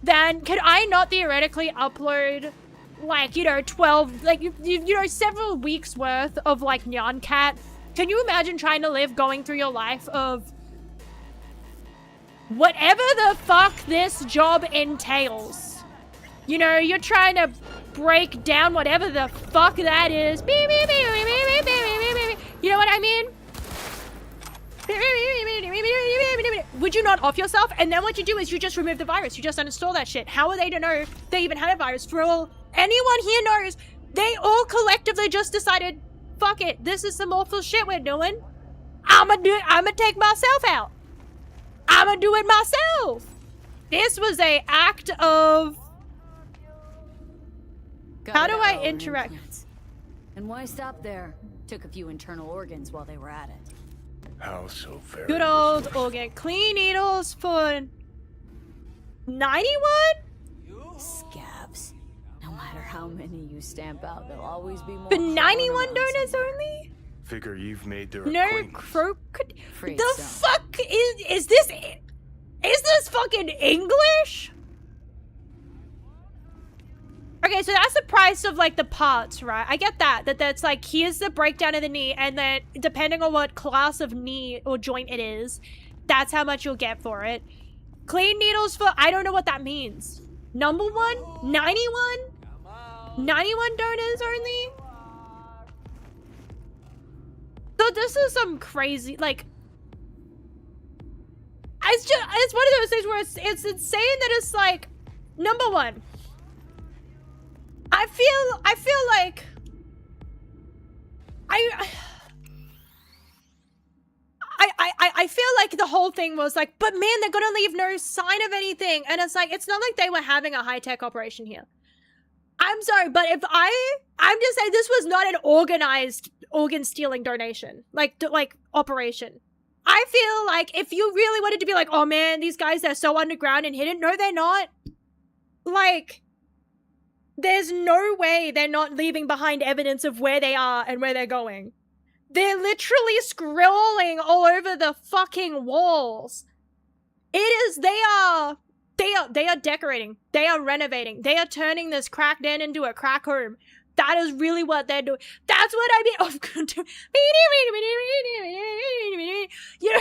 S1: then could I not theoretically upload, like, you know, 12, like, you know, several weeks worth of like Nyan Cat? Can you imagine trying to live going through your life of whatever the fuck this job entails? You know, you're trying to break down whatever the fuck that is. You know what I mean? Would you not off yourself? And then what you do is you just remove the virus. You just uninstall that shit. How are they to know they even had a virus? For all anyone here knows, they all collectively just decided, fuck it, this is some awful shit we're doing. I'ma take myself out. I'ma do it myself. This was a act of... How do I interact?
S12: And why stop there? Took a few internal organs while they were at it.
S11: How so very
S1: Good old organ. Clean needles for 91?
S12: Scabs. No matter how many you stamp out, there'll always be more.
S1: For 91 donors only?
S11: Figure you've made their
S1: No The fuck is this? Is this fucking English? Okay, so that's the price of like the parts, right? I get that that's like, here's the breakdown of the knee, and then depending on what class of knee or joint it is, that's how much you'll get for it. Clean needles for, I don't know what that means. Number one? 91? 91 donors only? So this is some crazy, like, it's one of those things where it's insane that it's like, number one, I feel like I feel like the whole thing was like, but man, they're gonna leave no sign of anything. And it's like, it's not like they were having a high-tech operation here. I'm sorry, but if I'm just saying this was not an organized organ stealing donation, like operation. I feel like if you really wanted to be like, oh man, these guys, they're so underground and hidden. No, they're not. Like, there's no way they're not leaving behind evidence of where they are and where they're going. They're literally scrolling all over the fucking walls. They are decorating. They are renovating. They are turning this crack den into a crack home. That is really what they're doing. That's what I mean. Oh, you know,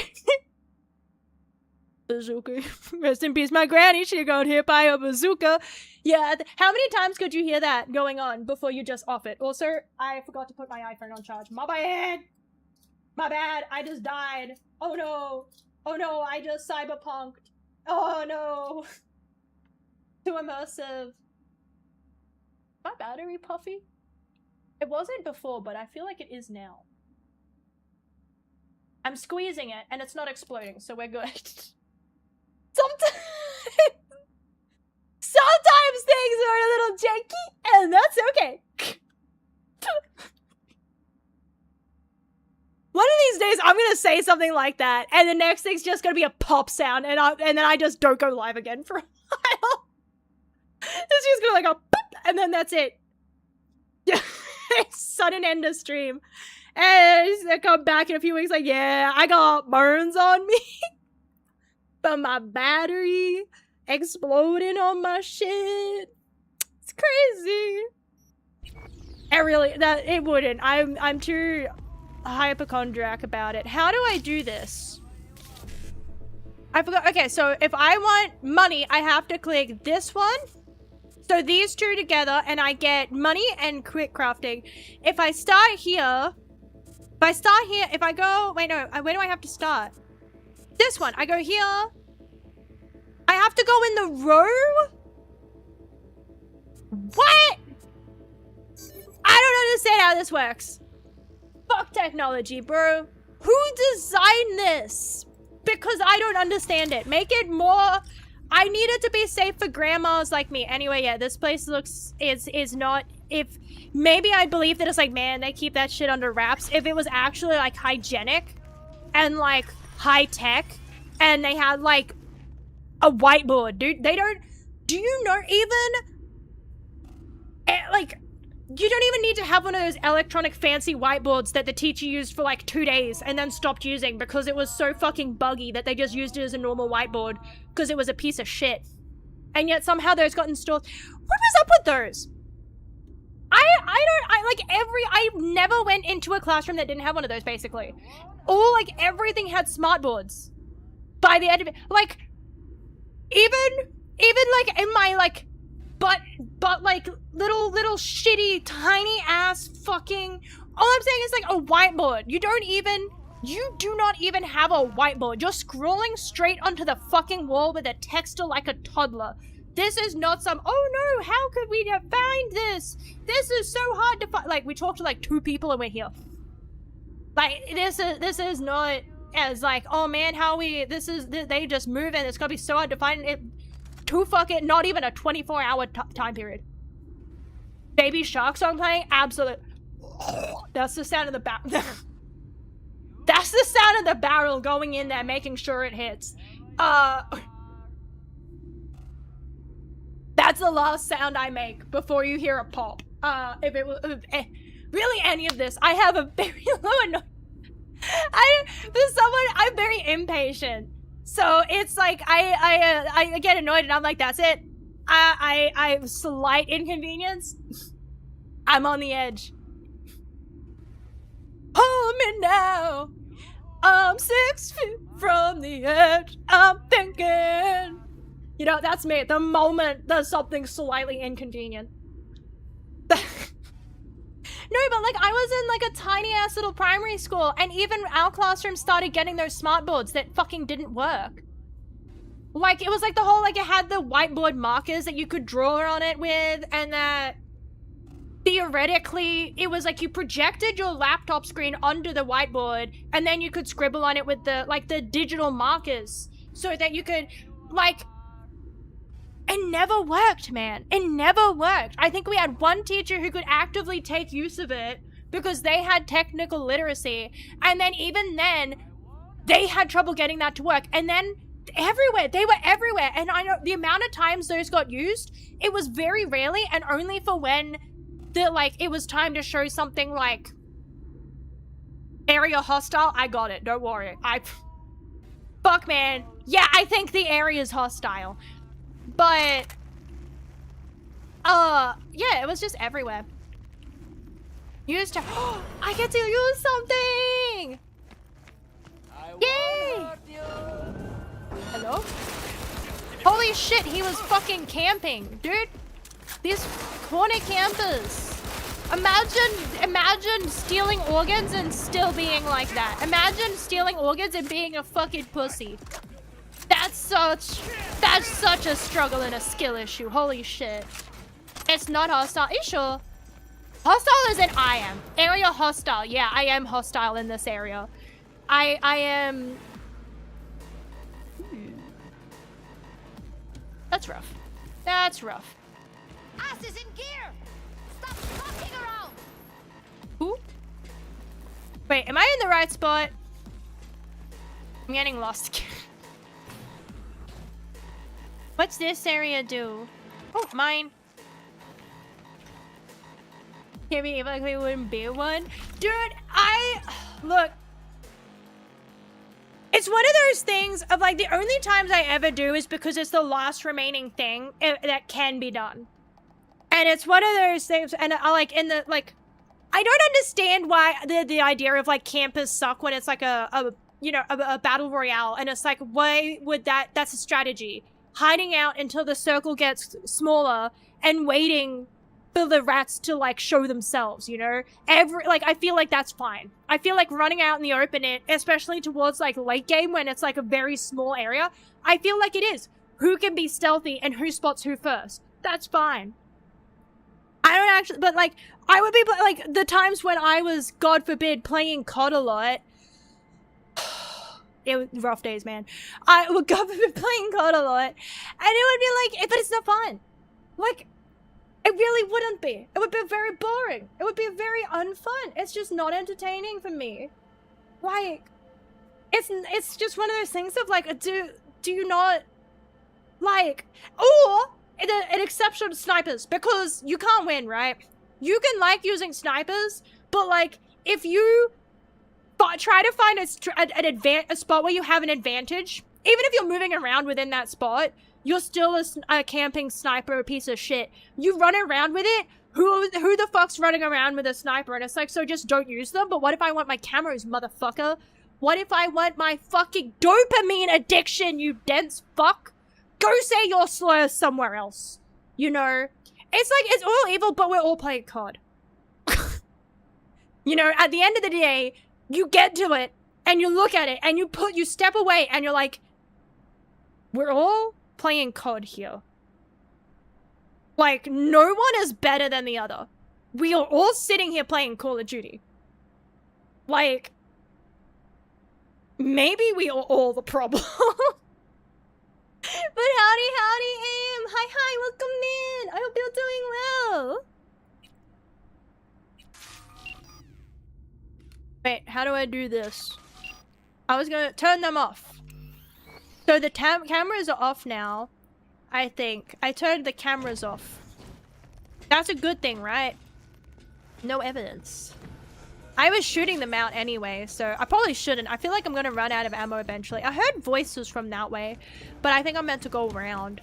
S1: bazooka. Rest in peace, my granny. She got hit by a bazooka. Yeah. How many times could you hear that going on before you just off it? Also, I forgot to put my iPhone on charge. My bad. My bad. I just died. Oh no. Oh no. I just cyberpunked. Oh no. Too immersive. My battery puffy? It wasn't before, but I feel like it is now. I'm squeezing it and it's not exploding, so we're good. Sometimes things are a little janky, and that's okay. One of these days, I'm gonna say something like that, and the next thing's just gonna be a pop sound, and then I just don't go live again for a while. like a boop, and then that's it. Sudden end of stream. And I come back in a few weeks like, yeah, I got burns on me. But my battery exploding on my shit. It's crazy. It wouldn't. I'm too hypochondriac about it. How do I do this? I forgot. Okay, so if I want money, I have to click this one. So these two together, and I get money and quick crafting. If I start here, if I go, wait, no, where do I have to start? This one, I go here. I have to go in the row? What? I don't understand how this works. Fuck technology, bro. Who designed this? Because I don't understand it. Make it more... I need it to be safe for grandmas like me. Anyway, yeah, this place is not... If... Maybe I believe that it's like, man, they keep that shit under wraps. If it was actually, like, hygienic and, like, high-tech and they had, like, a whiteboard, dude. They don't... Do you know even... Like... You don't even need to have one of those electronic fancy whiteboards that the teacher used for like 2 days and then stopped using because it was so fucking buggy that they just used it as a normal whiteboard because it was a piece of shit. And yet somehow those got installed. What was up with those? I never went into a classroom that didn't have one of those basically. Or like everything had smart boards. By the end of it, like even like in my like but like little shitty tiny ass fucking, all I'm saying is like a whiteboard. You do not even have a whiteboard. You're scrolling straight onto the fucking wall with a texter like a toddler. This is not some, oh no, how could we find this? This is so hard to find. Like, we talked to like 2 people and we're here. Like, this is not as like, oh man, they just move and it's gonna be so hard to find it. Not even a 24-hour time period. Baby Shark song playing? Absolute. That's the sound of the barrel. That's the sound of the barrel going in there, making sure it hits. That's the last sound I make before you hear a pop. If it was really any of this, I have a very low I'm very impatient. So it's like I get annoyed and I'm like, that's it. I slight inconvenience. I'm on the edge. Hold me now. I'm 6 feet from the edge. I'm thinking. You know, that's me. The moment there's something slightly inconvenient. No, but like I was in like a tiny ass little primary school and even our classroom started getting those smart boards that fucking didn't work. Like it was like the whole, like it had the whiteboard markers that you could draw on it with, and that theoretically it was like you projected your laptop screen onto the whiteboard and then you could scribble on it with the like the digital markers so that you could like... It never worked, man. It never worked. I think we had one teacher who could actively take use of it because they had technical literacy. And then even then, they had trouble getting that to work. And then everywhere, they were everywhere. And I know the amount of times those got used, it was very rarely and only for when it was time to show something like area hostile. I got it. Don't worry. Fuck, man. Yeah, I think the area is hostile. But, yeah, it was just everywhere. Used to, I get to use something! Yay! Hello? Holy shit, he was fucking camping, dude. These corner campers. Imagine stealing organs and still being like that. Imagine stealing organs and being a fucking pussy. That's such a struggle and a skill issue. Holy shit. It's not hostile. Are you sure? Hostile is an I am. Area hostile. Yeah, I am hostile in this area. I am... That's rough. That's rough.
S12: Ass is in gear! Stop fucking around!
S1: Who? Wait, am I in the right spot? I'm getting lost again. What's this area do? Oh, mine. Can't be even like we wouldn't be one. Dude, look. It's one of those things of like the only times I ever do is because it's the last remaining thing that can be done. And it's one of those things, and I like in the like, I don't understand why the idea of like campers suck when it's like a battle royale, and it's like, why would that's a strategy. Hiding out until the circle gets smaller and waiting for the rats to like show themselves, you know? I feel like that's fine. I feel like running out in the open, especially towards like late game when it's like a very small area, I feel like it is. Who can be stealthy and who spots who first? That's fine. I don't actually, but like, I would be like the times when I was, God forbid, playing COD a lot. It was rough days, man. I would go playing COD a lot, and it would be like, but it's not fun. Like, it really wouldn't be. It would be very boring. It would be very unfun. It's just not entertaining for me. Like, it's just one of those things of like, do you not like, or an exception to snipers, because you can't win, right? You can like using snipers, but like, if you try to find a spot where you have an advantage, even if you're moving around within that spot, you're still a camping sniper piece of shit. You run around with it, who the fuck's running around with a sniper? And it's like, so just don't use them. But what if I want my cameras, motherfucker? What if I want my fucking dopamine addiction, you dense fuck? Go say your slurs somewhere else. You know? It's like, it's all evil, but we're all playing COD. You know, at the end of the day, you get to it, and you look at it, and you step away, and you're like, we're all playing COD here. Like, no one is better than the other. We are all sitting here playing Call of Duty. Like, maybe we are all the problem. But howdy, Aim. Hi, welcome in. I hope you're doing well. Wait, how do I do this? I was gonna turn them off. So the cameras are off now, I think. I turned the cameras off. That's a good thing, right? No evidence. I was shooting them out anyway, so I probably shouldn't. I feel like I'm gonna run out of ammo eventually. I heard voices from that way, but I think I'm meant to go around.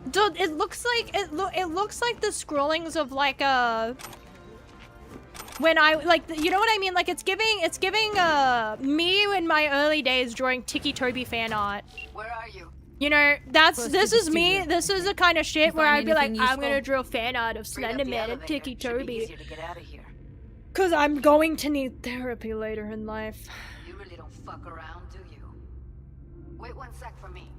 S1: Dude, it looks like it looks like the scrollings of like when I like, you know what I mean? Like it's giving me in my early days drawing Tiki Toby fan art.
S12: Where are you?
S1: You know, this is me. This is the kind of shit where I'd be like, I'm gonna draw fan art of Slenderman and Tiki Toby. Cause I'm going to need therapy later in life.
S12: You really don't fuck around, do you? Wait 1 sec for me.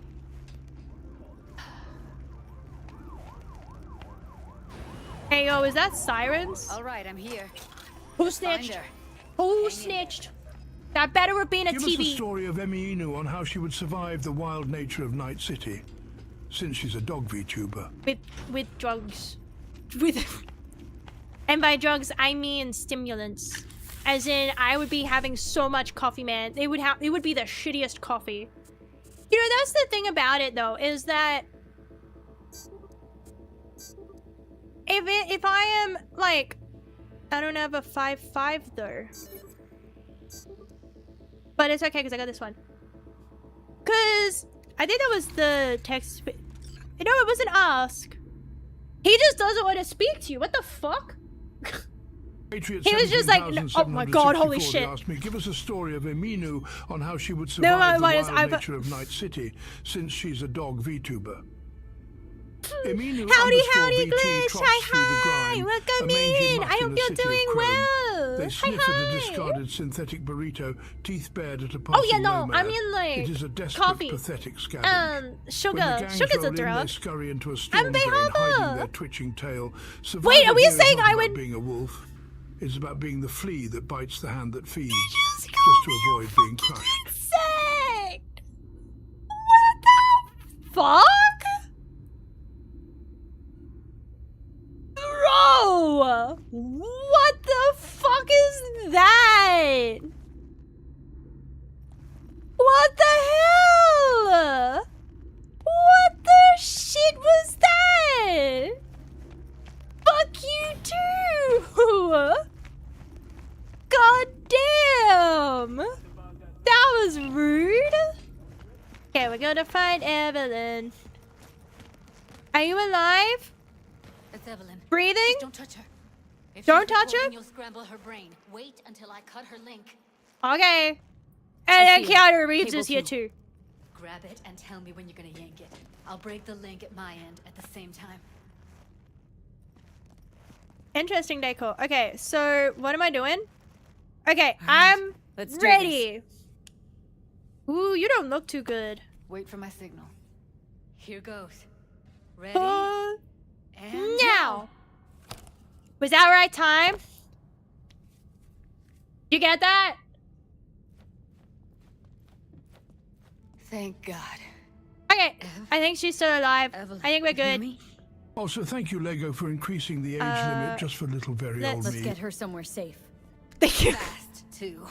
S1: Hey yo, is that sirens?
S12: Alright, I'm here.
S1: Who snitched? Who snitched? That better have been a
S17: Give
S1: TV.
S17: Us the story of Emi Inu on how she would survive the wild nature of Night City, since she's a dog VTuber.
S1: With drugs. And by drugs, I mean stimulants. As in, I would be having so much coffee, man. It would be the shittiest coffee. You know, that's the thing about it, though, is that if I am, like, I don't have a 5.5, though. But it's okay, because I got this one. Because I think that was the text. No, it wasn't ask. He just doesn't want to speak to you. What the fuck?
S17: Patriot
S1: he was just like, no, oh my god, holy shit.
S17: Asked me, give us a story of Eminu on how she would survive the wild nature of Night City, since she's a dog VTuber. Eminu
S1: howdy,
S17: VT
S1: Glitch. Hi, welcome in. I hope you're doing well.
S17: They sniff at a discarded synthetic burrito, teeth bared at a passing
S1: Oh yeah, no,
S17: nomad.
S1: I mean like
S17: it is a desperate,
S1: coffee.
S17: Pathetic scavenge.
S1: Sugar's a drug.
S17: They scurry into a storm drain, hiding their twitching tail.
S1: Wait, are we saying I would
S17: being a wolf? It's about being the flea that bites the hand that feeds, just to avoid being crushed.
S1: Sick. What the fuck? Bro! What the fuck is that? What the hell? What the shit was that? gotta find Evelyn. Are you alive?
S12: It's Evelyn.
S1: Breathing?
S12: Just don't touch her. If
S1: Don't
S12: she's
S1: touch her?
S12: recording, you'll scramble her brain. Wait until I cut her link.
S1: Okay. And then Keanu Reeves
S12: Cable
S1: is here
S12: 2.
S1: too.
S12: Grab it and tell me when you're gonna yank it. I'll break the link at my end at the same time.
S1: Interesting decor. Okay, so what am I doing? Okay, I'm ready. Ooh, you don't look too good.
S12: Wait for my signal. Here goes. Ready?
S1: And now. Was that right time? You get that?
S12: Thank God.
S1: Okay, I think she's still alive. I think we're good.
S17: Also, thank you, Lego, for increasing the age limit just for little very old
S12: Let's
S17: me.
S12: get her somewhere safe.
S1: Thank you.
S12: Fast, too.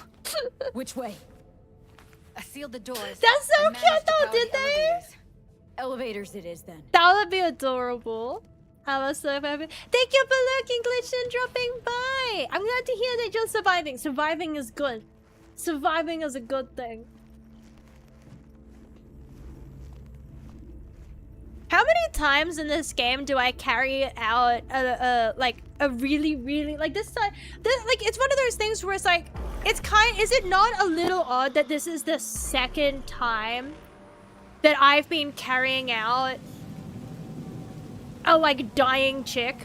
S12: Which way? I sealed the doors.
S1: That's so
S12: and
S1: cute
S12: managed to
S1: though,
S12: power
S1: did
S12: the
S1: they?
S12: Elevators it is then.
S1: That would be adorable. I was so happy. Thank you for looking, Glitch, and dropping by. I'm glad to hear that you're surviving. Surviving is good. Surviving is a good thing. How many times in this game do I carry out like a really like this like it's one of those things where it's like is it not a little odd that this is the second time that I've been carrying out a like dying chick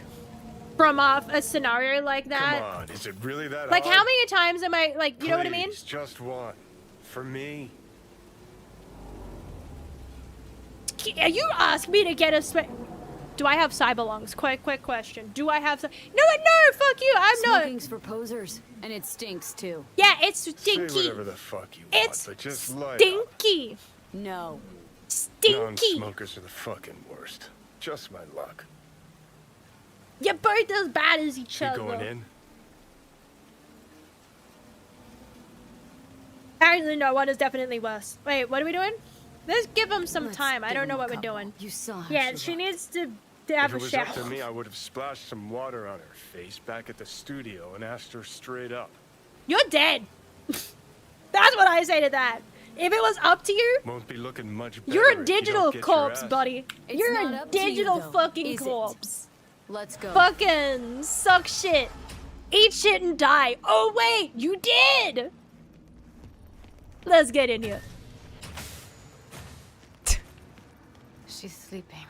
S1: from a scenario like that?
S11: Come on, is it really that
S1: like
S11: hard?
S1: how many times am I like, you know what I mean?
S11: Please, just one. For me.
S1: You asked me to get a do I have cyber lungs? Quick question. Do I have no, fuck you. I'm not.
S12: Smoking's for posers, and it stinks too.
S1: Yeah, it's stinky.
S11: Say whatever the fuck you
S1: It's
S11: want, but just light up.
S1: stinky.
S12: No.
S1: Stinky.
S11: Non-smokers are the fucking worst. Just my luck.
S1: You're both as bad as each
S11: You
S1: other.
S11: going in?
S1: Actually, no, one is definitely worse. Wait, what are we doing? Let's give him some
S12: Let's
S1: time. I
S12: give
S1: don't
S12: him
S1: know
S12: a
S1: what we're
S12: couple.
S1: doing.
S12: You saw how
S1: Yeah,
S12: she
S1: she needs to
S11: If
S1: have
S11: it
S1: a
S11: was
S1: shower.
S11: up to me, I would have splashed some water on her face back at the studio and asked her straight up.
S1: You're dead. That's what I say to that. If it was up to you,
S11: Won't be looking much better
S1: you're a
S11: if you
S1: digital
S11: don't get your
S1: corpse,
S11: ass.
S1: buddy.
S12: It's
S1: You're
S12: not
S1: a
S12: up to you,
S1: digital
S12: though,
S1: fucking
S12: is it?
S1: corpse.
S12: Let's go.
S1: Fucking suck shit. Eat shit and die. Oh wait, you did. Let's get in here.
S12: She's sleeping.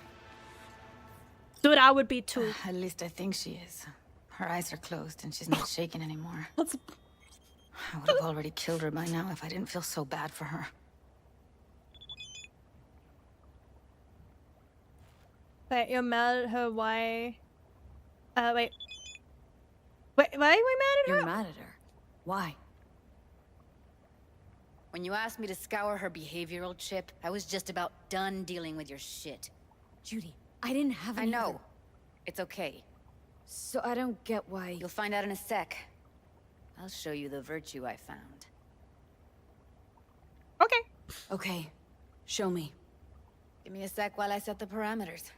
S1: Dude, I would be too.
S12: At least I think she is. Her eyes are closed and she's not shaking anymore. I would have already killed her by now if I didn't feel so bad for her.
S1: Wait, you're mad at her? Why? Wait. Wait, why are we mad at her?
S12: You're mad at her? Why? When you asked me to scour her behavioral chip, I was just about done dealing with your shit. Judy, I didn't have any. I know. It's okay. So I don't get why. You'll find out in a sec. I'll show you the virtue I found.
S1: Okay.
S12: Okay. Show me. Give me a sec while I set the parameters.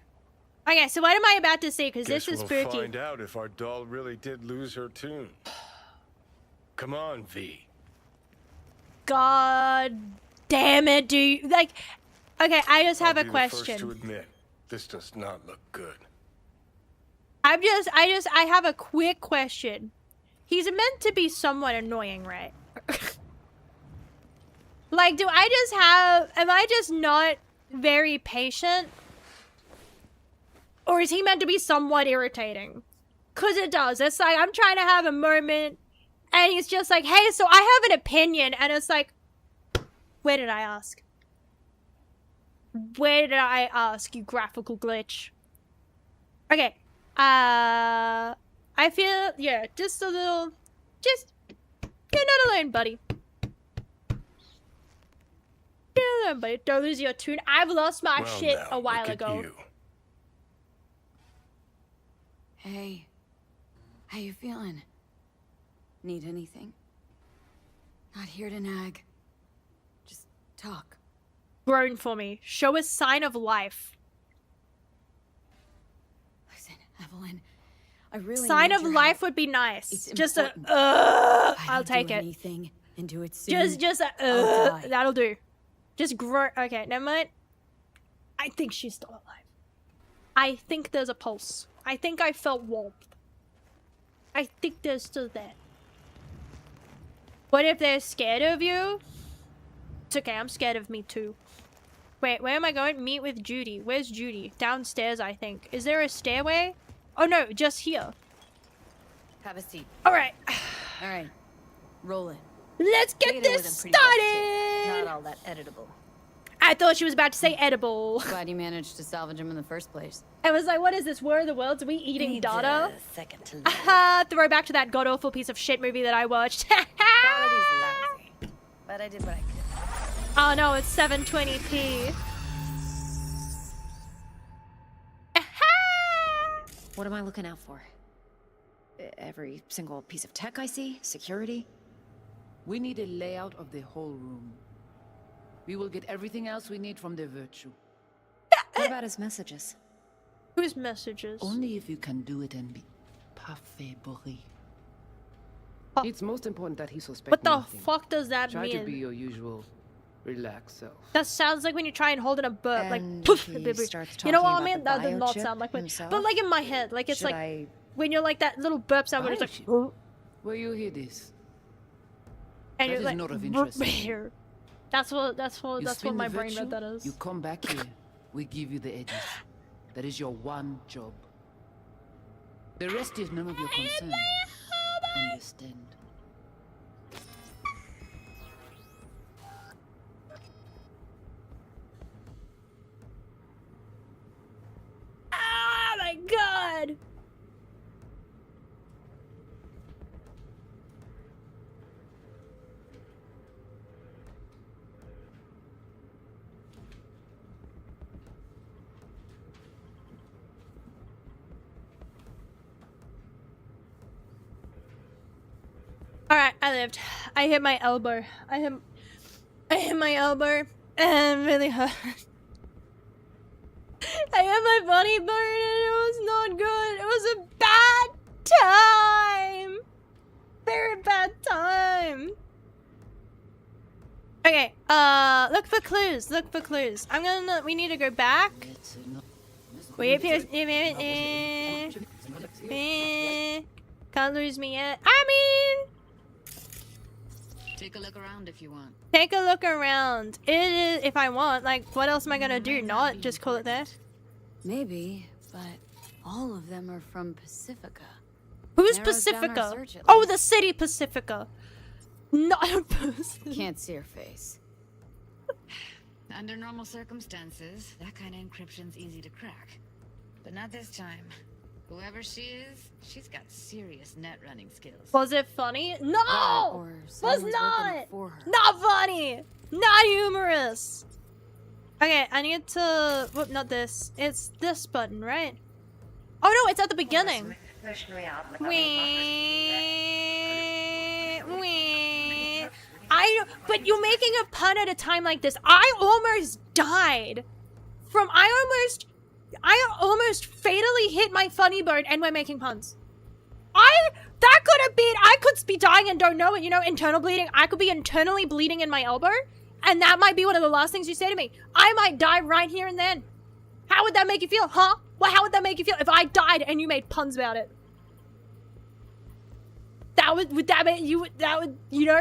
S1: Okay, so what am I about to say? Because this
S11: Guess
S1: is
S11: we'll
S1: spooky.
S11: find out if our doll really did lose her tune. Come on, V.
S1: God damn it, dude. Like, okay, I just have
S11: I'll
S1: a
S11: be
S1: question.
S11: the first to admit, this does not look good.
S1: I have a quick question. He's meant to be somewhat annoying, right? Like, am I just not very patient? Or is he meant to be somewhat irritating? Cause it does. It's like, I'm trying to have a moment, and he's just like, hey, so I have an opinion, and it's like, where did I ask? Where did I ask, you graphical glitch? Okay. I feel, yeah, just a little, you're not alone, buddy. You're not alone, buddy. Don't lose your tune. I've lost my
S11: Well,
S1: shit
S11: now,
S1: a while
S11: look at
S1: ago.
S11: you.
S12: Hey. How you feeling? Need anything? Not here to nag. Just talk.
S1: Groan for me. Show a sign of life.
S12: Listen, Evelyn, I really
S1: Sign
S12: need
S1: of
S12: your
S1: life
S12: help.
S1: would be nice.
S12: It's
S1: Just a,
S12: important.
S1: I'll take
S12: do
S1: it.
S12: Anything and do it soon.
S1: Just
S12: I'll die.
S1: that'll do. Just groan. Okay, never mind. I think she's still alive. I think there's a pulse. I think I felt warmth. I think they're still there. What if they're scared of you? It's okay, I'm scared of me too. Wait, where am I going? Meet with Judy. Where's Judy? Downstairs, I think. Is there a stairway? Oh no, just here.
S12: Have a seat.
S1: Alright.
S12: Alright. Roll in.
S1: Let's get this started!
S12: Not all that editable.
S1: I thought she was about to say edible.
S12: Glad you managed to salvage him in the first place.
S1: I was like, what is this? War of the Worlds? Are we eating data?
S12: Second to
S1: Throwback to that god-awful piece of shit movie that I watched.
S12: Quality's lousy. But I did what I could.
S1: Oh no, it's 720p.
S19: What am I looking out for? Every single piece of tech I see? Security?
S20: We need a layout of the whole room. We will get everything else we need from the virtue.
S19: What about his messages?
S1: Whose messages?
S20: Only if you can do it and be parfait bourré. It's most important that he suspect
S1: What the
S20: nothing.
S1: fuck does that
S20: Try
S1: mean?
S20: Try to be your usual relaxed self.
S1: That sounds like when you try and hold in a burp,
S19: and
S1: like poof.
S19: he starts
S1: You know what I
S19: talking
S1: mean?
S19: about
S1: That
S19: the
S1: did not
S19: biochip
S1: sound like when,
S19: himself?
S1: but like in my head, like it's
S19: Should
S1: like
S19: I...
S1: when you're like that little burp sound when it's like.
S20: Where you hear this?
S1: And
S20: That
S1: you're
S20: is
S1: like,
S20: not of interest.
S1: Here. That's what
S20: You
S1: that's
S20: spin
S1: what my
S20: the
S1: brain
S20: virtue,
S1: read that is.
S20: You come back here, we give you the edges. That is your one job. The rest is none of your concern. Understand?
S1: Oh my god! Alright, I lived. I hit my elbow. I hit my elbow and really hurt. I hit my funny bone and it was not good. It was a bad time. Very bad time. Okay, look for clues. Look for clues. We need to go back. Wait, can't lose me yet. I mean,
S12: Take a look around if you want.
S1: take a look around. It is, if I want. Like, what else am I gonna do? Not just call it there.
S12: Maybe, but all of them are from Pacifica.
S1: Who's
S12: Narrows down our
S1: Pacifica?
S12: search, at
S1: Oh,
S12: least.
S1: the city Pacifica. Not a person.
S12: Can't see her face.
S14: Under normal circumstances, that kind of encryption's easy to crack. But not this time. Whoever she is, she's got serious net running skills.
S1: Was it funny? No!
S12: or
S1: Was
S12: someone's working
S1: not!
S12: it for her.
S1: Not funny! Not humorous! Okay, I need to... Whoop, not this. It's this button, right? Oh no, it's at the beginning! Wee. But you're making a pun at a time like this. I almost died from... I almost fatally hit my funny bone and we're making puns. That could have been... I could be dying and don't know it, you know, internal bleeding. I could be internally bleeding in my elbow, and that might be one of the last things you say to me. I might die right here and then. How would that make you feel, huh? Well, how would that make you feel if I died and you made puns about it? Would that make you, you know?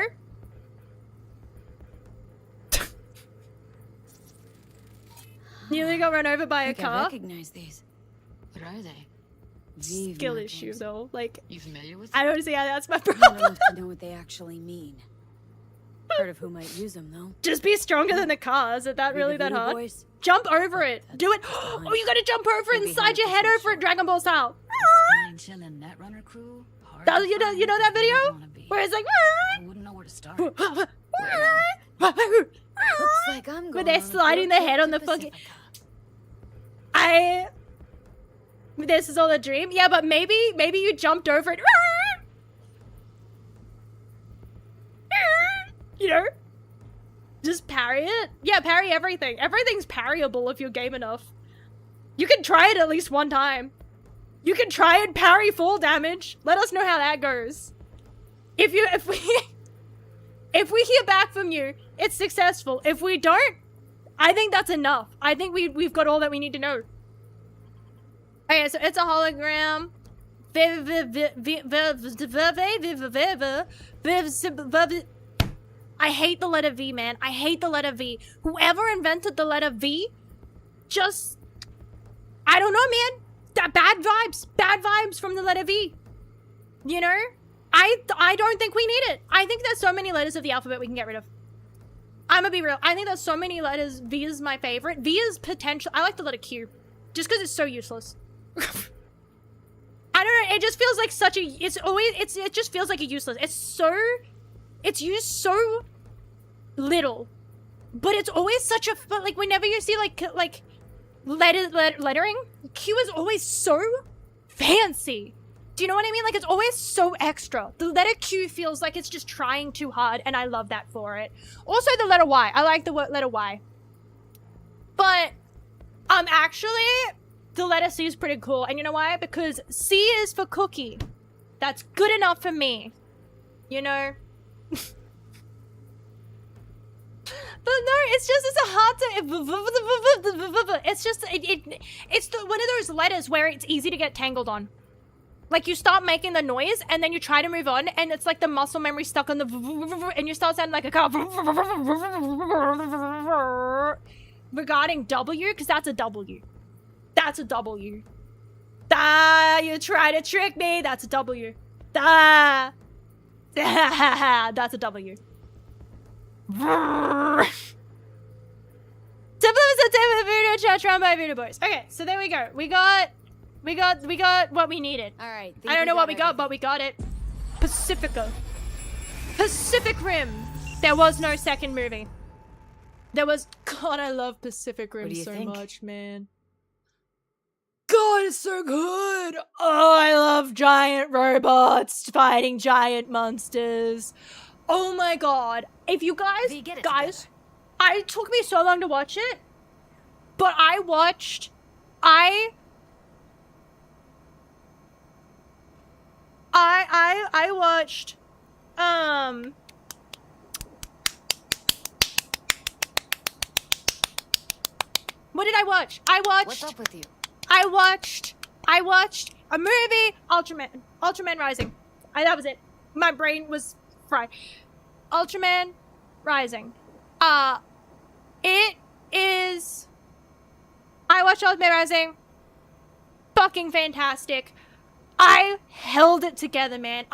S1: Nearly got run over by a
S12: I
S1: car.
S12: recognize these. What are they? Vive
S1: Skill
S12: markings.
S1: issue though, like...
S12: You familiar with
S1: I don't see how that's my
S12: Not
S1: problem.
S12: enough to know what they actually mean. Heard of who might use them, though.
S1: Just be stronger than the car. Is it that really that hard?
S12: Voice.
S1: Jump over it. Do it. Oh, you gotta jump over it and slide your head over it, Dragon Ball style.
S14: Fine chillin' Netrunner crew.
S1: You know that video? Where it's like...
S14: I wouldn't know where to start.
S12: Looks like I'm going
S1: Where they're
S12: on a
S1: sliding
S12: field
S1: their
S12: trip
S1: head on
S12: to
S1: the fucking...
S12: Pacifica.
S1: This is all a dream? Yeah, but maybe you jumped over it. You know? Just parry it? Yeah, parry everything. Everything's parryable if you're game enough. You can try it at least one time. You can try and parry full damage. Let us know how that goes. If we hear back from you, it's successful. If we don't, I think that's enough. I think we've got all that we need to know. Okay, so it's a hologram. I hate the letter V, man. I hate the letter V. Whoever invented the letter V, just... I don't know, man. Bad vibes from the letter V. You know? I don't think we need it. I think there's so many letters of the alphabet we can get rid of. I'm gonna be real. I think there's so many letters. V is my favorite. V is potential. I like the letter Q. Just because it's so useless. I don't know. It just feels like such a... It just feels like a useless. It's used so little. But it's always such a... But like whenever you see like lettering, Q is always so fancy. Do you know what I mean? Like, it's always so extra. The letter Q feels like it's just trying too hard, and I love that for it. Also, the letter Y. I like the letter Y. But, actually, the letter C is pretty cool. And you know why? Because C is for cookie. That's good enough for me. You know? But no, it's a hard to... It's just... It's one of those letters where it's easy to get tangled on. Like, you start making the noise, and then you try to move on, and it's like the muscle memory stuck on the... And you start sounding like a car. Regarding W, because that's a W. That's a W. You try to trick me. That's a W. That's a W. Okay, so there we go. We got what we needed.
S12: All right.
S1: I don't know what we got, but we got it. Pacific Rim. There was no second movie. There was... God, I love Pacific Rim so much, man. God, it's so good. Oh, I love giant robots fighting giant monsters. Oh my God. If you guys... it took me so long to watch it, but I watched... I watched, what did I watch? What's up with you? I watched a movie, Ultraman Rising. That was it. My brain was fried. Ultraman Rising. It is... I watched Ultraman Rising. Fucking fantastic. I held it together, man.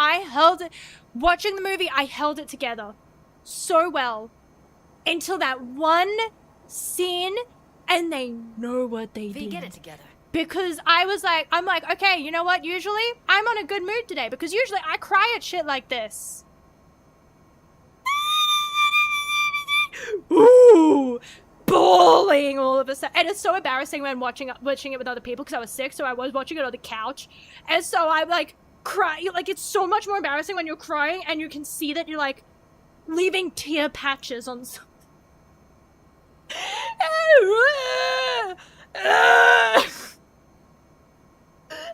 S1: Watching the movie, I held it together so well until that one scene, and they know what they did.
S12: Get it together.
S1: Because I'm like, okay, you know what? Usually, I'm on a good mood today because usually I cry at shit like this. Ooh, bawling all of a sudden. And it's so embarrassing when watching it with other people because I was sick, so I was watching it on the couch. And so I'm like crying. Like, it's so much more embarrassing when you're crying and you can see that you're like leaving tear patches on something.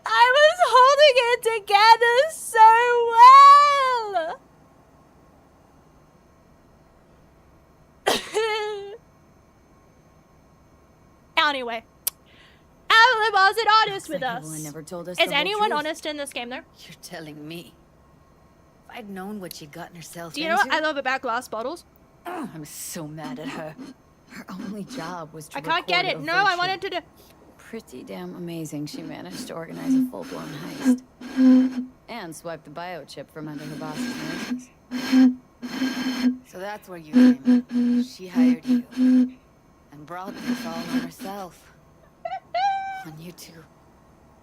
S1: I was holding it together so well. Anyway, Alan wasn't honest with us.
S12: Never told us
S1: Is anyone honest in this game, though?
S12: You're telling me. If I'd known what she'd gotten herself
S1: into... Do you know what I love about glass bottles?
S12: Oh, I'm so mad at her. Her only job was to
S1: I can't get it. No, I wanted to do...
S12: Pretty damn amazing she managed to organize a full-blown heist. And swipe the biochip from under her boss's noses. So that's where you came in. She hired you. And brought this all on herself. On you two.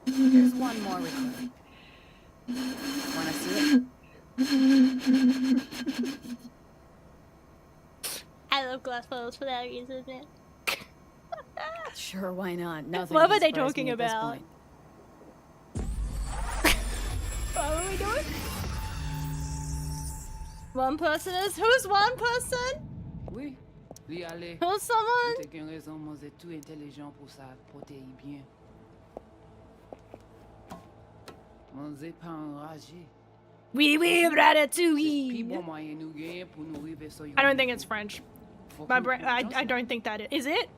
S12: There's one more recording. Wanna see it?
S1: I love glass bottles for that reason, man.
S12: Sure, why not? Nothing.
S1: What were they talking about? What were we doing? One person is... Who's one person?
S20: Oui.
S1: Who's someone? Oui, oui, ratatouille. I don't think it's French. My brain, I don't think that is it?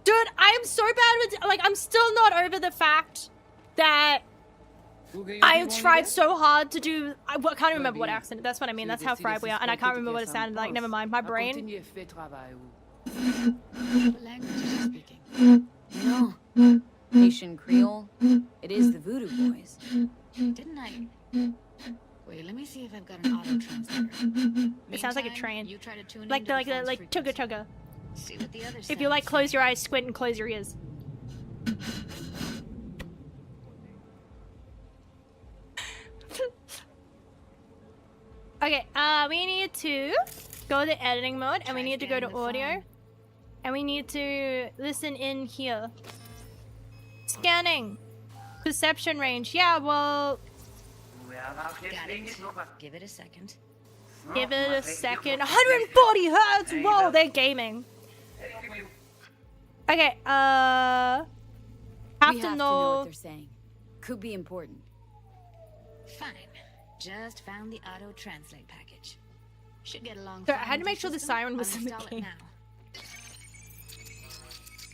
S1: Dude, I am so bad with, like, I'm still not over the fact that I tried so hard to do, I can't remember what accent, that's what I mean, that's how fried we are, and I can't remember what it sounded like, never mind, my brain.
S14: What language is she speaking?
S3: No. Haitian Creole. It is the Voodoo Boys.
S14: Didn't I? Wait, let me see if I've got an auto translator.
S1: It sounds like a train.
S14: You try to tune
S1: like the chugga chugga.
S14: See what the other
S1: If you like, close your eyes, squint, and close your ears. Okay, we need to go to editing mode, and we need to go to audio, and we need to listen in here. Scanning. Perception range. Yeah, well...
S14: Got it. Give it a second.
S1: Give it a second. 140 hertz! Whoa, they're gaming. Okay, have to know
S3: what they're saying. Could be important.
S14: Fine. Just found the auto translate package. Should get along.
S1: So I had to make sure the siren was in the game.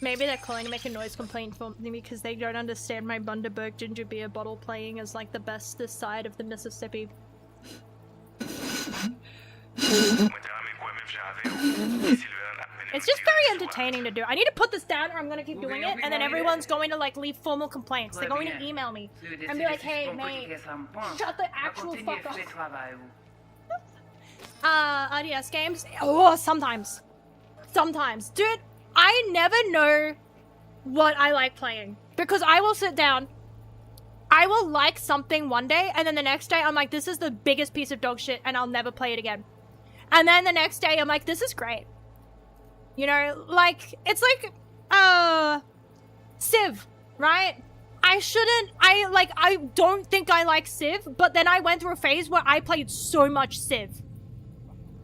S1: Maybe they're calling to make a noise complaint for me because they don't understand my Bundaberg ginger beer bottle playing as like the best this side of the Mississippi. It's just very entertaining to do. I need to put this down or I'm gonna keep doing it, and then everyone's going to like leave formal complaints. They're going to email me and be like, hey mate, shut the actual fuck up. RDS games? Oh, sometimes. Sometimes. Dude, I never know what I like playing because I will sit down, I will like something one day, and then the next day I'm like, this is the biggest piece of dog shit and I'll never play it again. And then the next day I'm like, this is great. You know, like, it's like, Civ, right? I don't think I like Civ, but then I went through a phase where I played so much Civ.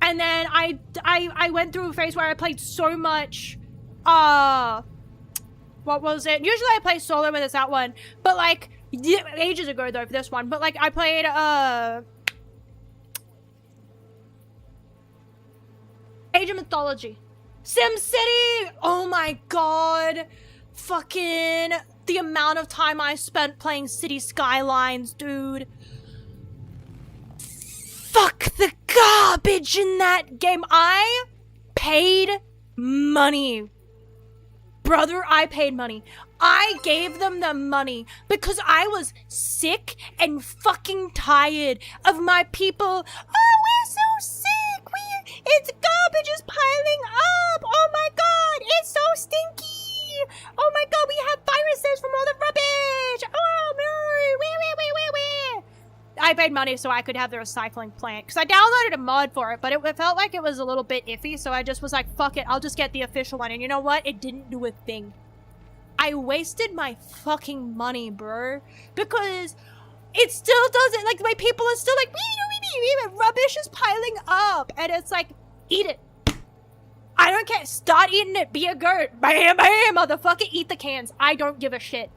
S1: And then I went through a phase where I played so much, what was it? Usually I play solo when it's that one, but like, ages ago though for this one, but like I played, Age of Mythology. SimCity! Oh my god. Fucking the amount of time I spent playing City Skylines, dude. Fuck the garbage in that game. I paid money. Brother, I paid money. I gave them the money because I was sick and fucking tired of my people. Oh, we're so sick. It's garbage is piling up. Oh my god, it's so stinky. Oh my god, we have viruses from all the rubbish. Oh no, where. I paid money so I could have the recycling plant because I downloaded a mod for it, but it felt like it was a little bit iffy, so I just was like, fuck it, I'll just get the official one. And you know what? It didn't do a thing. I wasted my fucking money, bro, because it still doesn't, like, my people are still like, rubbish is piling up, and it's like, eat it. I don't care. Start eating it. Be a goat. Bam, bam, motherfucker. Eat the cans. I don't give a shit.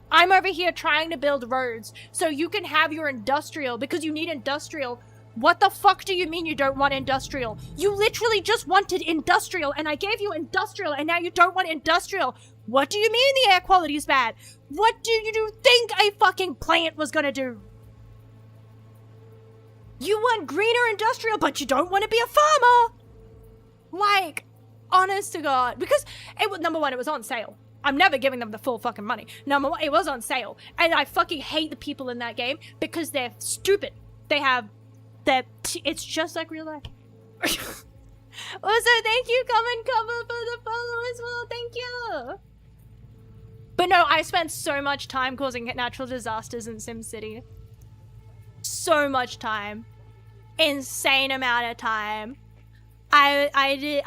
S1: I'm over here trying to build roads so you can have your industrial because you need industrial. What the fuck do you mean you don't want industrial? You literally just wanted industrial and I gave you industrial and now you don't want industrial. What do you mean the air quality is bad? What do you think a fucking plant was gonna do? You want greener industrial, but you don't want to be a farmer. Like, honest to God. Because, number one, it was on sale. I'm never giving them the full fucking money. Number one, it was on sale. And I fucking hate the people in that game because they're stupid. It's just like real life. Also, thank you, Common Cover, for the follow as well. Thank you. But no, I spent so much time causing natural disasters in SimCity. So much time. Insane amount of time. I did.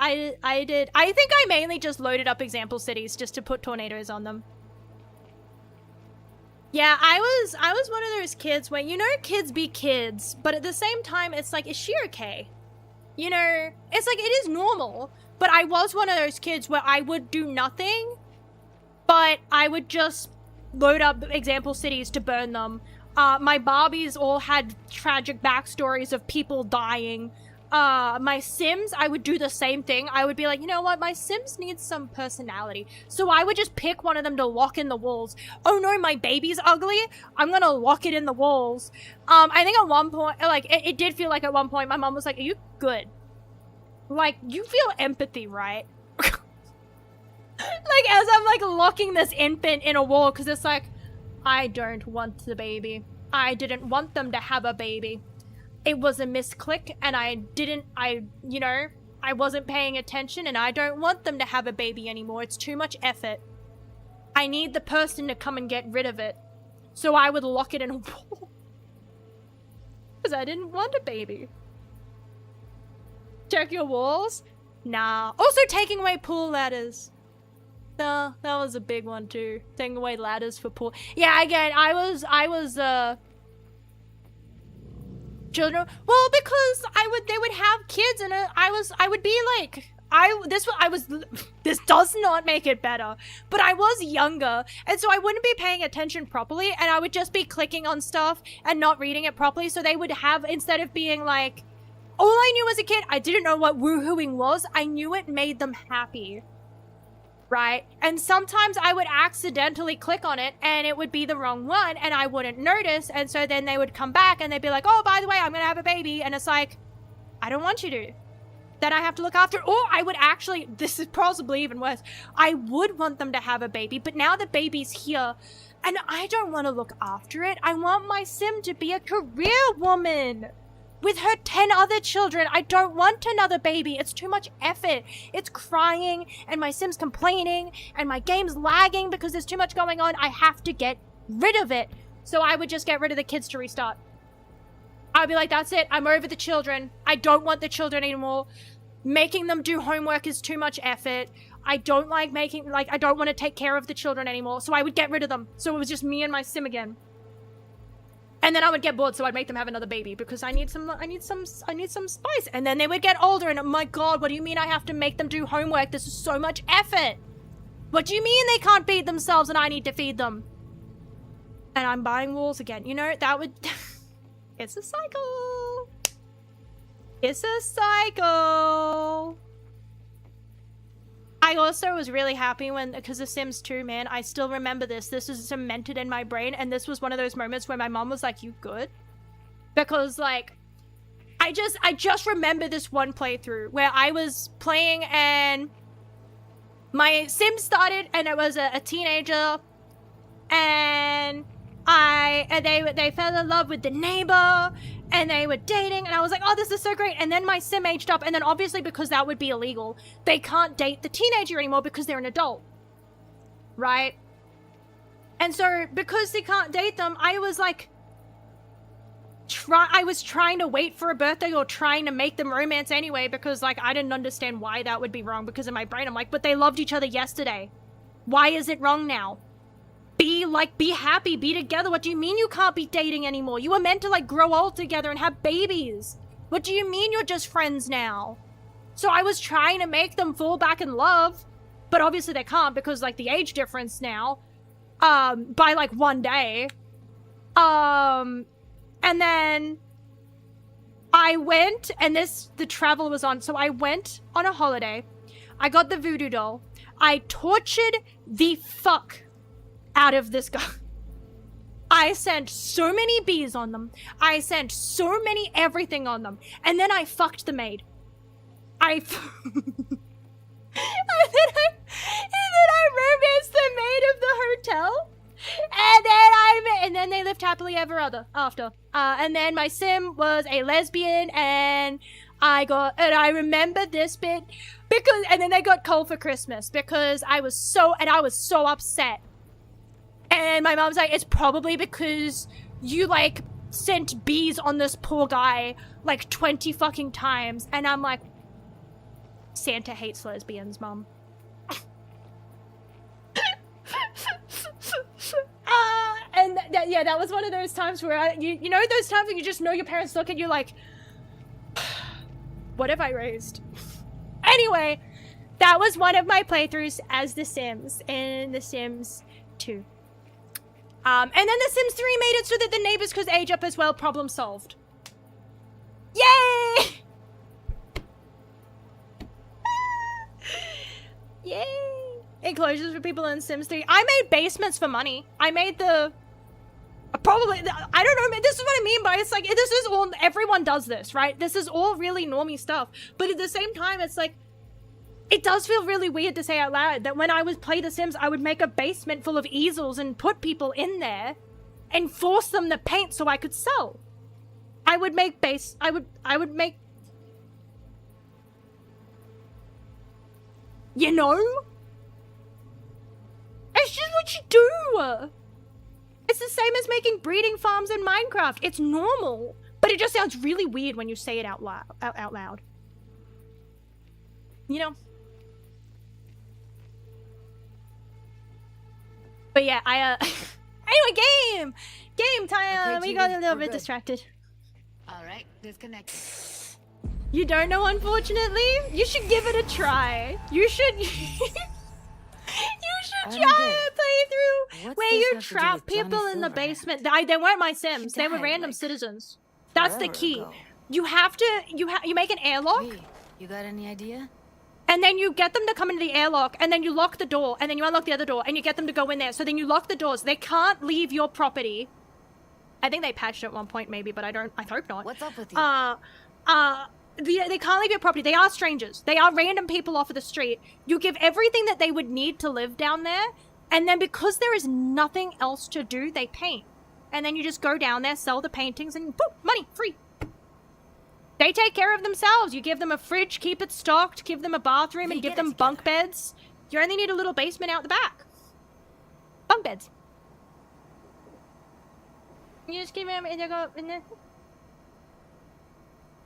S1: I think I mainly just loaded up example cities just to put tornadoes on them. Yeah, I was one of those kids where, you know, kids be kids, but at the same time, it's like, is she okay? You know, it's like, it is normal, but I was one of those kids where I would do nothing, but I would just load up example cities to burn them. My Barbies all had tragic backstories of people dying. my Sims, I would do the same thing. I would be like, you know what, my Sims needs some personality. So I would just pick one of them to lock in the walls. Oh no, my baby's ugly. I'm gonna lock it in the walls. I think at one point, like, it did feel like at one point, my mom was like, are you good? Like, you feel empathy, right? Like, as I'm, like, locking this infant in a wall, because it's like, I don't want the baby. I didn't want them to have a baby. It was a misclick, and I wasn't paying attention, and I don't want them to have a baby anymore. It's too much effort. I need the person to come and get rid of it. So I would lock it in a wall. Because I didn't want a baby. Check your walls? Nah. Also taking away pool ladders. No, that was a big one too. Taking away ladders for pool. Yeah, again, I was children. Well, because they would have kids, and I would be like, this does not make it better, but I was younger, and so I wouldn't be paying attention properly, and I would just be clicking on stuff and not reading it properly, so they would have, instead of being like, all I knew as a kid, I didn't know what woohooing was, I knew it made them happy. Right? And sometimes I would accidentally click on it and it would be the wrong one and I wouldn't notice, and so then they would come back and they'd be like, oh, by the way, I'm gonna have a baby, and it's like, I don't want you to. Then I have to look after, or I would actually, this is possibly even worse, I would want them to have a baby, but now the baby's here and I don't want to look after it. I want my Sim to be a career woman with her 10 other children. I don't want another baby. It's too much effort. It's crying, and my Sim's complaining, and my game's lagging because there's too much going on. I have to get rid of it. So I would just get rid of the kids to restart. I'd be like, that's it. I'm over the children. I don't want the children anymore. Making them do homework is too much effort. I don't like I don't want to take care of the children anymore. So I would get rid of them. So it was just me and my Sim again. And then I would get bored, so I'd make them have another baby because I need some spice. And then they would get older, and oh my god, what do you mean I have to make them do homework? This is so much effort. What do you mean they can't feed themselves and I need to feed them? And I'm buying walls again. You know, that would... It's a cycle. It's a cycle. I also was really happy because of Sims 2, man, I still remember this. This is cemented in my brain, and this was one of those moments where my mom was like, you good? Because, like, I just remember this one playthrough where I was playing and my Sim started, and it was a teenager, and they fell in love with the neighbor, and they were dating, and I was like, oh, this is so great. And then my Sim aged up, and then obviously because that would be illegal, they can't date the teenager anymore because they're an adult, right? And so because they can't date them, I was like, I was trying to wait for a birthday or trying to make them romance anyway, because like I didn't understand why that would be wrong, because in my brain I'm like, but they loved each other yesterday. Why is it wrong now? Be happy, be together. What do you mean you can't be dating anymore? You were meant to like grow old together and have babies. What do you mean you're just friends now? So I was trying to make them fall back in love, but obviously they can't because like the age difference now, by like 1 day. And then I went, and the travel was on, so I went on a holiday. I got the voodoo doll. I tortured the fuck out of this guy. I sent so many bees on them. I sent so many everything on them. And then I fucked the maid. And then I romanced the maid of the hotel. And then they lived happily ever after. And then my Sim was a lesbian, and I remember this bit because, and then they got coal for Christmas because I was so upset. And my mom's like, it's probably because you like sent bees on this poor guy like 20 fucking times. And I'm like, Santa hates lesbians, Mom. That was one of those times where you know those times when you just know your parents look at you like, what have I raised? Anyway, that was one of my playthroughs as The Sims in The Sims 2. And then The Sims 3 made it so that the neighbors could age up as well. Problem solved. Yay! Yay! Enclosures for people in Sims 3. I made basements for money. I made the... Probably, I don't know, this is what I mean by it's like, this is all, everyone does this, right? This is all really normie stuff. But at the same time, it's like, it does feel really weird to say out loud that when I would play The Sims, I would make a basement full of easels and put people in there and force them to paint so I could sell. I would make I would make... You know? It's just what you do! It's the same as making breeding farms in Minecraft. It's normal, but it just sounds really weird when you say it out loud. You know? But yeah, anyway, game time.
S14: Okay,
S1: We got a
S14: Judy,
S1: little
S14: we're
S1: bit
S14: good.
S1: distracted.
S14: All right, disconnected.
S1: You don't know, unfortunately? You should give it a try. You should... You should try a playthrough where you trap people in the basement. They weren't my Sims. They were random citizens. That's the key. You have to, you make an airlock.
S12: Hey, you got any idea?
S1: And then you get them to come into the airlock, and then you lock the door, and then you unlock the other door, and you get them to go in there. So then you lock the doors. They can't leave your property. I think they patched it at one point, maybe, but I hope not.
S12: What's up with you?
S1: They can't leave your property. They are strangers. They are random people off of the street. You give everything that they would need to live down there, and then because there is nothing else to do, they paint. And then you just go down there, sell the paintings, and boom, money, free. They take care of themselves. You give them a fridge, keep it stocked, give them a bathroom, and give them bunk beds. You only need a little basement out the back. Bunk beds. You just give them and they go in there.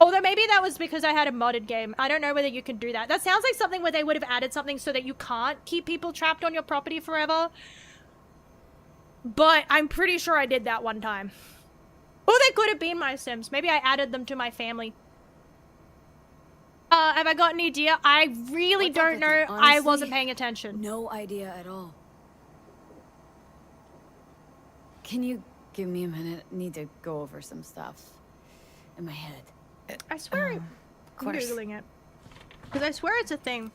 S1: Although maybe that was because I had a modded game. I don't know whether you can do that. That sounds like something where they would have added something so that you can't keep people trapped on your property forever. But I'm pretty sure I did that one time. Or they could have been my Sims. Maybe I added them to my family. Have I got an idea? I really don't know. I wasn't paying attention.
S12: No idea at all. Can you give me a minute? Need to go over some stuff in my head.
S1: I swear I'm
S12: course.
S1: Googling it. Because I swear it's a thing.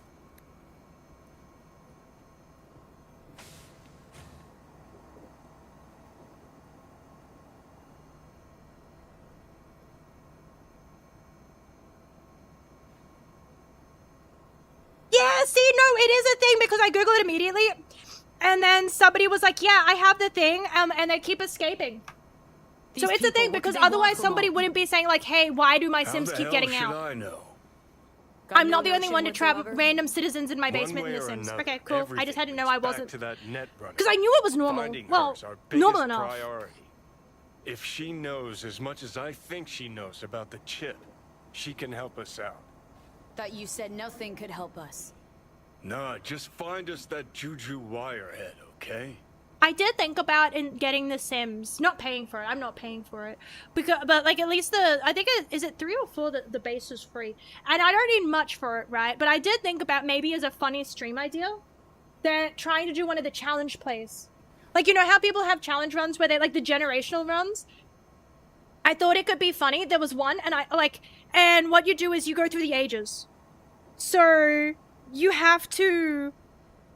S1: Yeah, see, no, it is a thing because I Googled it immediately. And then somebody was like, yeah, I have the thing, and they keep escaping. So it's a thing because otherwise somebody wouldn't be saying like, hey, why do my Sims keep getting out?
S11: I know?
S1: I'm not the only one to trap random citizens in my basement in The Sims. Okay, cool. I just had to know I wasn't. Because I knew it was normal. Well, normal enough.
S11: Priority. If she knows as much as I think she knows about the chip, she can help us out.
S12: Thought you said nothing could help us.
S11: Nah, just find us that Juju wirehead, okay?
S1: I did think about getting The Sims, not paying for it. I'm not paying for it, but like at least I think is it 3 or 4 that the base is free, and I don't need much for it, right? But I did think about maybe as a funny stream idea, they're trying to do one of the challenge plays, like you know how people have challenge runs where they like the generational runs. I thought it could be funny. There was one, and what you do is you go through the ages, so you have to,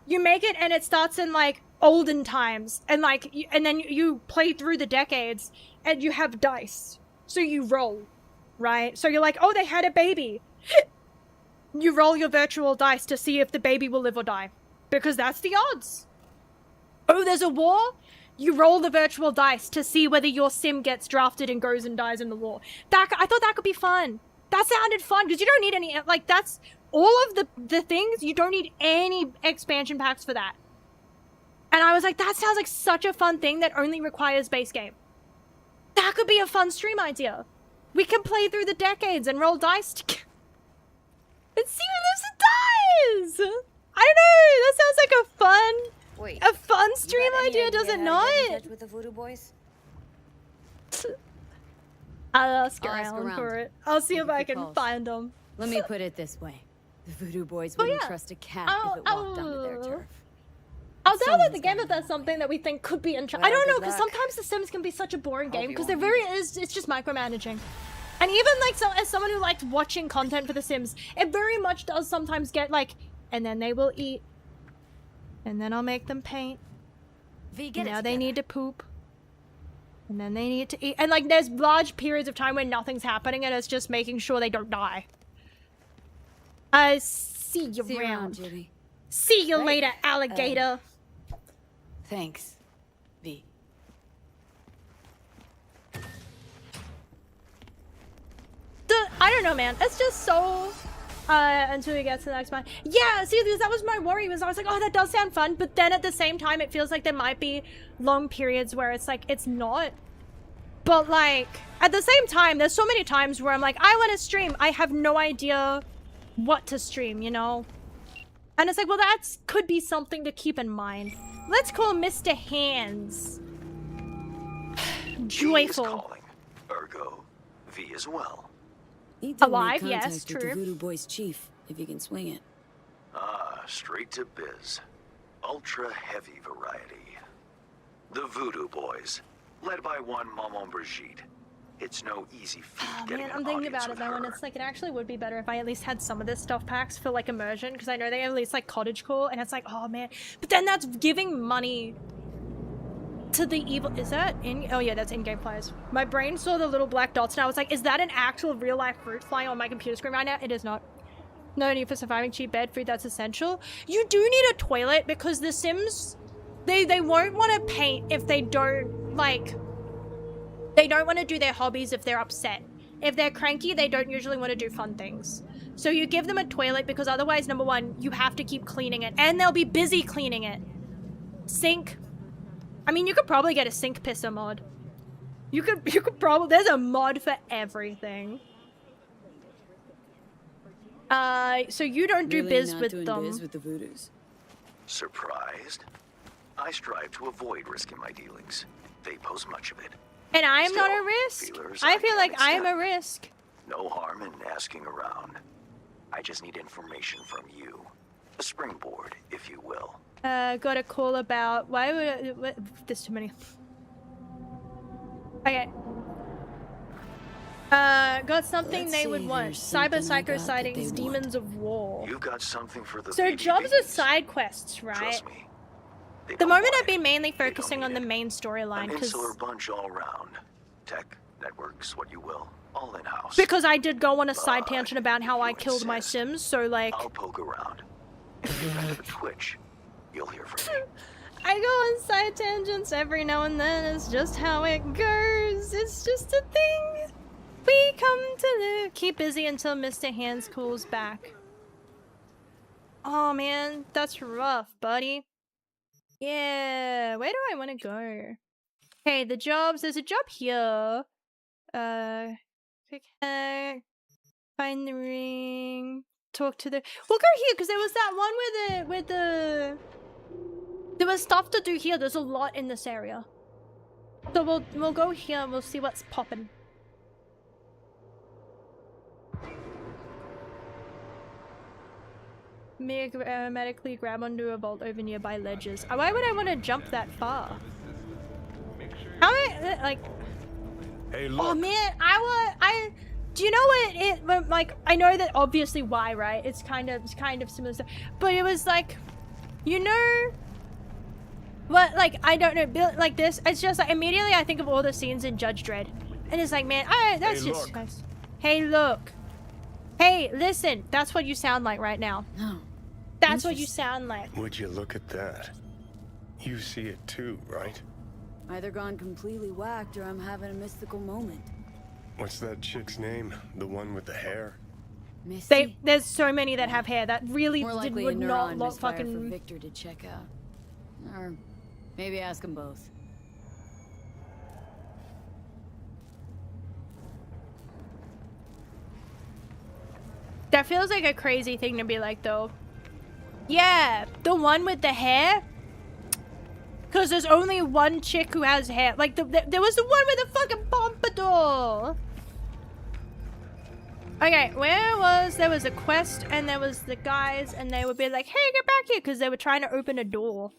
S1: you make it, and it starts in like olden times, and like and then you play through the decades, and you have dice, so you roll, right? So you're like, oh, they had a baby. You roll your virtual dice to see if the baby will live or die, because that's the odds. Oh, there's a war. You roll the virtual dice to see whether your sim gets drafted and goes and dies in the war. I thought that could be fun. That sounded fun because you don't need any, like, that's all of the things. You don't need any expansion packs for that. And I was like, that sounds like such a fun thing that only requires base game. That could be a fun stream idea. We can play through the decades and roll dice together. And see who lives and dies! I don't know, that sounds like a fun stream idea, does it not?
S12: With the Voodoo Boys?
S1: I'll ask around for it. I'll see if I can find them.
S12: Let me put it this way. The Voodoo Boys wouldn't trust a cat if it walked onto their turf.
S1: I'll download the game if that's something that we think could be interesting. I don't know, because sometimes The Sims can be such a boring game, because it's just micromanaging. And even like as someone who likes watching content for The Sims, it very much does sometimes get like, and then they will eat, And then I'll make them paint.
S12: Get
S1: now they need to poop. And then they need to eat. And like there's large periods of time when nothing's happening and it's just making sure they don't die. See you around.
S12: Judy.
S1: See you
S12: Right.
S1: later, alligator.
S12: Thanks, V.
S1: I don't know, man. It's just so... until we get to the next one. Yeah, see, because that was my worry, was I was like, oh, that does sound fun, but then at the same time, it feels like there might be long periods where it's like, it's not. But like, at the same time, there's so many times where I'm like, I want to stream. I have no idea what to stream, you know? And it's like, well, that could be something to keep in mind. Let's call Mr. Hands. Joyful.
S21: Calling. Ergo, V as well.
S1: Alive, yes,
S3: With the
S1: true.
S3: Voodoo Boys chief, if you can swing it.
S21: Ah, straight to biz. Ultra heavy variety. The Voodoo Boys, led by one Maman Brigitte. It's no easy feat getting
S1: Man,
S21: an
S1: I'm thinking
S21: audience
S1: about it
S21: with
S1: though, and
S21: her.
S1: it's like, it actually would be better if I at least had some of this stuff packs for like immersion, because I know they have at least like cottagecore, and it's like, oh man. But then that's giving money to the evil. Is that in? Oh yeah, that's in-game players. My brain saw the little black dots, and I was like, is that an actual real-life fruit flying on my computer screen right now? It is not. No need for surviving. Cheap bed food, that's essential. You do need a toilet, because the Sims, they won't want to paint if they don't, like, they don't want to do their hobbies if they're upset. If they're cranky, they don't usually want to do fun things. So you give them a toilet, because otherwise, number one, you have to keep cleaning it, and they'll be busy cleaning it. Sink. I mean, you could probably get a sink pisser mod. You could probably, there's a mod for everything. So you don't do
S3: Really
S1: biz
S3: not
S1: with
S3: doing
S1: them.
S3: biz with the Voodoos.
S21: Surprised? I strive to avoid risking my dealings. They pose much of it.
S1: And I am not a
S21: Still,
S1: risk.
S21: feelers
S1: I
S21: I
S1: feel
S21: can
S1: like I am a
S21: accept.
S1: risk.
S21: No harm in asking around. I just need information from you. A springboard, if you will.
S1: Got a call about, why would I, what, there's too many. Okay. Got something
S3: Let's
S1: they
S3: see,
S1: would want.
S3: there's something
S1: Cyber
S3: I
S1: Psycho
S3: got that
S1: sightings,
S3: they want.
S1: demons of war.
S21: You've got something for the
S1: So
S21: VDVs.
S1: jobs are side quests, right?
S21: Trust me. They
S1: At the
S21: don't
S1: moment
S21: want
S1: I've been mainly focusing on the main
S21: An
S1: storyline,
S21: insular bunch all around. Tech, networks, what you will. All in-house.
S1: because I did go on a side tangent about how I killed my Sims, so like...
S21: I'll poke around. If you have a twitch, you'll hear from me.
S1: I go on side tangents every now and then. It's just how it goes. It's just a thing. We come to live. Keep busy until Mr. Hands cools back. Oh man, that's rough, buddy. Yeah, where do I want to go? Okay, the jobs. There's a job here. Quick hack. Find the ring. Talk to the. We'll go here because there was that one where the. There was stuff to do here. There's a lot in this area. So we'll go here and we'll see what's popping. May automatically grab onto a vault over nearby ledges. Why would I want to jump that far? How am I, like...
S11: Hey, look.
S1: Oh man, do you know what like, I know that obviously why, right? It's kind of similar stuff. But it was like, you know... What, like, I don't know, like this, it's just like, immediately I think of all the scenes in Judge Dredd. And it's like, man, that's
S11: Hey,
S1: just
S11: look.
S1: nice. Hey, look. Hey, listen, that's what you sound like right now.
S3: No.
S1: That's what you sound like.
S11: Would you look at that? You see it too, right?
S3: Either gone completely whacked or I'm having a mystical moment.
S11: What's that chick's name? The one with the hair?
S3: Misty?
S1: There's so many that have hair that really
S3: More likely
S1: would
S3: a
S1: not
S3: neuron
S1: look
S3: misfire for
S1: fucking...
S3: Victor to check out. Or maybe ask them both.
S1: That feels like a crazy thing to be like, though. Yeah, the one with the hair. Because there's only one chick who has hair. Like, there was the one with the fucking pompadour. Okay, there was a quest, and there was the guys, and they would be like, hey, get back here, because they were trying to open a door.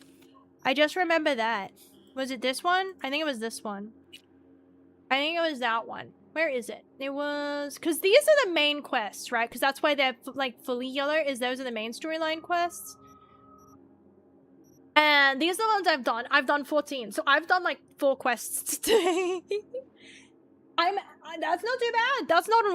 S1: I just remember that. Was it this one? I think it was this one. I think it was that one. Where is it? It was... Because these are the main quests, right? Because that's why they're, like, fully yellow, is those are the main storyline quests. And these are the ones I've done. I've done 14. So I've done like 4 quests today. That's not too bad. That's not an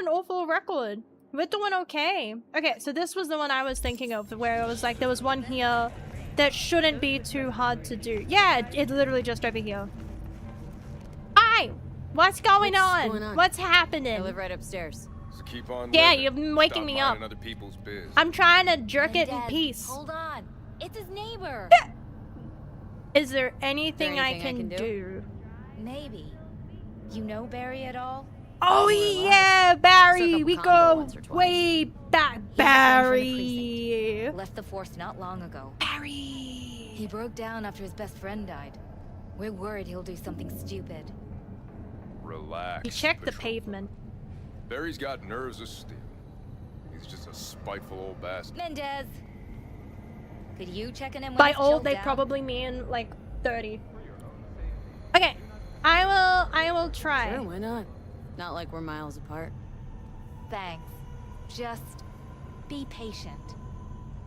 S1: awful record. We're doing okay. Okay, so this was the one I was thinking of, where it was like there was one here that shouldn't be too hard to do. Yeah, it's literally just over here. Hi! What's going on? What's happening?
S3: I live right upstairs.
S11: Just keep on
S1: Yeah,
S11: living.
S1: you've been waking
S11: Stop
S1: me up.
S11: minding other people's biz.
S1: I'm trying to jerk it in peace.
S12: Hold on. It's his neighbor.
S1: Is there anything I
S12: anything I
S1: can
S12: can
S1: do?
S12: Maybe. You know Barry at all?
S1: Oh yeah, Barry! We go
S12: once or twice.
S1: way back.
S12: He's a friend from the
S1: Barry!
S12: precinct. Left the force not long ago.
S1: Barry!
S12: He broke down after his best friend died. We're worried he'll do something stupid.
S11: Relax.
S1: He checked the
S11: Patrol.
S1: pavement.
S11: Barry's got nerves of steel. He's just a spiteful old bastard.
S12: Mendez! Could you check in when
S1: By
S12: he's
S1: old,
S12: chilled
S1: they
S12: down?
S1: probably mean like 30. Okay, I will try.
S3: Sure, why not? Not like we're miles apart.
S12: Thanks. Just be patient.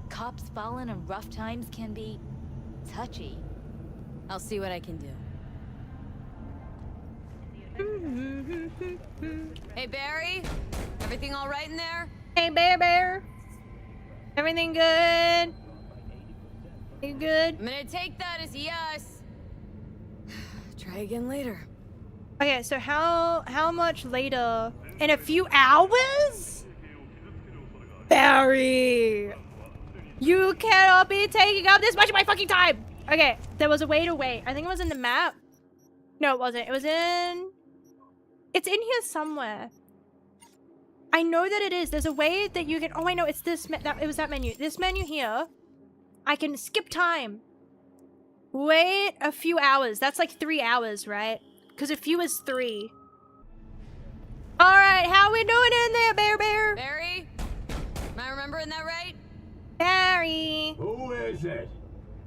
S12: Cops falling in rough times can be touchy.
S3: I'll see what I can do. Hey, Barry? Everything all right in there?
S1: Hey, Bear. Everything good? You good?
S3: I'm gonna take that as a yes. Try again later.
S1: Okay, so how much later? In a few hours? Barry! You cannot be taking up this much of my fucking time! Okay, there was a way to wait. I think it was in the map. No, it wasn't. It was in... It's in here somewhere. I know that it is. There's a way that you can... Oh, I know. It's this... It was that menu. This menu here. I can skip time. Wait a few hours. That's like 3 hours, right? Because a few is 3. Alright, how we doing in there, Bear?
S3: Barry? Am I remembering that right?
S1: Barry!
S2: Who is it?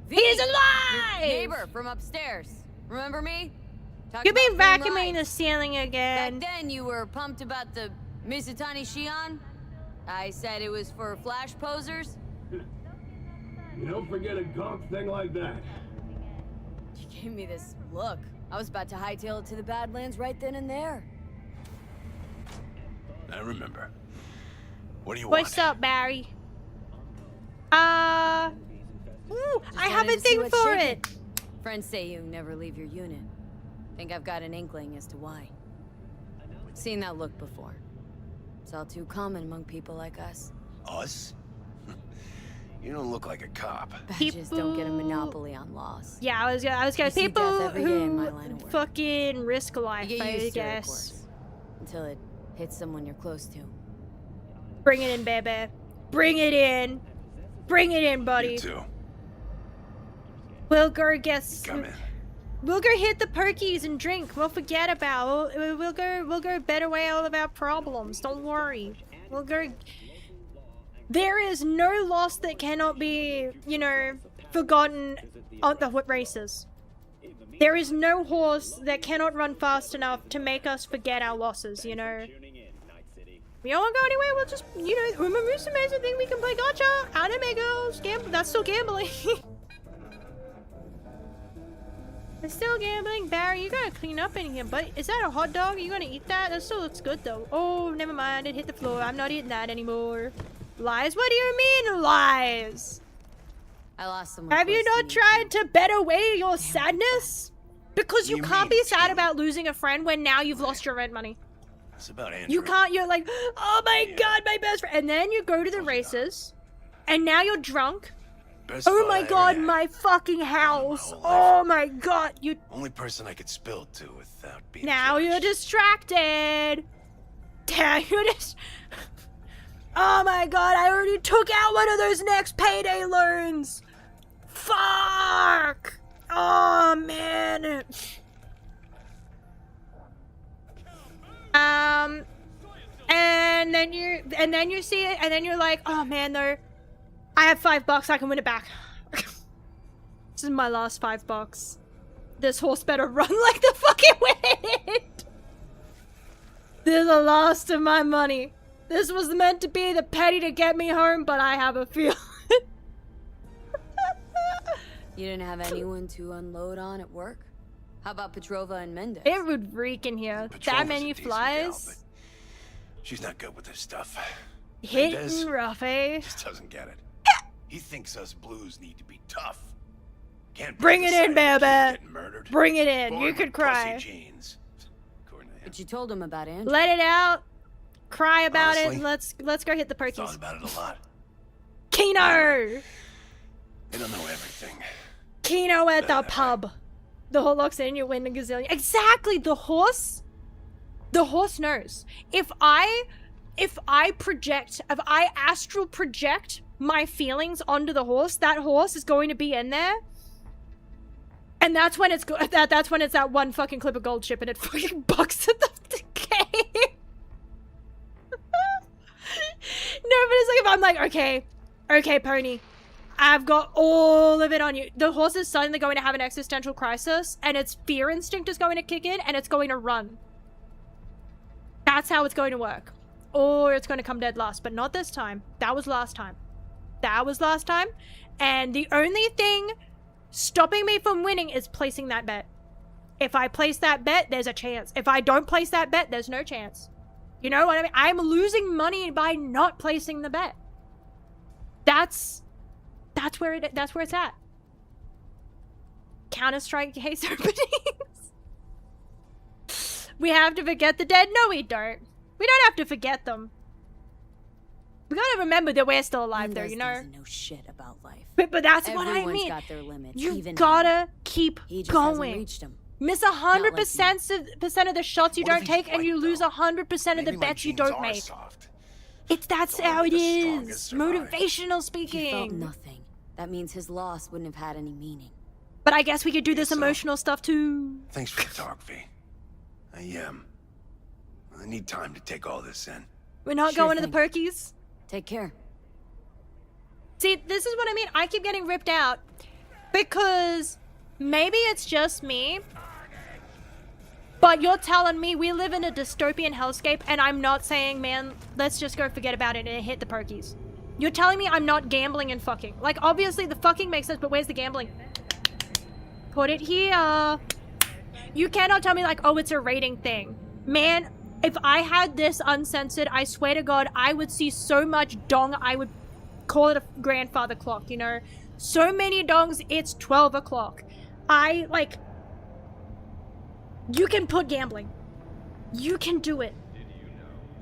S1: He's
S3: Your
S1: alive!
S3: neighbor from upstairs. Remember me? Talked
S1: You've been
S3: about free
S1: vacuuming the
S3: rides.
S1: ceiling again.
S3: Back then, you were pumped about the Mizutani Shion. I said it was for flash posers.
S2: You don't forget a gaunt thing like that.
S3: You gave me this look. I was about to hightail it to the Badlands right then and there.
S2: I remember. What do you want?
S1: What's up, Barry? Ooh, I have a
S3: Wanted to see
S1: thing
S3: what's
S1: for
S3: shaking.
S1: it.
S3: Friends say you never leave your unit. Think I've got an inkling as to why. Seen that look before. It's all too common among people like us.
S2: Us? You don't look like a cop.
S3: Badges don't get a monopoly on laws.
S1: Yeah, I was gonna
S3: You see
S1: people
S3: death every day in my
S1: who
S3: line of work.
S1: fucking risk
S3: You
S1: life,
S3: get
S1: I
S3: used to it, of
S1: guess.
S3: course. Until it hits someone you're close to.
S1: Bring it in, baby. Bring it in. Bring it in, buddy.
S2: You too.
S1: We'll go guess.
S2: Come in.
S1: We'll go hit the perkies and drink. We'll forget about. We'll go bet away all of our problems. Don't worry. We'll go. There is no loss that cannot be, you know, forgotten on the foot races. There is no horse that cannot run fast enough to make us forget our losses, you know. We don't want to go anywhere, we'll just, you know, remember this amazing thing we can play gacha, anime girls, gamble, that's still gambling. It's still gambling. Barry, you gotta clean up in here, but is that a hot dog? Are you gonna eat that? That still looks good though. Oh, never mind, it hit the floor. I'm not eating that anymore. Lies? What do you mean, lies?
S3: I lost someone.
S1: Have you not tried to bet away your sadness? Because you can't be sad about losing a friend when now you've lost your rent money.
S2: It's about Andrew.
S1: You can't, you're like, oh my god, my best friend. And then you go to the races, and now you're drunk.
S2: Best
S1: Oh my
S2: buy I
S1: god,
S2: ever
S1: my fucking house. Oh my god, you.
S2: had. Only person I could spill it to without being.
S1: Now you're distracted. Damn, you're just. Oh my god, I already took out one of those next payday loans. Fuck. Oh man. And then you see it, and then you're like, oh man, though, I have $5, I can win it back. This is my last $5. This horse better run like the fucking wind. This is the last of my money. This was meant to be the penny to get me home, but I have a feeling.
S3: You didn't have anyone to unload on at work? How about Petrova and Mendez?
S1: It would reek in here. That many flies.
S2: She's not good with this stuff.
S1: Hitting rough, eh?
S2: Just doesn't get it. He thinks us blues need to be tough. Can't
S1: bring it in, baby.
S2: Murdered.
S1: Bring it in.
S2: Born
S1: You could
S2: with
S1: cry.
S2: pussy genes.
S3: But you told him about Andrew.
S1: Let it out. Cry about
S2: Honestly,
S1: it. Let's go hit the perkies.
S2: Thought about it a lot.
S1: Kino.
S2: They don't know everything.
S1: Kino at the pub. The horse locks in, you win a gazillion. Exactly, the horse knows. If I astral project my feelings onto the horse, that horse is going to be in there. And that's when it's that's when it's that one fucking clip of gold chip and it fucking bucks at the game. No, but it's like if I'm like, okay, pony, I've got all of it on you. The horse is suddenly going to have an existential crisis, and its fear instinct is going to kick in, and it's going to run. That's how it's going to work. Or it's going to come dead last, but not this time. That was last time. And the only thing stopping me from winning is placing that bet. If I place that bet, there's a chance. If I don't place that bet, there's no chance. You know what I mean? I'm losing money by not placing the bet. That's where it's at. Counter-Strike case openings. We have to forget the dead? No, we don't. We don't have to forget them. We gotta remember that we're still alive, though, you know?
S3: Doesn't know shit about life.
S1: But that's what I
S3: Everyone's
S1: mean.
S3: got their limits,
S1: You
S3: even
S1: gotta keep
S3: he just hasn't
S1: going.
S3: reached 'em.
S1: Miss 100% of the shots you don't take, and you lose 100% of the bets you don't make. That's how it is. Motivational speaking.
S3: He felt nothing. That means his loss wouldn't have had any meaning.
S1: But I guess we could do this emotional stuff too.
S2: Thanks for the talk, V. I need time to take all this in.
S1: We're not going to the perkies.
S3: Take care.
S1: See, this is what I mean. I keep getting ripped out because maybe it's just me, but you're telling me we live in a dystopian hellscape, and I'm not saying, man, let's just go forget about it and hit the perkies. You're telling me I'm not gambling and fucking. Like, obviously the fucking makes sense, but where's the gambling? Put it here. You cannot tell me like, oh, it's a rating thing. Man, if I had this uncensored, I swear to God, I would see so much dong, I would call it a grandfather clock, you know? So many dongs, it's 12 o'clock. You can put gambling. You can do it.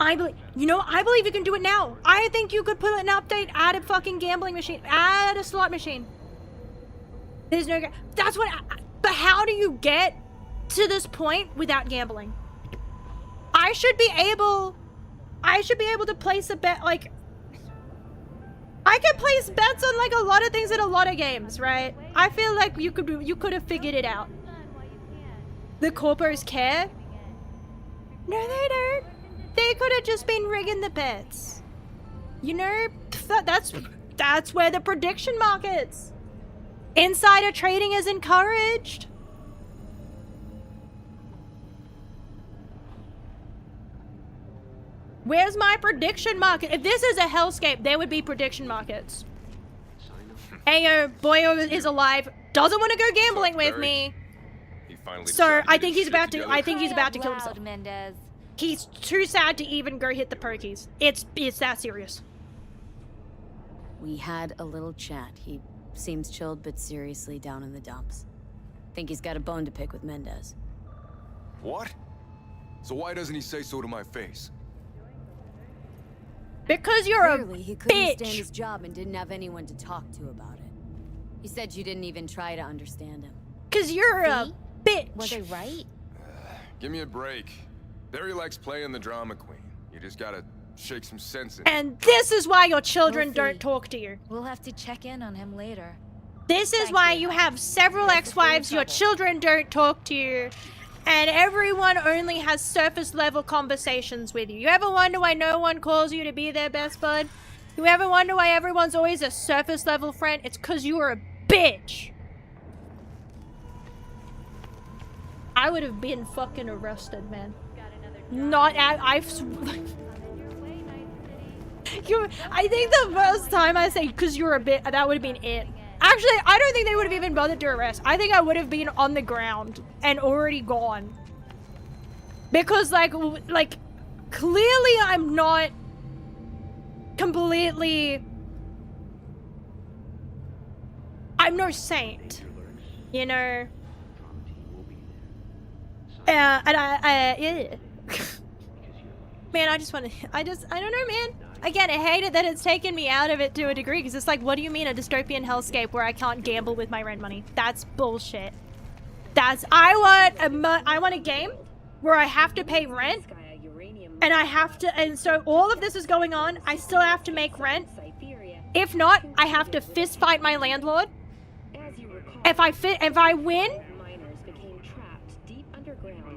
S1: I believe you can do it now. I think you could put an update, add a fucking gambling machine, add a slot machine. There's no, but how do you get to this point without gambling? I should be able to place a bet, like, I can place bets on like a lot of things in a lot of games, right? I feel like you could have figured it out. The corpos care? No, they don't. They could have just been rigging the bets. You know, that's where the prediction markets. Insider trading is encouraged. Where's my prediction market? If this is a hellscape, there would be prediction markets. Ayo, Boyo is alive. Doesn't want to go gambling with me. So I think he's about to. I think he's about to kill himself.
S12: Mendez.
S1: He's too sad to even go hit the perkies. It's that serious.
S3: We had a little chat. He seems chilled but seriously down in the dumps. Think he's got a bone to pick with Mendez.
S5: What? So why doesn't he say so to my face?
S1: Because you're
S3: Clearly, he couldn't
S1: bitch.
S3: stand his job and didn't have anyone to talk to about it. He said you didn't even try to understand him.
S1: Cause you're a bitch.
S12: Was I right?
S5: Give me a break. Barry likes playing the drama queen. You just gotta shake some sense in.
S1: And this is why your children don't talk to you.
S12: We'll have to check in on him later.
S1: This is why you have several ex-wives, your children don't talk to you, and everyone only has surface level conversations with you. You ever wonder why no one calls you to be their best bud? You ever wonder why everyone's always a surface level friend? It's cause you're a bitch. I would have been fucking arrested, man. Not at, I think the first time I say cause you're a bitch, that would have been it. Actually, I don't think they would have even bothered to arrest. I think I would have been on the ground and already gone. Because, like, clearly I'm not completely... I'm no saint, you know? And yeah. Man, I don't know, man. Again, I hate it that it's taken me out of it to a degree, because it's like, what do you mean a dystopian hellscape where I can't gamble with my rent money? That's bullshit. I want a game where I have to pay rent, and and so all of this is going on, I still have to make rent. If not, I have to fist fight my landlord. If I win,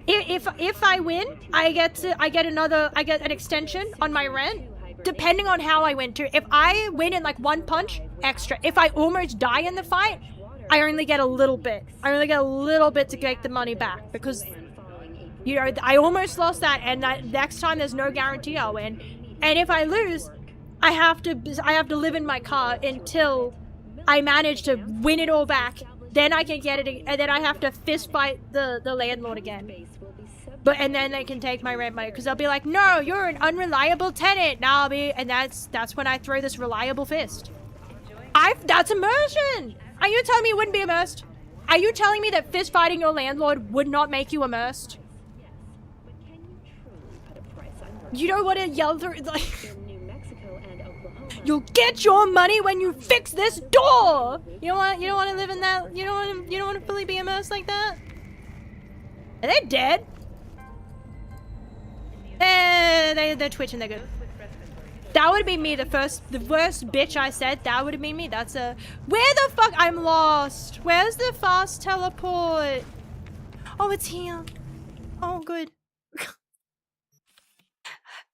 S1: if I win, I get an extension on my rent, depending on how I win too. If I win in like one punch, extra. If I almost die in the fight, I only get a little bit. I only get a little bit to get the money back, because, you know, I almost lost that, and that next time there's no guarantee I'll win. And if I lose, I have to live in my car until I manage to win it all back. Then I can get it, and then I have to fist fight the landlord again. And then they can take my rent money, because they'll be like, no, you're an unreliable tenant. Now and that's when I throw this reliable fist. That's immersion. Are you telling me it wouldn't be immersed? Are you telling me that fist fighting your landlord would not make you immersed? You know what a yell through, like, you'll get your money when you fix this door. You don't want to live in that. You don't want to fully be immersed like that. Are they dead? They're twitching. They're good. That would be me. The first bitch I said. That would have been me. Where the fuck? I'm lost. Where's the fast teleport? Oh, it's here. Oh, good.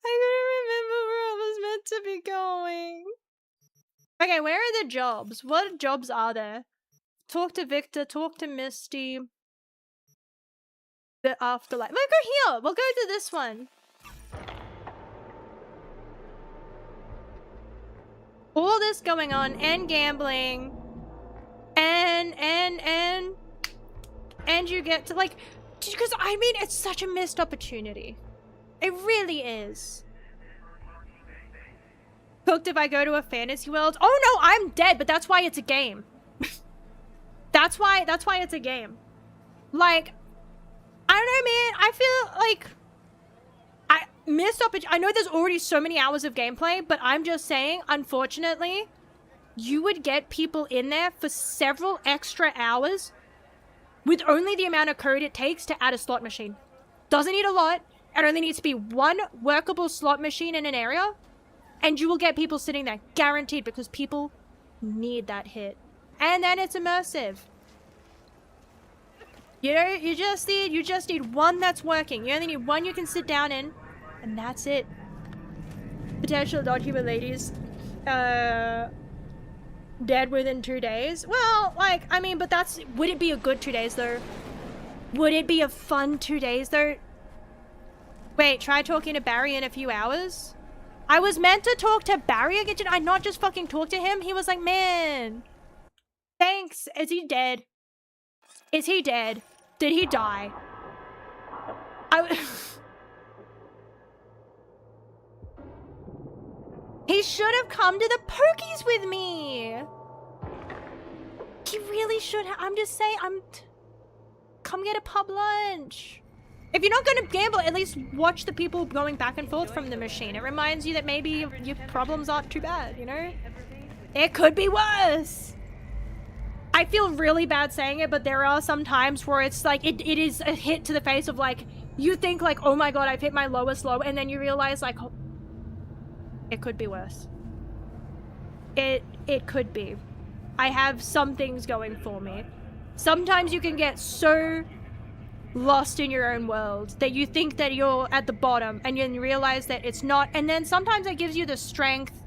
S1: I couldn't remember where I was meant to be going. Okay, where are the jobs? What jobs are there? Talk to Victor, talk to Misty. The afterlife. We'll go here. We'll go to this one. All this going on, and gambling. And you get to, like, because I mean, it's such a missed opportunity. It really is. Cooked if I go to a fantasy world. Oh no, I'm dead, but that's why it's a game. That's why it's a game. Like, I don't know, man. I feel like missed opportunity. I know there's already so many hours of gameplay, but I'm just saying, unfortunately, you would get people in there for several extra hours with only the amount of code it takes to add a slot machine. Doesn't need a lot. It only needs to be one workable slot machine in an area, and you will get people sitting there, guaranteed, because people need that hit. And then it's immersive. You know, you just need one that's working. You only need one you can sit down in, and that's it. Potential non-human ladies, dead within 2 days. Well, like, I mean, but would it be a good 2 days though? Would it be a fun 2 days though? Wait, try talking to Barry in a few hours? I was meant to talk to Barry again. Did I not just fucking talk to him? He was like, man, thanks. Is he dead? Is he dead? Did he die? He should have come to the pokies with me. He really should have. I'm just saying, come get a pub lunch. If you're not going to gamble, at least watch the people going back and forth from the machine. It reminds you that maybe your problems aren't too bad, you know? It could be worse. I feel really bad saying it, but there are some times where it's like, it is a hit to the face of, like, you think like, oh my god, I've hit my lowest low, and then you realize like, oh, it could be worse. It could be. I have some things going for me. Sometimes you can get so lost in your own world that you think that you're at the bottom, and you realize that it's not, and then sometimes it gives you the strength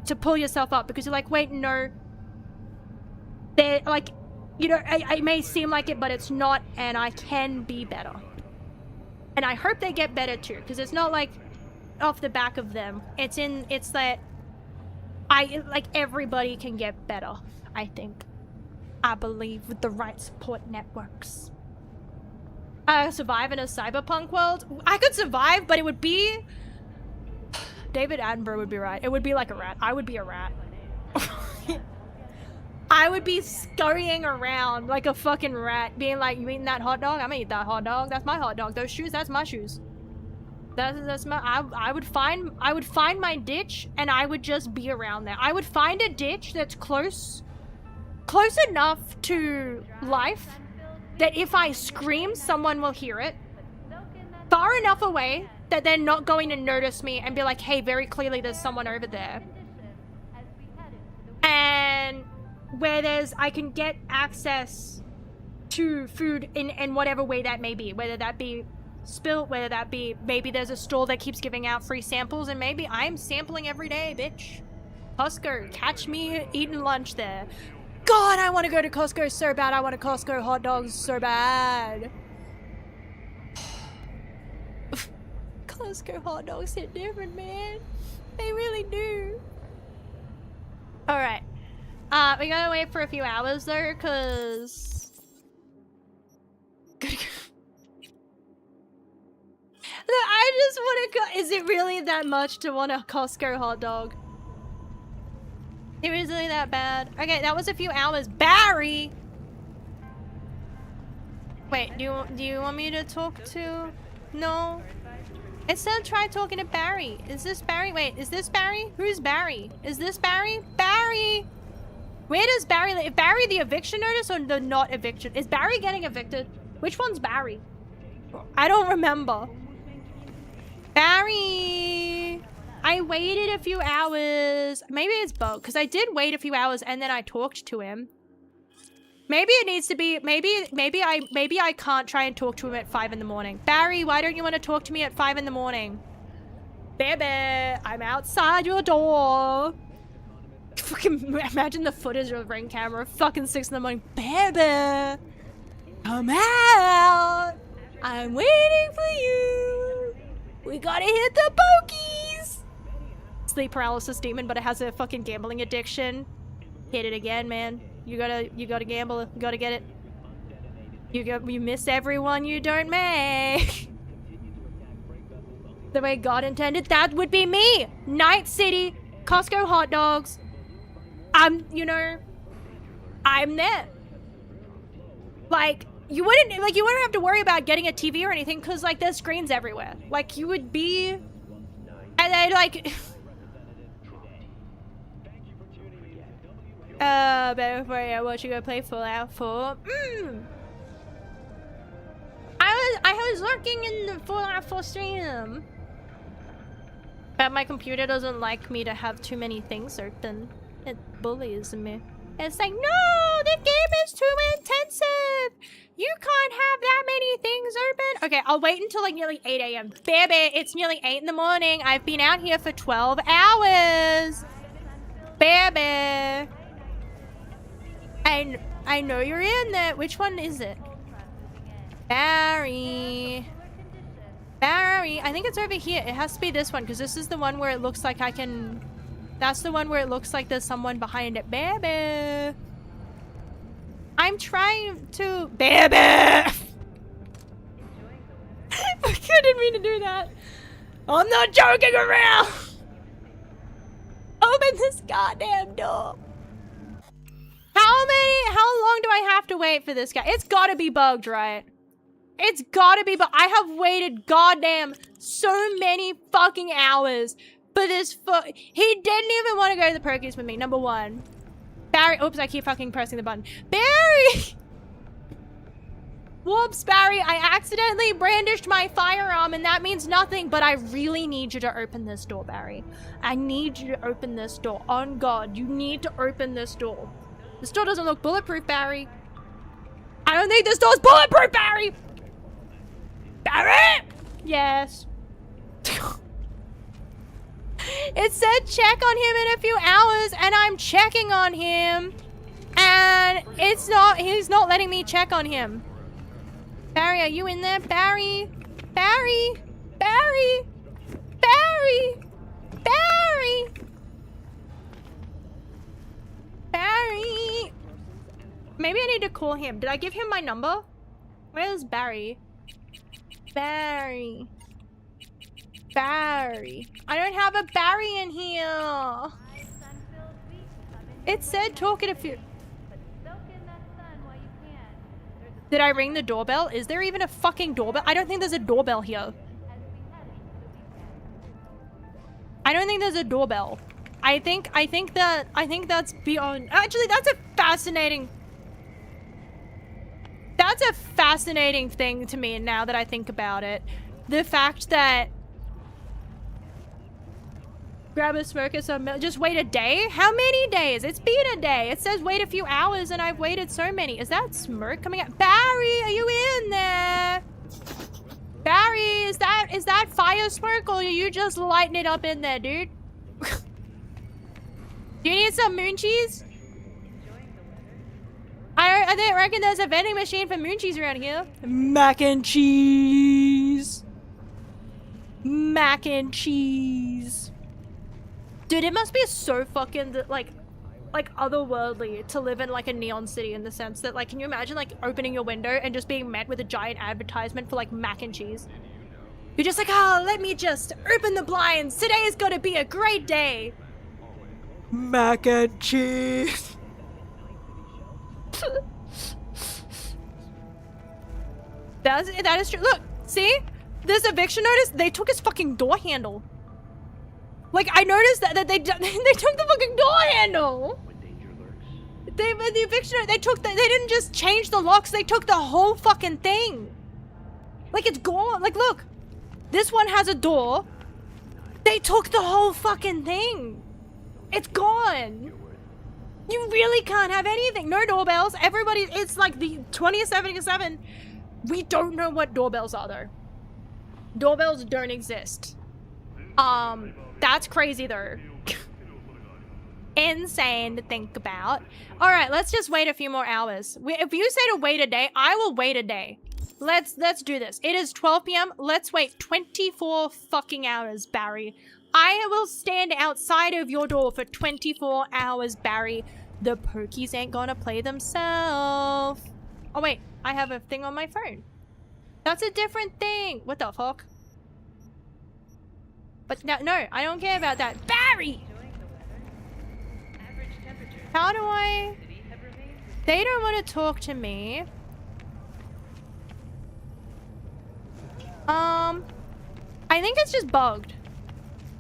S1: to pull yourself up, because you're like, wait, no, they're like, you know, it may seem like it, but it's not, and I can be better. And I hope they get better too, because it's not like off the back of them. It's that like everybody can get better, I think. I believe with the right support networks. Survive in a cyberpunk world? I could survive, but it would be... David Attenborough would be right. It would be like a rat. I would be a rat. I would be scurrying around like a fucking rat, being like, you eating that hot dog? I'm gonna eat that hot dog. That's my hot dog. Those shoes, that's my shoes. That's my... I would find my ditch, and I would just be around there. I would find a ditch that's close enough to life that if I scream, someone will hear it. Far enough away that they're not going to notice me and be like, hey, very clearly there's someone over there. And where I can get access to food in whatever way that may be. Whether that be spilt, whether that be maybe there's a store that keeps giving out free samples, and maybe I'm sampling every day, bitch. Costco, catch me eating lunch there. God, I want to go to Costco so bad. I want a Costco hot dogs so bad. Costco hot dogs hit different, man. They really do. Alright. We gotta wait for a few hours though, cause... Look, I just want to go... Is it really that much to want a Costco hot dog? It was really that bad. Okay, that was a few hours. Barry! Wait, do you want me to talk to... No? Instead, try talking to Barry. Is this Barry? Wait, is this Barry? Who's Barry? Is this Barry? Barry! Where does Barry live? Barry the eviction notice or the not eviction? Is Barry getting evicted? Which one's Barry? I don't remember. Barry! I waited a few hours. Maybe it's both, because I did wait a few hours and then I talked to him. Maybe it needs to be, maybe I can't try and talk to him at 5 in the morning. Barry, why don't you want to talk to me at 5 in the morning? Baby, I'm outside your door. Fucking imagine the footage of the Ring camera. Fucking 6 in the morning. Baby, come out. I'm waiting for you. We gotta hit the pokies. Sleep paralysis demon, but it has a fucking gambling addiction. Hit it again, man. You gotta gamble. You gotta get it. You miss everyone you don't make. The way God intended, that would be me. Night City, Costco hot dogs. I'm there. Like, you wouldn't have to worry about getting a TV or anything, because, like, there's screens everywhere. Like, you would be... And then, like... before I watch you go play Fallout 4. I was lurking in the Fallout 4 stream. But my computer doesn't like me to have too many things open. It bullies me. It's like, no, the game is too intensive. You can't have that many things open. Okay, I'll wait until like nearly 8 a.m. Baby, it's nearly 8 in the morning. I've been out here for 12 hours. Baby. I know you're in there. Which one is it? Barry. Barry. I think it's over here. It has to be this one, because this is the one where it looks like I can... That's the one where it looks like there's someone behind it. Baby. I'm trying to... Baby. I didn't mean to do that. I'm not joking around. Open this goddamn door. How long do I have to wait for this guy? It's gotta be bugged, right? It's gotta be, but I have waited goddamn so many fucking hours for this he didn't even want to go to the Perkies with me, number one. Barry, oops, I keep fucking pressing the button. Barry! Whoops, Barry, I accidentally brandished my firearm and that means nothing, but I really need you to open this door, Barry. I need you to open this door. On God, you need to open this door. This door doesn't look bulletproof, Barry. I don't think this door's bulletproof, Barry! Barry! Yes. It said check on him in a few hours, and I'm checking on him. And he's not letting me check on him. Barry, are you in there? Barry? Barry? Barry? Barry? Barry? maybe I need to call him. Did I give him my number? Where's Barry? Barry. Barry. I don't have a Barry in here. It said talk at a few. Did I ring the doorbell? Is there even a fucking doorbell? I don't think there's a doorbell here. I don't think there's a doorbell. I think that's beyond. Actually, that's a fascinating thing to me now that I think about it. The fact that grab a smoke or some milk. Just wait a day? How many days? It's been a day. It says wait a few hours and I've waited so many. Is that smoke coming out? Barry, are you in there? Barry, is that fire smoke or are you just lighting it up in there, dude? Do you need some moon cheese? I don't reckon there's a vending machine for moon cheese around here. Mac and cheese. Mac and cheese. Dude, it must be so fucking, like otherworldly to live in, like, a neon city in the sense that, like, can you imagine, like, opening your window and just being met with a giant advertisement for, like, mac and cheese? You're just like, oh, let me just open the blinds. Today's gonna be a great day. Mac and cheese. That is true. Look, see? This eviction notice, they took his fucking door handle. Like, I noticed that they took the fucking door handle. The eviction, they didn't just change the locks, they took the whole fucking thing. Like, it's gone. Like, look. This one has a door. They took the whole fucking thing. It's gone. You really can't have anything. No doorbells. Everybody, it's like the 2077. We don't know what doorbells are, though. Doorbells don't exist. That's crazy, though. Insane to think about. All right, let's just wait a few more hours. If you say to wait a day, I will wait a day. Let's do this. It is 12 p.m. Let's wait 24 fucking hours, Barry. I will stand outside of your door for 24 hours, Barry. The pokies ain't gonna play themselves. Oh, wait. I have a thing on my phone. That's a different thing. What the fuck? But no, I don't care about that. Barry! How do I... They don't want to talk to me. I think it's just bugged.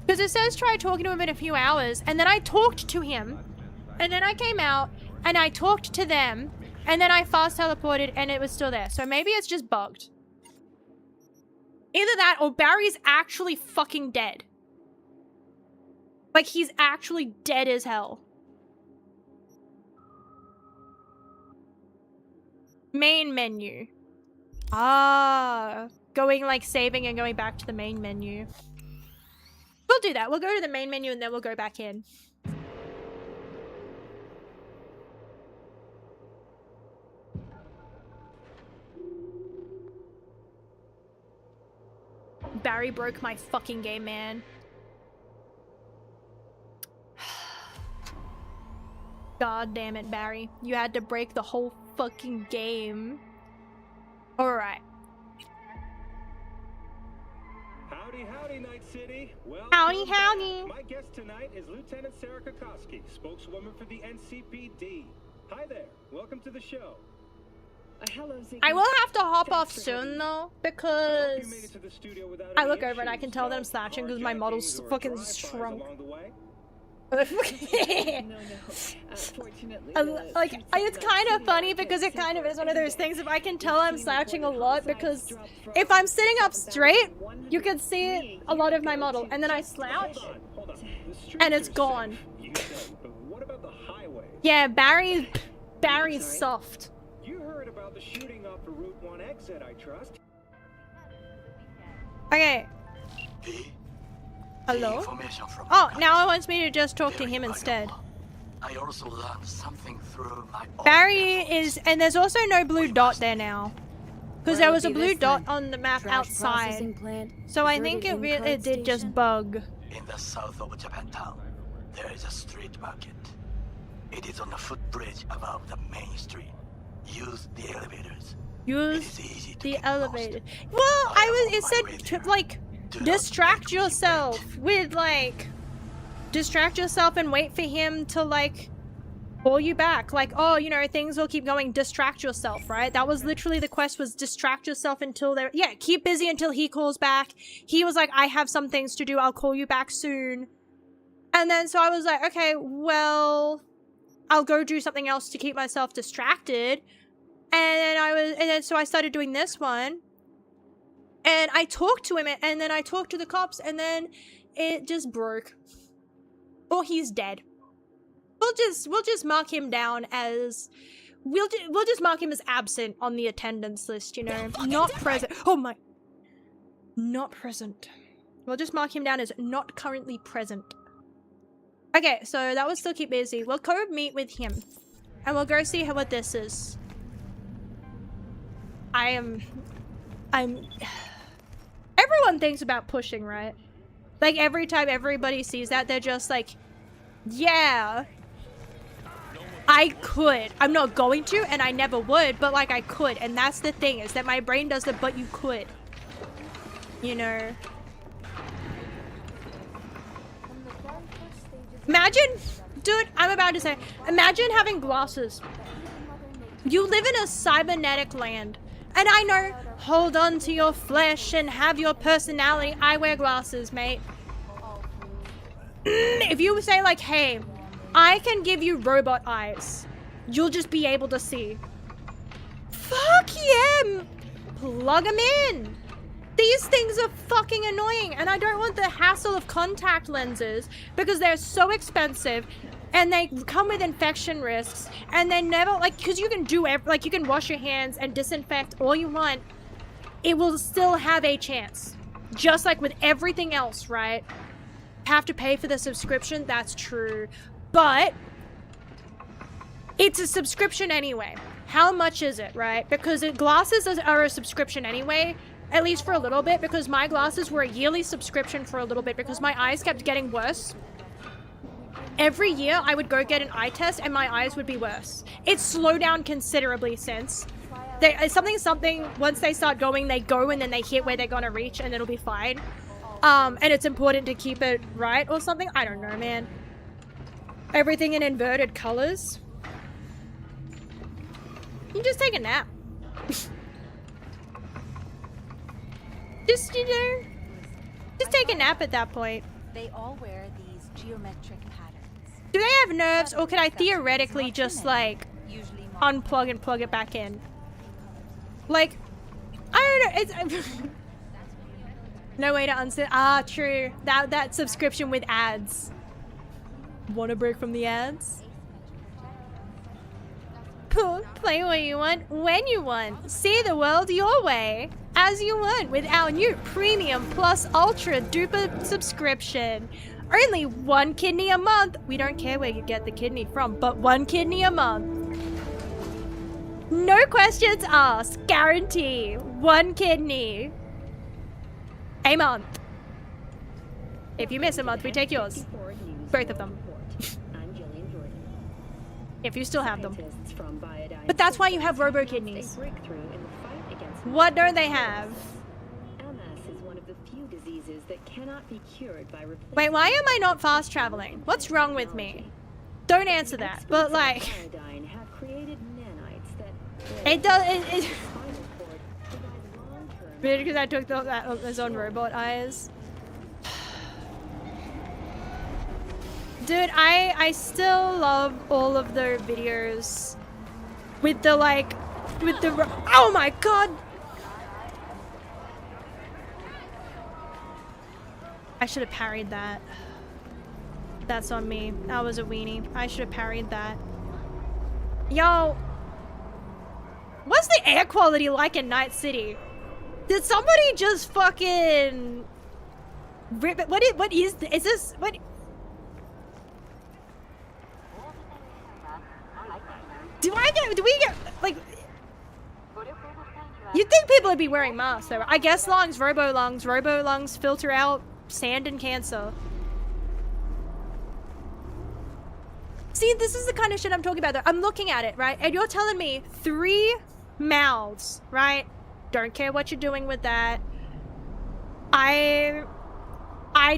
S1: Because it says try talking to him in a few hours, and then I talked to him, and then I came out, and I talked to them, and then I fast teleported, and it was still there. So maybe it's just bugged. Either that, or Barry's actually fucking dead. Like, he's actually dead as hell. Main menu. Ah, going, like, saving and going back to the main menu. We'll do that. We'll go to the main menu and then we'll go back in. Barry broke my fucking game, man. God damn it, Barry. You had to break the whole fucking game. Alright.
S6: Howdy, howdy, Night City. Well,
S1: howdy, howdy.
S6: My guest tonight is Lieutenant Sarah Kokoski, spokeswoman for the NCPD. Hi there. Welcome to the show.
S1: I will have to hop off soon though, because I look over and I can tell that I'm slouching because my model's fucking shrunk. Like, it's kind of funny because it kind of is one of those things. If I can tell I'm slouching a lot, because if I'm sitting up straight, you can see a lot of my model, and then I slouch, and it's gone. Yeah, Barry's soft.
S6: You heard about the shooting off the Route 1 exit, I trust.
S1: Okay. Hello? Oh, now it wants me to just talk to him instead.
S8: I also learned something through my
S1: Barry is, and there's also no blue dot there now, because there was a blue dot on the map outside. So I think it did just bug.
S8: In the south of Japantown, there is a street market. It is on a footbridge above the main street. Use the elevators.
S1: Use the elevator. Well, it said to, like, distract yourself with, like, distract yourself and wait for him to, like, call you back. Like, oh, you know, things will keep going. Distract yourself, right? That was literally the quest, was distract yourself until they're, yeah, keep busy until he calls back. He was like, I have some things to do. I'll call you back soon. And then, so I was like, okay, well, I'll go do something else to keep myself distracted. And then so I started doing this one. And I talked to him, and then I talked to the cops, and then it just broke. Or he's dead. We'll just mark him down as, we'll just mark him as absent on the attendance list, you know, not present. Oh my, not present. We'll just mark him down as not currently present. Okay, so that will still keep busy. We'll go meet with him, and we'll go see what this is. I'm. Everyone thinks about pushing, right? Like, every time everybody sees that, they're just like, yeah, I could. I'm not going to, and I never would, but, like, I could. And that's the thing, is that my brain does the, but you could. You know? Imagine, dude, I'm about to say, imagine having glasses. You live in a cybernetic land. And I know, hold on to your flesh and have your personality. I wear glasses, mate. If you say like, hey, I can give you robot eyes, you'll just be able to see. Fuck yeah! Plug them in. These things are fucking annoying, and I don't want the hassle of contact lenses because they're so expensive. And they come with infection risks, and they never, like, because you can do, like, you can wash your hands and disinfect all you want. It will still have a chance. Just like with everything else, right? Have to pay for the subscription, that's true. But it's a subscription anyway. How much is it, right? Because glasses are a subscription anyway, at least for a little bit, because my glasses were a yearly subscription for a little bit because my eyes kept getting worse. Every year, I would go get an eye test and my eyes would be worse. It's slowed down considerably since. Something, once they start going, they go and then they hit where they're gonna reach and it'll be fine. And it's important to keep it right or something. I don't know, man. Everything in inverted colors. You just take a nap. Just, you know, just take a nap at that point.
S9: They all wear these geometric patterns.
S1: Do they have nerves, or can I theoretically just, like, unplug and plug it back in? Like, I don't know, it's... No way to unset. Ah, true. That subscription with ads. Want a break from the ads? Play what you want, when you want. See the world your way, as you want, with our new Premium Plus Ultra Duper subscription. Only 1 kidney a month. We don't care where you get the kidney from, but 1 kidney a month. No questions asked. Guarantee. 1 kidney a month. If you miss a month, we take yours. Both of them. If you still have them. But that's why you have robo kidneys. What don't they have?
S7: That cannot be cured by
S1: wait, why am I not fast traveling? What's wrong with me? Don't answer that, but like... It does... It because I took those on robot eyes. Dude, I still love all of their videos with the like... With the... Oh my god! I should have parried that. That's on me. That was a weenie. I should have parried that. Yo. What's the air quality like in Night City? Did somebody just fucking... rip it? What is this? What? Do we get, like... You'd think people would be wearing masks though. I guess lungs, robo lungs filter out sand and cancer. See, this is the kind of shit I'm talking about though. I'm looking at it, right? And you're telling me 3 mouths, right? Don't care what you're doing with that. I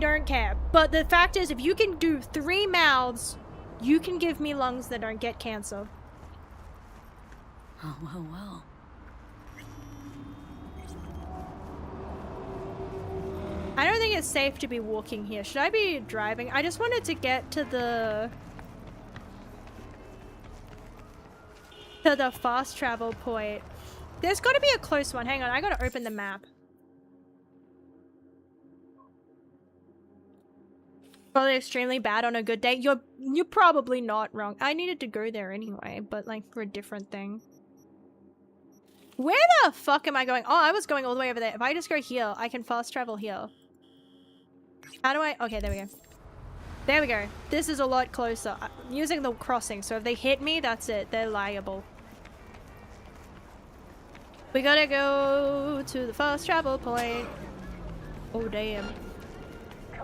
S1: don't care. But the fact is, if you can do 3 mouths, you can give me lungs that don't get cancer.
S3: Oh, well.
S1: I don't think it's safe to be walking here. Should I be driving? I just wanted to get to the fast travel point. There's got to be a close one. Hang on, I gotta open the map. Probably extremely bad on a good day. You're probably not wrong. I needed to go there anyway, but like for a different thing. Where the fuck am I going? Oh, I was going all the way over there. If I just go here, I can fast travel here. How do I? Okay, there we go. There we go. This is a lot closer. I'm using the crossing, so if they hit me, that's it. They're liable. We gotta go to the fast travel point. Oh, damn.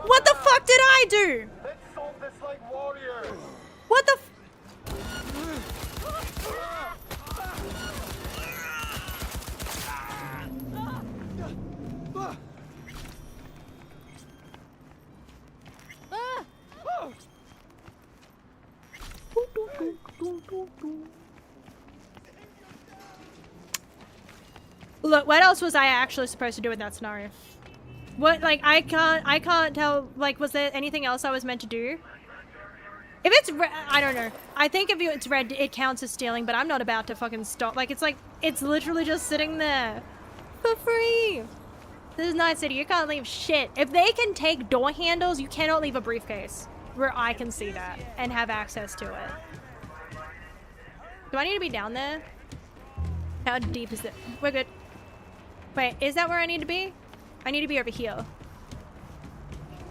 S1: What the fuck did I do?
S2: Let's solve this like warriors.
S1: What the Look, what else was I actually supposed to do in that scenario? What, like, I can't tell, like, was there anything else I was meant to do? If it's red, I don't know. I think if it's red, it counts as stealing, but I'm not about to fucking stop. Like, it's literally just sitting there for free. This is Night City, you can't leave shit. If they can take door handles, you cannot leave a briefcase where I can see that and have access to it. Do I need to be down there? How deep is it? We're good. Wait, is that where I need to be? I need to be over here.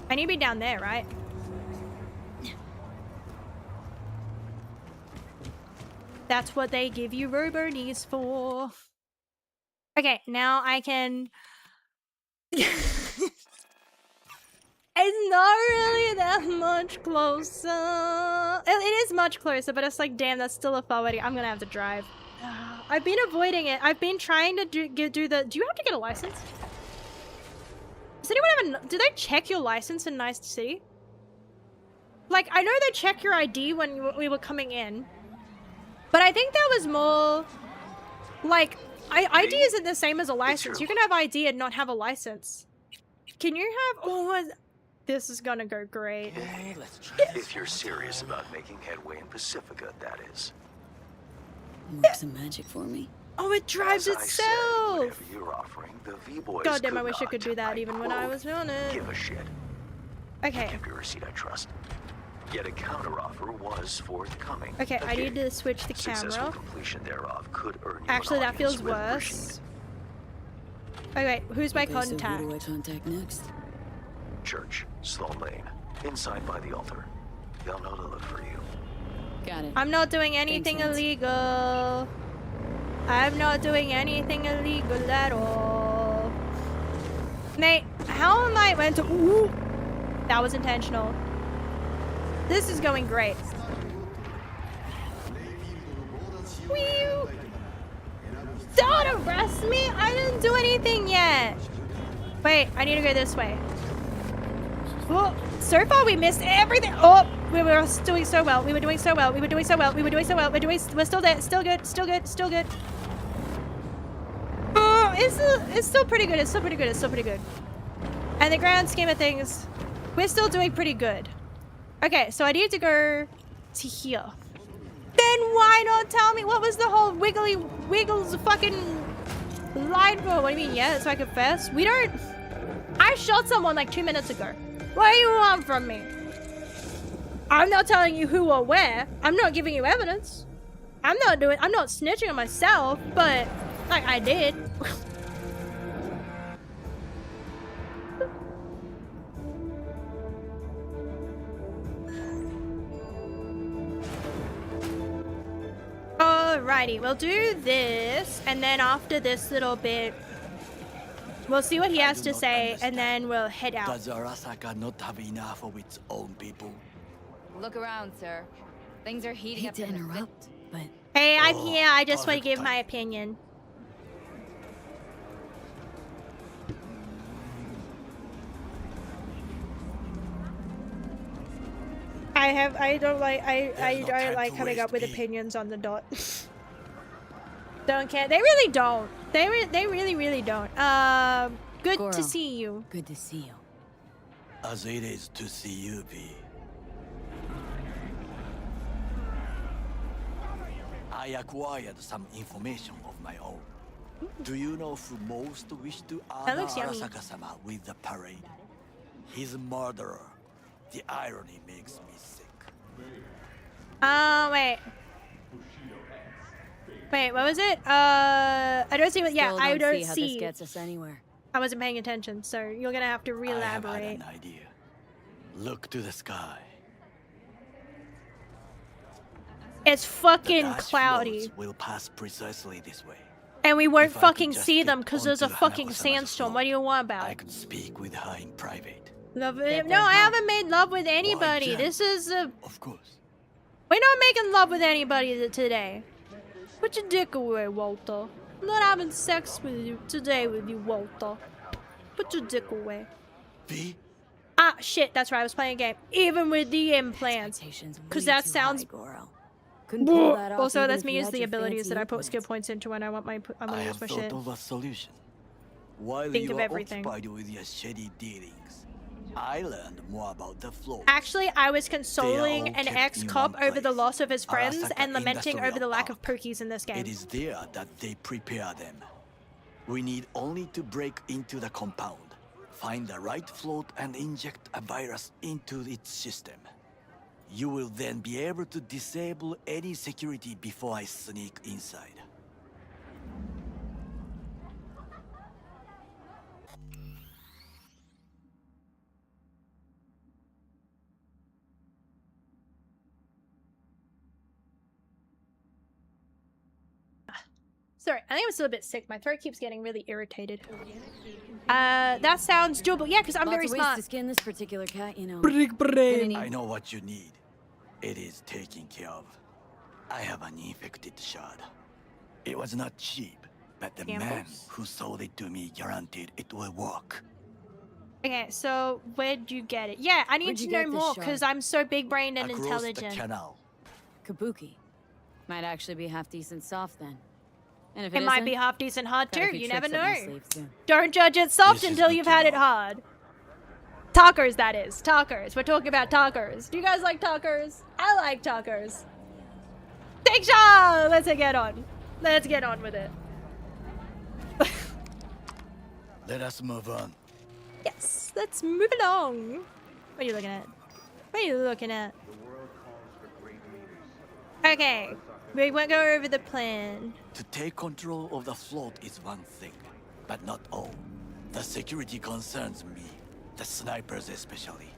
S1: I need to be down there, right? That's what they give you robo-knees for. Okay, now I can... It's not really that much closer. It is much closer, but it's like, damn, that's still a forwarding. I'm gonna have to drive. I've been avoiding it. I've been trying to do the... Do you have to get a license? Does anyone have a... Do they check your license in Night City? Like, I know they check your ID when we were coming in. But I think that was more... Like, ID isn't the same as a license. You can have ID and not have a license. Can you have... Oh, this is gonna go great.
S21: Okay, let's try if you're serious about making headway in Pacifica, that is.
S3: Work some magic for me.
S1: Oh, it drives itself!
S21: Whatever you're offering, the V-Boys
S1: God damn, I
S21: could
S1: wish I could do that even when I was doing it.
S21: Give a shit.
S1: Okay.
S21: Keep your receipt, I trust. Yet a counteroffer was forthcoming.
S1: Okay, I need to switch the
S21: Successful
S1: camera.
S21: completion thereof could earn you
S1: Actually,
S21: an
S1: that feels
S21: audience with
S1: worse. Okay, wait, who's my
S3: Okay,
S1: contact?
S3: so who do I contact next?
S21: Church, Sloan Lane, inside by the altar. They'll know to look for you.
S3: Got it.
S1: I'm not doing anything illegal. I'm not doing anything illegal at all. Nate, how am I went to... Ooh! That was intentional. This is going great. Whew. Don't arrest me! I didn't do anything yet! Wait, I need to go this way. Oh, so far we missed everything. Oh, we were doing so well. We were doing so well. We were doing so well. We were doing so well. We're still there. Still good. Still good. Still good. Oh, it's still pretty good. It's still pretty good. It's still pretty good. And the grand scheme of things, we're still doing pretty good. Okay, so I need to go to here. Then why not tell me what was the whole wiggles fucking line for? What do you mean? Yeah, so I confess. We don't... I shot someone like 2 minutes ago. What do you want from me? I'm not telling you who or where. I'm not giving you evidence. I'm not snitching on myself, but like I did. Alrighty, we'll do this, and then after this little bit, we'll see what he has to say, and then we'll head out.
S8: Does Arasaka not have enough of its own people?
S3: Look around, sir. Things are heating up
S12: to
S3: in the
S12: interrupt, but
S1: Hey, I'm here. I just want to give my opinion. I don't like coming up with opinions on the dot. Don't care. They really don't. They really don't. Good
S12: Goro,
S1: to see you.
S12: Good to see you.
S8: As it is to see you, V. I acquired some information of my own. Do you know who most wished to honor Arasaka-sama with the parade? His murderer. The irony makes me sick.
S1: Wait. Wait, what was it? I don't see what. Yeah, I don't see
S12: how this gets us anywhere.
S1: I wasn't paying attention, so you're gonna have to re-elaborate.
S8: I have had an idea. Look to the sky.
S1: It's fucking cloudy.
S8: Will pass precisely this way.
S1: And we won't fucking see them because there's a fucking sandstorm. What do you want about?
S8: I could speak with her in private.
S1: Love it. No, I haven't made love with anybody. This is a...
S8: Of course.
S1: We're not making love with anybody today. Put your dick away, Walter. I'm not having sex with you today with you, Walter. Put your dick away.
S8: V?
S1: Ah, shit, that's right. I was playing a game. Even with the implants. Because that sounds... Also, that's me use the abilities that I put skill points into when I want my... I'm gonna use my shit.
S8: I have thought of a solution. While
S1: Think
S8: you
S1: of
S8: are
S1: everything.
S8: occupied with your shady dealings, I learned more about the floor.
S1: Actually, I was consoling an
S8: kept
S1: ex-cop
S8: in one
S1: over the loss of his friends
S8: Arasaka
S1: and lamenting
S8: Industrial
S1: over the lack of
S8: Park.
S1: pookies in this game.
S8: It is there that they prepare them. We need only to break into the compound, find the right float and inject a virus into its system. You will then be able to disable any security before I sneak inside.
S1: Sorry, I think I'm still a bit sick. My throat keeps getting really irritated. That sounds doable. Yeah, because I'm very
S12: Lots of ways
S1: smart.
S12: to skin this particular cat, you know.
S8: I know what you need. It is taken care of. I have an infected shard. It was not cheap, but the man who sold it to me guaranteed it will work.
S1: Okay, so where'd you get it? Yeah, I need
S12: Where'd
S1: to
S12: you
S1: know
S12: get this
S1: more
S12: shard?
S1: because I'm so big-brained and
S8: Across
S1: intelligent.
S8: the canal.
S12: Kabuki. Might actually be half decent soft then. And if
S1: It
S12: it
S1: might
S12: isn't,
S1: be half decent hard
S12: got a
S1: too.
S12: few
S1: You never
S12: tricks up my
S1: know.
S12: sleeve, too.
S1: Don't judge it soft
S8: This is
S1: until
S8: good
S1: you've
S8: to
S1: had it
S8: know.
S1: hard. Tacos, that is. Tacos. We're talking about tacos. Do you guys like tacos? I like tacos. Take shot! Let's get on. Let's get on with it.
S8: Let us move on.
S1: Yes, let's move along. What are you looking at? What are you looking at? Okay, we won't go over the plan.
S8: To take control of the float is one thing, but not all. The security concerns me, the snipers especially.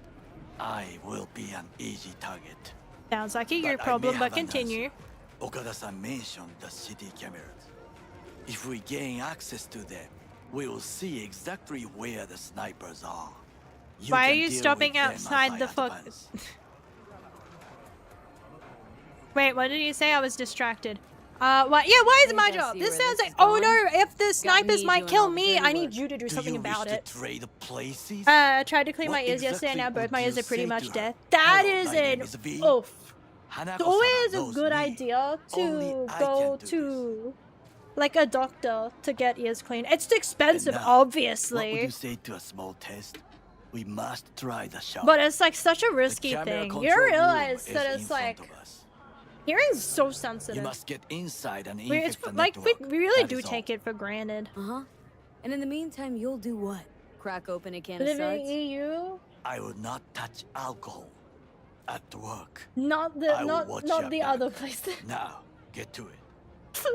S8: I will be an easy target.
S1: Sounds like a
S8: But
S1: your
S8: I may
S1: problem, but
S8: have an
S1: continue.
S8: answer. Okada-san mentioned the city cameras. If we gain access to them, we will see exactly where the snipers are.
S1: Why are
S8: can
S1: you
S8: deal
S1: stopping
S8: with them as
S1: outside
S8: I
S1: the fuck?
S8: advance.
S1: Wait, what did you say? I was distracted. What? Yeah, why is it my job?
S12: see
S1: This
S12: where
S1: sounds
S12: this
S1: like,
S12: is
S1: oh
S12: going.
S1: no, if the snipers
S12: me
S1: might
S12: doing
S1: kill
S12: all the
S1: me,
S12: dirty
S1: I need
S12: work.
S1: you to do something
S8: you
S1: about
S8: wish
S1: it.
S8: to trade places?
S1: I tried to clean my
S8: What
S1: ears yesterday, and now
S8: exactly
S1: both my
S8: would
S1: ears
S8: you
S1: are pretty
S8: say
S1: much
S8: to her?
S1: dead. That
S8: Hello,
S1: is
S8: my name
S1: an
S8: is V.
S1: oof.
S8: Hanako-sama
S1: It's always a
S8: knows
S1: good
S8: me.
S1: idea
S8: Only
S1: to
S8: I
S1: go
S8: can do
S1: to like a doctor to get ears cleaned. It's expensive,
S8: And now, What would
S1: obviously,
S8: you say to a small test? We must try the shot.
S1: but it's like such a risky
S8: camera
S1: thing.
S8: control
S1: You don't
S8: room
S1: realize
S8: is
S1: that
S8: in
S1: it's
S8: front
S1: like
S8: of us.
S1: hearing's so
S8: You
S1: sensitive.
S8: must get inside and
S1: It's
S8: infect the
S1: like
S8: network.
S1: we really
S8: That
S1: do
S8: is all.
S1: take it for granted.
S12: Uh-huh. And in the meantime, you'll do what? Crack open a can of
S1: Living
S12: suds?
S1: EU,
S8: I will not touch alcohol at work.
S1: not the
S8: I will watch your
S1: not the
S8: back.
S1: other place.
S8: Now, get to it.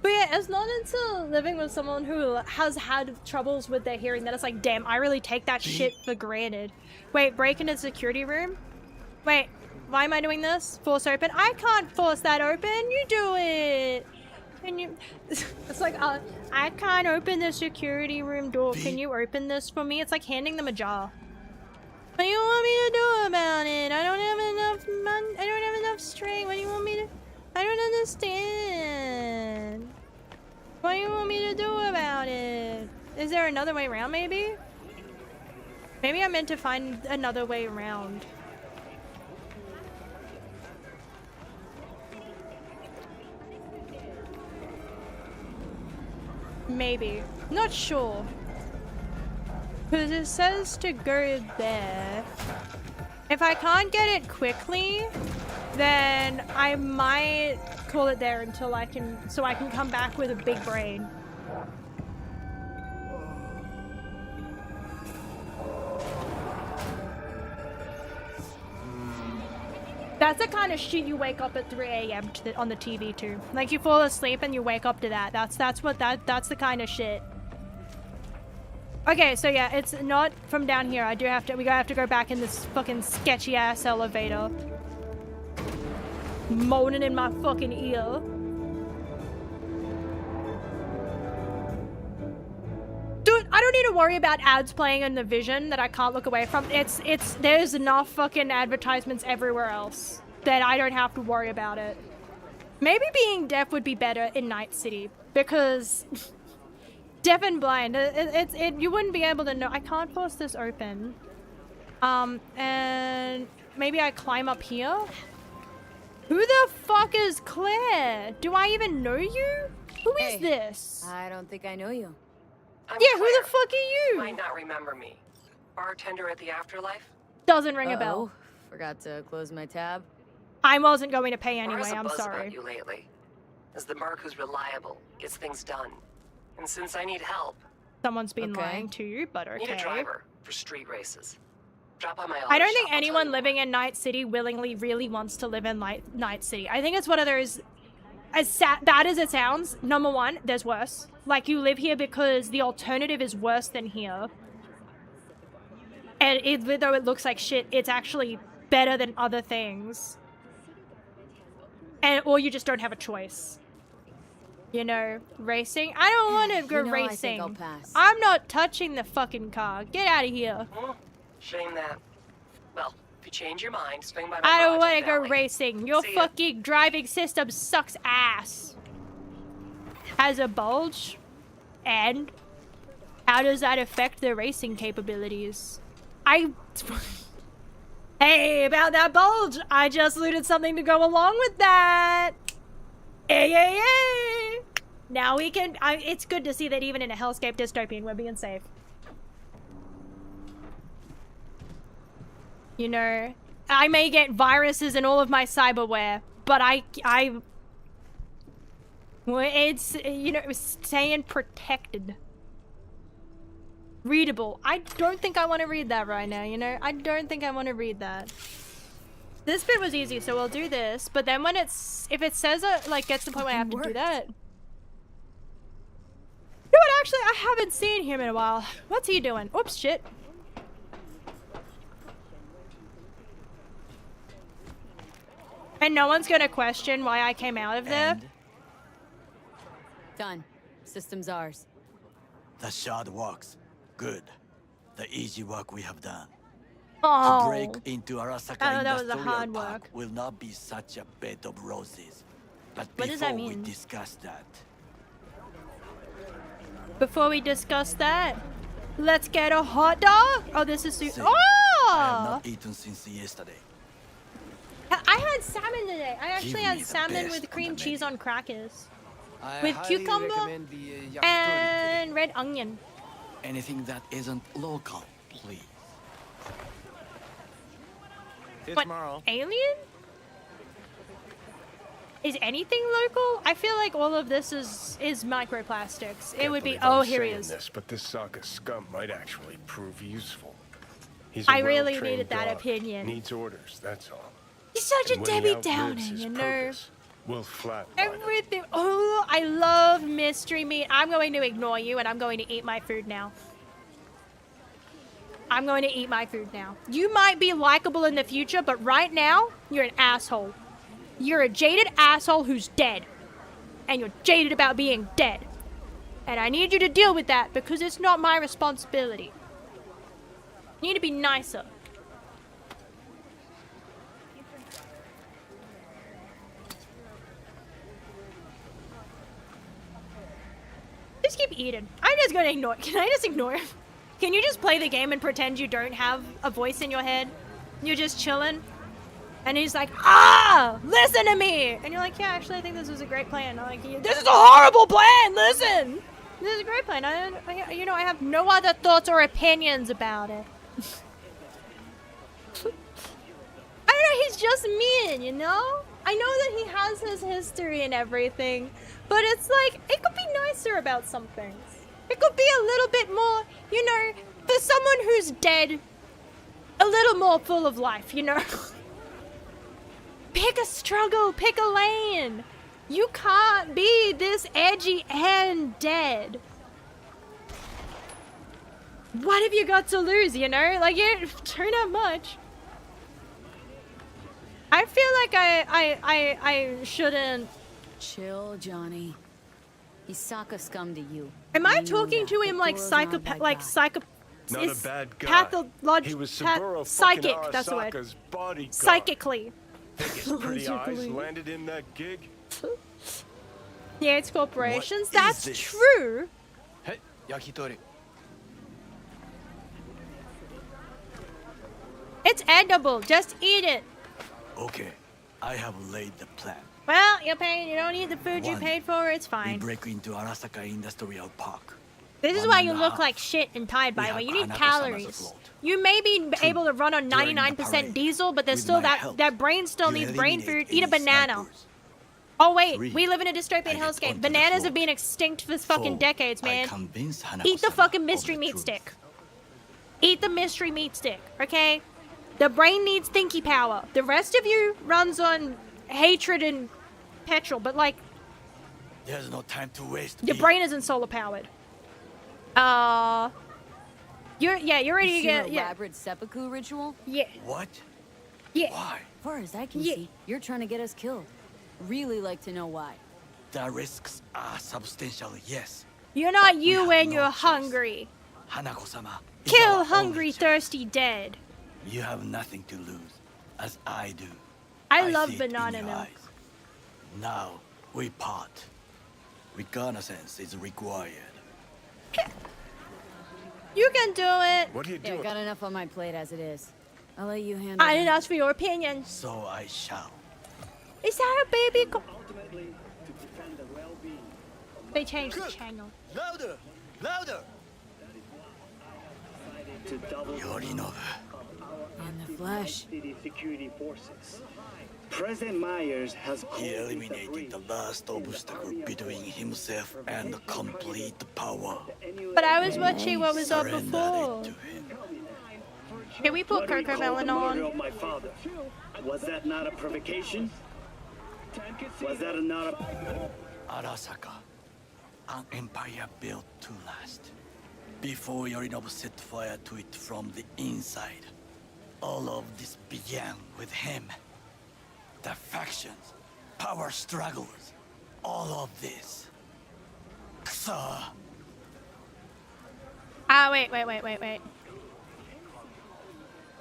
S1: But yeah, it's not until living with someone who has had troubles with their hearing that it's like, damn, I really take that shit for granted. Wait, break into the security room? Wait, why am I doing this? Force open? I can't force that open. You do it. Can you? It's like, I can't open the security room door. Can you open this for me? It's like handing them a jar. What do you want me to do about it? I don't have enough money. I don't have enough have string? What do you want me to... I don't understand. What do you want me to do about it? Is there another way around, maybe? Maybe I meant to find another way around. Maybe. Not sure. Because it says to go there. If I can't get it quickly, then I might call it there until I can, so I can come back with a big brain. That's the kind of shit you wake up at 3 a.m. on the TV to. Like you fall asleep and you wake up to that. That's the kind of shit. Okay, so yeah, it's not from down here. We have to go back in this fucking sketchy ass elevator. Moaning in my fucking ear. Dude, I don't need to worry about ads playing in the vision that I can't look away from. There's enough fucking advertisements everywhere else that I don't have to worry about it. Maybe being deaf would be better in Night City because deaf and blind, you wouldn't be able to know. I can't force this open. And maybe I climb up here? Who the fuck is Claire? Do I even know you? Who is this?
S3: I don't think I know you.
S1: Who the fuck are you?
S10: Might not remember me. Bartender at the Afterlife?
S1: Doesn't ring a bell.
S3: Forgot to close my tab.
S1: I wasn't going to pay anyway,
S10: Where's a
S1: I'm
S10: buzz
S1: sorry.
S10: about you lately? As the merc who's reliable, gets things done. And since I need help...
S1: Someone's been lying to you, but okay.
S10: Need a driver for street races. Drop by my
S1: I don't
S10: auto
S1: think
S10: shop,
S1: anyone living in Night City willingly really wants to live in Night City. I think it's one of those, as bad as it sounds, number one, there's worse. Like, you live here because the alternative is worse than here. And even though it looks like shit, it's actually better than other things. Or you just don't have a choice. You know, racing? I don't want to go racing.
S3: I think I'll pass.
S1: I'm not touching the fucking car. Get out of here.
S10: Shame that. Well, if you change your mind, swing by my
S1: I don't
S10: garage
S1: want to go
S10: Valley.
S1: racing. Your
S10: See ya.
S1: fucking driving system sucks ass. Has a bulge? And? How does that affect the racing capabilities? Hey, about that bulge! I just looted something to go along with that! Hey! Now we can... it's good to see that even in a hellscape dystopian, we're being safe. You know, I may get viruses in all of my cyberware, but it's, you know, staying protected. Readable. I don't think I want to read that right now, you know? I don't think I want to read that. This bit was easy, so we'll do this, but then when if it says, like, gets to the point where I have to do that. You know what, actually, I haven't seen him in a while. What's he doing? Oops, shit. And no one's gonna question why I came out of there?
S3: Done. System's ours.
S8: The shard works. Good. The easy work we have done.
S1: Oh.
S8: To break into Arasaka
S1: That was the
S8: Industrial
S1: hard
S8: Park
S1: work.
S8: will not be such a bed of roses. But
S1: What does that
S8: before we
S1: mean?
S8: discuss that,
S1: Before we discuss that, let's get a hot dog. Oh, this is
S8: I have
S1: oh!
S8: not eaten since yesterday.
S1: I had salmon today. I actually
S8: Give
S1: had
S8: me the
S1: salmon
S8: best
S1: with cream cheese on crackers,
S8: I
S1: with
S8: highly
S1: cucumber
S8: recommend the yakitori
S1: and red onion.
S8: Anything that isn't local, please.
S1: What, alien? Is anything local? I feel like all of this is microplastics. It would be.
S11: Can't believe
S1: Oh,
S11: I'm
S1: here he
S11: saying
S1: is.
S11: This, but this Saka scum might actually prove useful. He's
S1: I
S11: a
S1: really
S11: well-trained
S1: needed that
S11: dog.
S1: opinion.
S11: Needs orders, that's all.
S1: He's such a
S11: And when he
S1: Debbie
S11: outlives
S1: Downer,
S11: his
S1: you know.
S11: purpose, we'll flatline him.
S1: Everything. Oh, I love mystery meat. I'm going to ignore you, and I'm going to eat my food now. I'm going to eat my food now. You might be likable in the future, but right now, you're an asshole. You're a jaded asshole who's dead. And you're jaded about being dead. And I need you to deal with that because it's not my responsibility. You need to be nicer. just keep eating. I'm just gonna ignore. Can I just ignore? Can you just play the game and pretend you don't have a voice in your head? You're just chilling. And he's like, listen to me. And you're like, yeah, actually, I think this is a great plan. I'm like, this is a horrible plan. Listen. This is a great plan. I have no other thoughts or opinions about it. I don't know, he's just mean, you know? I know that he has his history and everything, but it's like, it could be nicer about some things. It could be a little bit more, you know, for someone who's dead, a little more full of life, you know? Pick a struggle, pick a lane. You can't be this edgy and dead. What have you got to lose, you know? Like, you don't have much. I feel like I shouldn't.
S3: Chill, Johnny. He's Sokka scum to you.
S1: Am I talking to him like psychopath, like psychopath?
S11: Not a bad guy. He was Saburo
S1: psychic,
S11: fucking
S1: that's the word.
S11: Arasaka's bodyguard.
S1: Psychically.
S11: Think his pretty eyes landed in that gig?
S1: Yeah, it's corporations. That's true.
S8: Hey, yakitori.
S1: It's edible. Just eat it.
S8: Okay, I have laid the plan.
S1: Well, you're paying. You don't eat the food you paid for. It's
S8: We
S1: fine.
S8: break into Arasaka Industrial Park.
S1: This is why you look like shit and tired, by the way. You need calories. You may be able to run on 99% diesel, but there's still that brain still needs brain food. Eat a banana. Oh wait, we live in a dystopian hellscape. Bananas have been extinct for fucking decades, man. Eat the fucking mystery meat stick. Eat the mystery meat stick, okay? The brain needs thinky power. The rest of you runs on hatred and petrol, but like,
S8: there's no time to waste.
S1: your brain isn't solar powered. You're ready to get
S3: elaborate seppuku ritual?
S1: Yeah.
S8: What?
S1: Yeah.
S8: Why?
S3: Far as I can see, you're trying to get us killed. Really like to know why.
S8: The risks are substantial, yes.
S1: You're not you when you're hungry.
S8: Hanako-sama.
S1: Kill hungry, thirsty, dead.
S8: You have nothing to lose, as I do.
S1: I love
S8: see it in
S1: banana
S8: your
S1: milk.
S8: eyes. Now, we part. Reconnaissance is required.
S1: You can do it.
S11: What are you
S3: Yeah,
S11: doing?
S3: got enough on my plate as it is. I'll let you handle
S1: I didn't
S3: it.
S1: ask for your opinion.
S8: So I shall.
S1: Is that a baby?
S6: Ultimately, to defend the well-being of
S1: They changed the channel.
S8: Louder! Louder!
S6: to double
S8: Yorinobu.
S3: In the flesh.
S6: city security forces. President Myers has
S8: He eliminated the last obstacle between himself and complete power.
S1: But I was watching what was on
S8: Surrendered
S1: before.
S8: it to him.
S1: Can we put
S6: What do we
S1: Coco
S6: call the
S1: Melon
S6: murder
S1: on?
S6: of my father? Was that not a provocation? Was that not a...
S8: Arasaka, an empire built to last. Before Yorinobu set fire to it from the inside, all of this began with him. The factions, power struggles, all of this. So,
S1: Wait.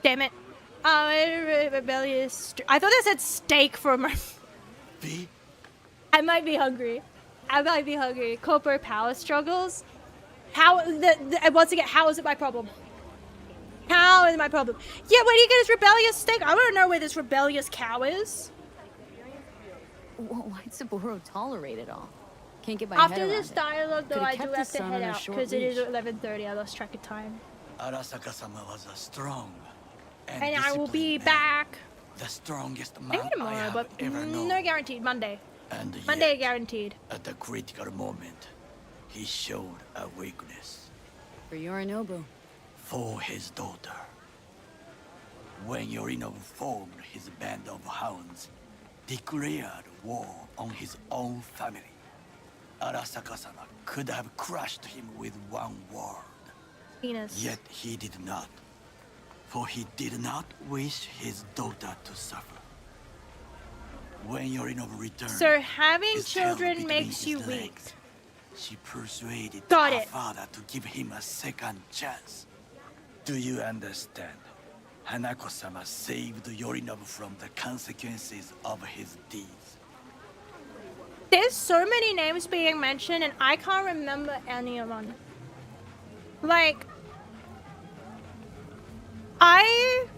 S1: Damn it. Rebellious. I thought that said steak for my.
S8: V?
S1: I might be hungry. Corporate power struggles. Once again, how is it my problem? How is it my problem? Yeah, where do you get his rebellious steak? I want to know where this rebellious cow is.
S3: Why'd Saburo tolerate it all? Can't get my
S1: After
S3: head around
S1: this
S3: it.
S1: dialogue, though,
S3: Could've
S1: I do
S3: kept
S1: have
S3: his
S1: to
S3: son
S1: head
S3: on a
S1: out
S3: short
S1: because it is
S3: leash.
S1: 11:30. I lost track of time,
S8: Arasaka-sama was a strong
S1: and I will be
S8: disciplined man.
S1: back.
S8: The strongest man
S1: Maybe
S8: I
S1: tomorrow,
S8: have
S1: but
S8: ever known.
S1: no guaranteed. Monday.
S8: And
S1: Monday
S8: yet,
S1: guaranteed.
S8: at the critical moment, he showed a weakness
S3: For Yorinobu.
S8: for his daughter. When Yorinobu formed his band of hounds, declared war on his own family, Arasaka-sama could have crushed him with one word.
S1: Venus.
S8: Yet he did not, for he did not wish his daughter to suffer. When Yorinobu returned,
S1: So having
S8: his tail
S1: children
S8: between
S1: makes
S8: his
S1: you weak.
S8: legs, she persuaded
S1: Got
S8: her
S1: it.
S8: father to give him a second chance. Do you understand? Hanako-sama saved Yorinobu from the consequences of his deeds.
S1: There's so many names being mentioned and I can't remember any of them. Like,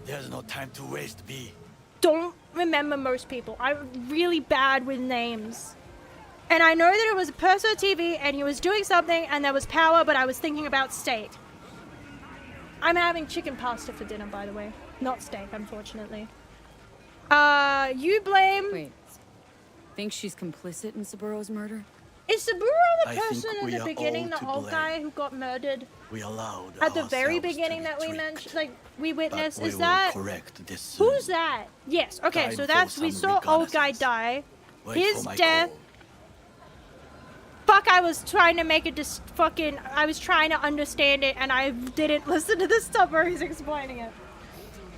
S8: There's no time to waste, B.
S1: Don't remember most people. I'm really bad with names. And I know that it was a person on TV and he was doing something and there was power, but I was thinking about steak. I'm having chicken pasta for dinner, by the way. Not steak, unfortunately. You blame...
S3: Wait. Think she's complicit in Saburo's murder?
S1: Is Saburo the
S8: I
S1: person
S8: think
S1: in
S8: we
S1: the
S8: are
S1: beginning,
S8: all
S1: the
S8: to
S1: old
S8: blame.
S1: guy who got murdered?
S8: We allowed
S1: At the very
S8: ourselves to
S1: beginning
S8: be
S1: that we
S8: tricked.
S1: mentioned, like, we witnessed,
S8: But we
S1: is
S8: will
S1: that...
S8: correct this soon.
S1: Who's that? Yes, okay,
S8: Time
S1: so
S8: for
S1: that's, we
S8: some
S1: saw old guy die.
S8: Wait
S1: His
S8: for my
S1: death...
S8: call.
S1: Fuck, I was trying to make it just fucking... I was trying to understand it and I didn't listen to the stuff where he's explaining it.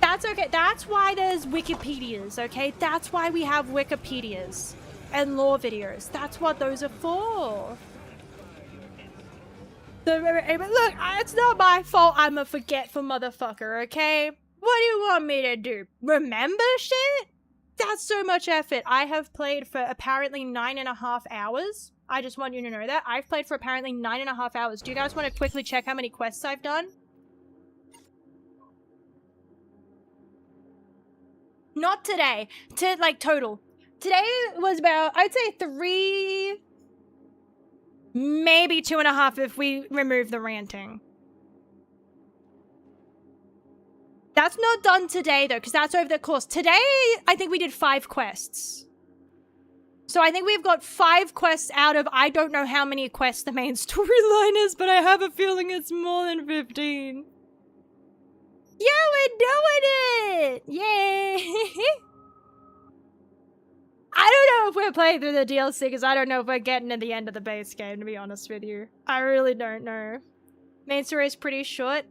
S1: That's okay, that's why there's Wikipedias, okay? That's why we have Wikipedias and lore videos. That's what those are for. Look, it's not my fault I'm a forgetful motherfucker, okay? What do you want me to do? Remember shit? That's so much effort. I have played for apparently 9.5 hours. I just want you to know that. I've played for apparently 9.5 hours. Do you guys want to quickly check how many quests I've done? Not today. Like, total. Today was about, I'd say 3... maybe 2.5 if we remove the ranting. That's not done today, though, because that's over the course. Today, I think we did 5 quests. So I think we've got 5 quests out of I don't know how many quests the main storyline is, but I have a feeling it's more than 15. Yeah, we're doing it! Yay! I don't know if we're playing through the DLC, because I don't know if we're getting to the end of the base game, to be honest with you. I really don't know. Main story is pretty short.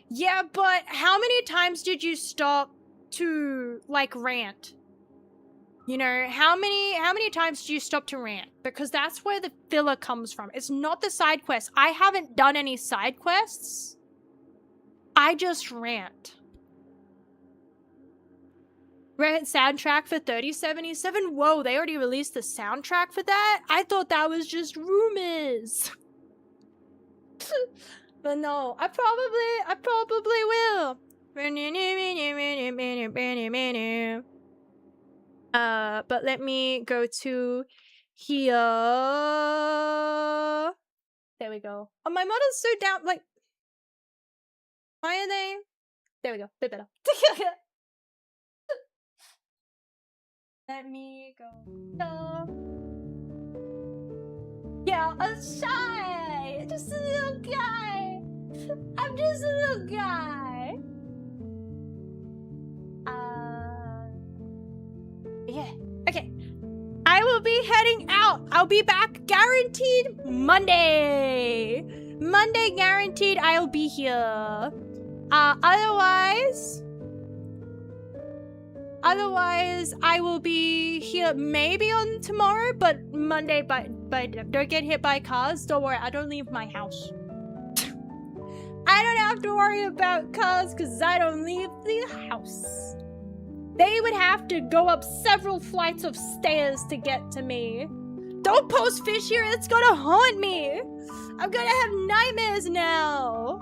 S1: Yeah, but how many times did you stop to, like, rant? You know, how many times do you stop to rant? Because that's where the filler comes from. It's not the side quests. I haven't done any side quests. I just rant. Rant soundtrack for 3077? Whoa, they already released the soundtrack for that? I thought that was just rumors. But no, I probably will. But let me go to here. There we go. Oh, my model's so down, like, why are they? There we go, bit better. Let me go. Yeah, I'm shy. Just a little guy. I'm just a little guy. Yeah. Okay. I will be heading out. I'll be back guaranteed Monday. Monday guaranteed I'll be here. Otherwise, I will be here maybe on tomorrow, but Monday, but don't get hit by cars. Don't worry, I don't leave my house. I don't have to worry about cars because I don't leave the house. They would have to go up several flights of stairs to get to me. Don't post fish here, it's gonna haunt me. I'm gonna have nightmares now.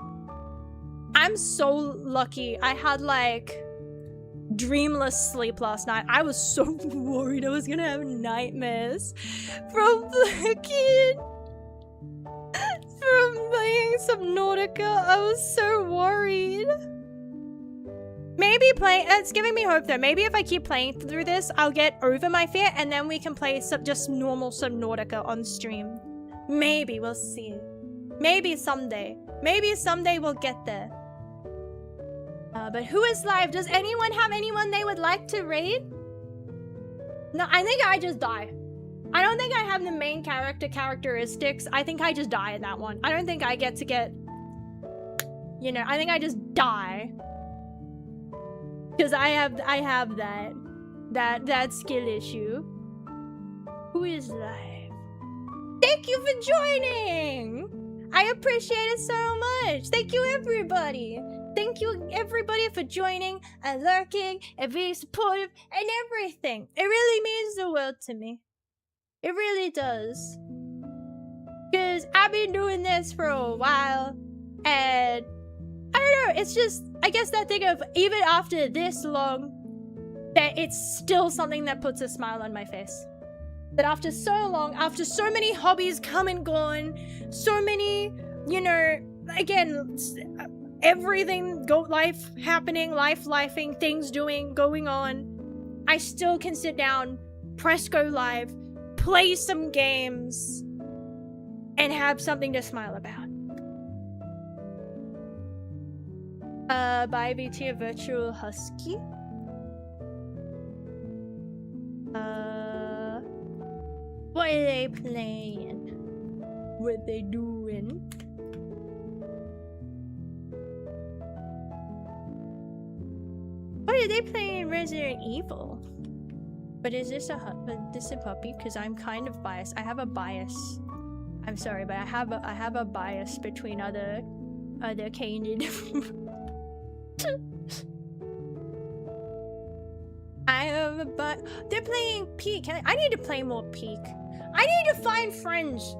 S1: I'm so lucky. I had like dreamless sleep last night. I was so worried I was gonna have nightmares from playing Subnautica. I was so worried. Maybe it's giving me hope though. Maybe if I keep playing through this, I'll get over my fear and then we can play just normal Subnautica on stream. Maybe, we'll see. Maybe someday. Maybe someday we'll get there. But who is live? Does anyone have anyone they would like to raid? No, I think I just die. I don't think I have the main character characteristics. I think I just die in that one. I don't think I get, you know, I think I just die. Because I have that skill issue. Who is live? Thank you for joining! I appreciate it so much. Thank you, everybody. Thank you, everybody, for joining and lurking and being supportive and everything. It really means the world to me. It really does. Because I've been doing this for a while, and I don't know, it's just, I guess that thing of even after this long, that it's still something that puts a smile on my face. That after so long, after so many hobbies come and gone, so many, you know, again, everything, life happening, life-lifing, things going on, I still can sit down, press go live, play some games, and have something to smile about. By VT, a virtual husky. What are they playing? What they doing? What are they playing? Resident Evil. But is this a puppy? Because I'm kind of biased. I have a bias. I'm sorry, but I have a bias between other canid. I have a they're playing Peak. I need to play more Peak. I need to find friends,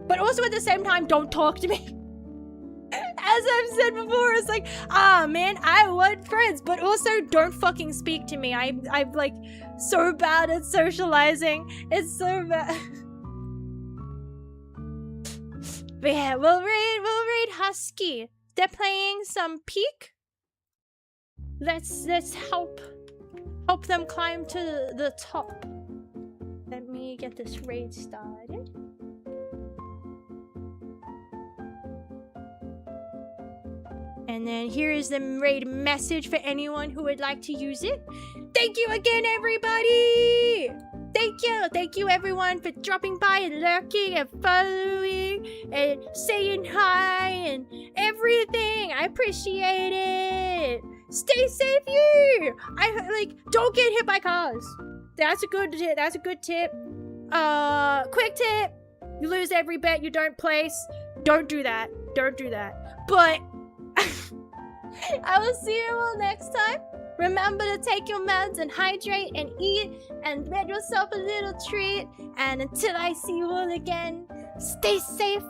S1: but also at the same time, don't talk to me. As I've said before, it's like, man, I want friends, but also don't fucking speak to me. I'm like so bad at socializing. It's so bad. But yeah, we'll raid Husky. They're playing some Peak. Let's help them climb to the top. Let me get this raid started. And then here is the raid message for anyone who would like to use it. Thank you again, everybody! Thank you everyone for dropping by and lurking and following and saying hi and everything. I appreciate it. Stay safe here. Don't get hit by cars. That's a good tip. Quick tip. You lose every bet you don't place. Don't do that. But I will see you all next time. Remember to take your meds and hydrate and eat and get yourself a little treat. And until I see you all again, stay safe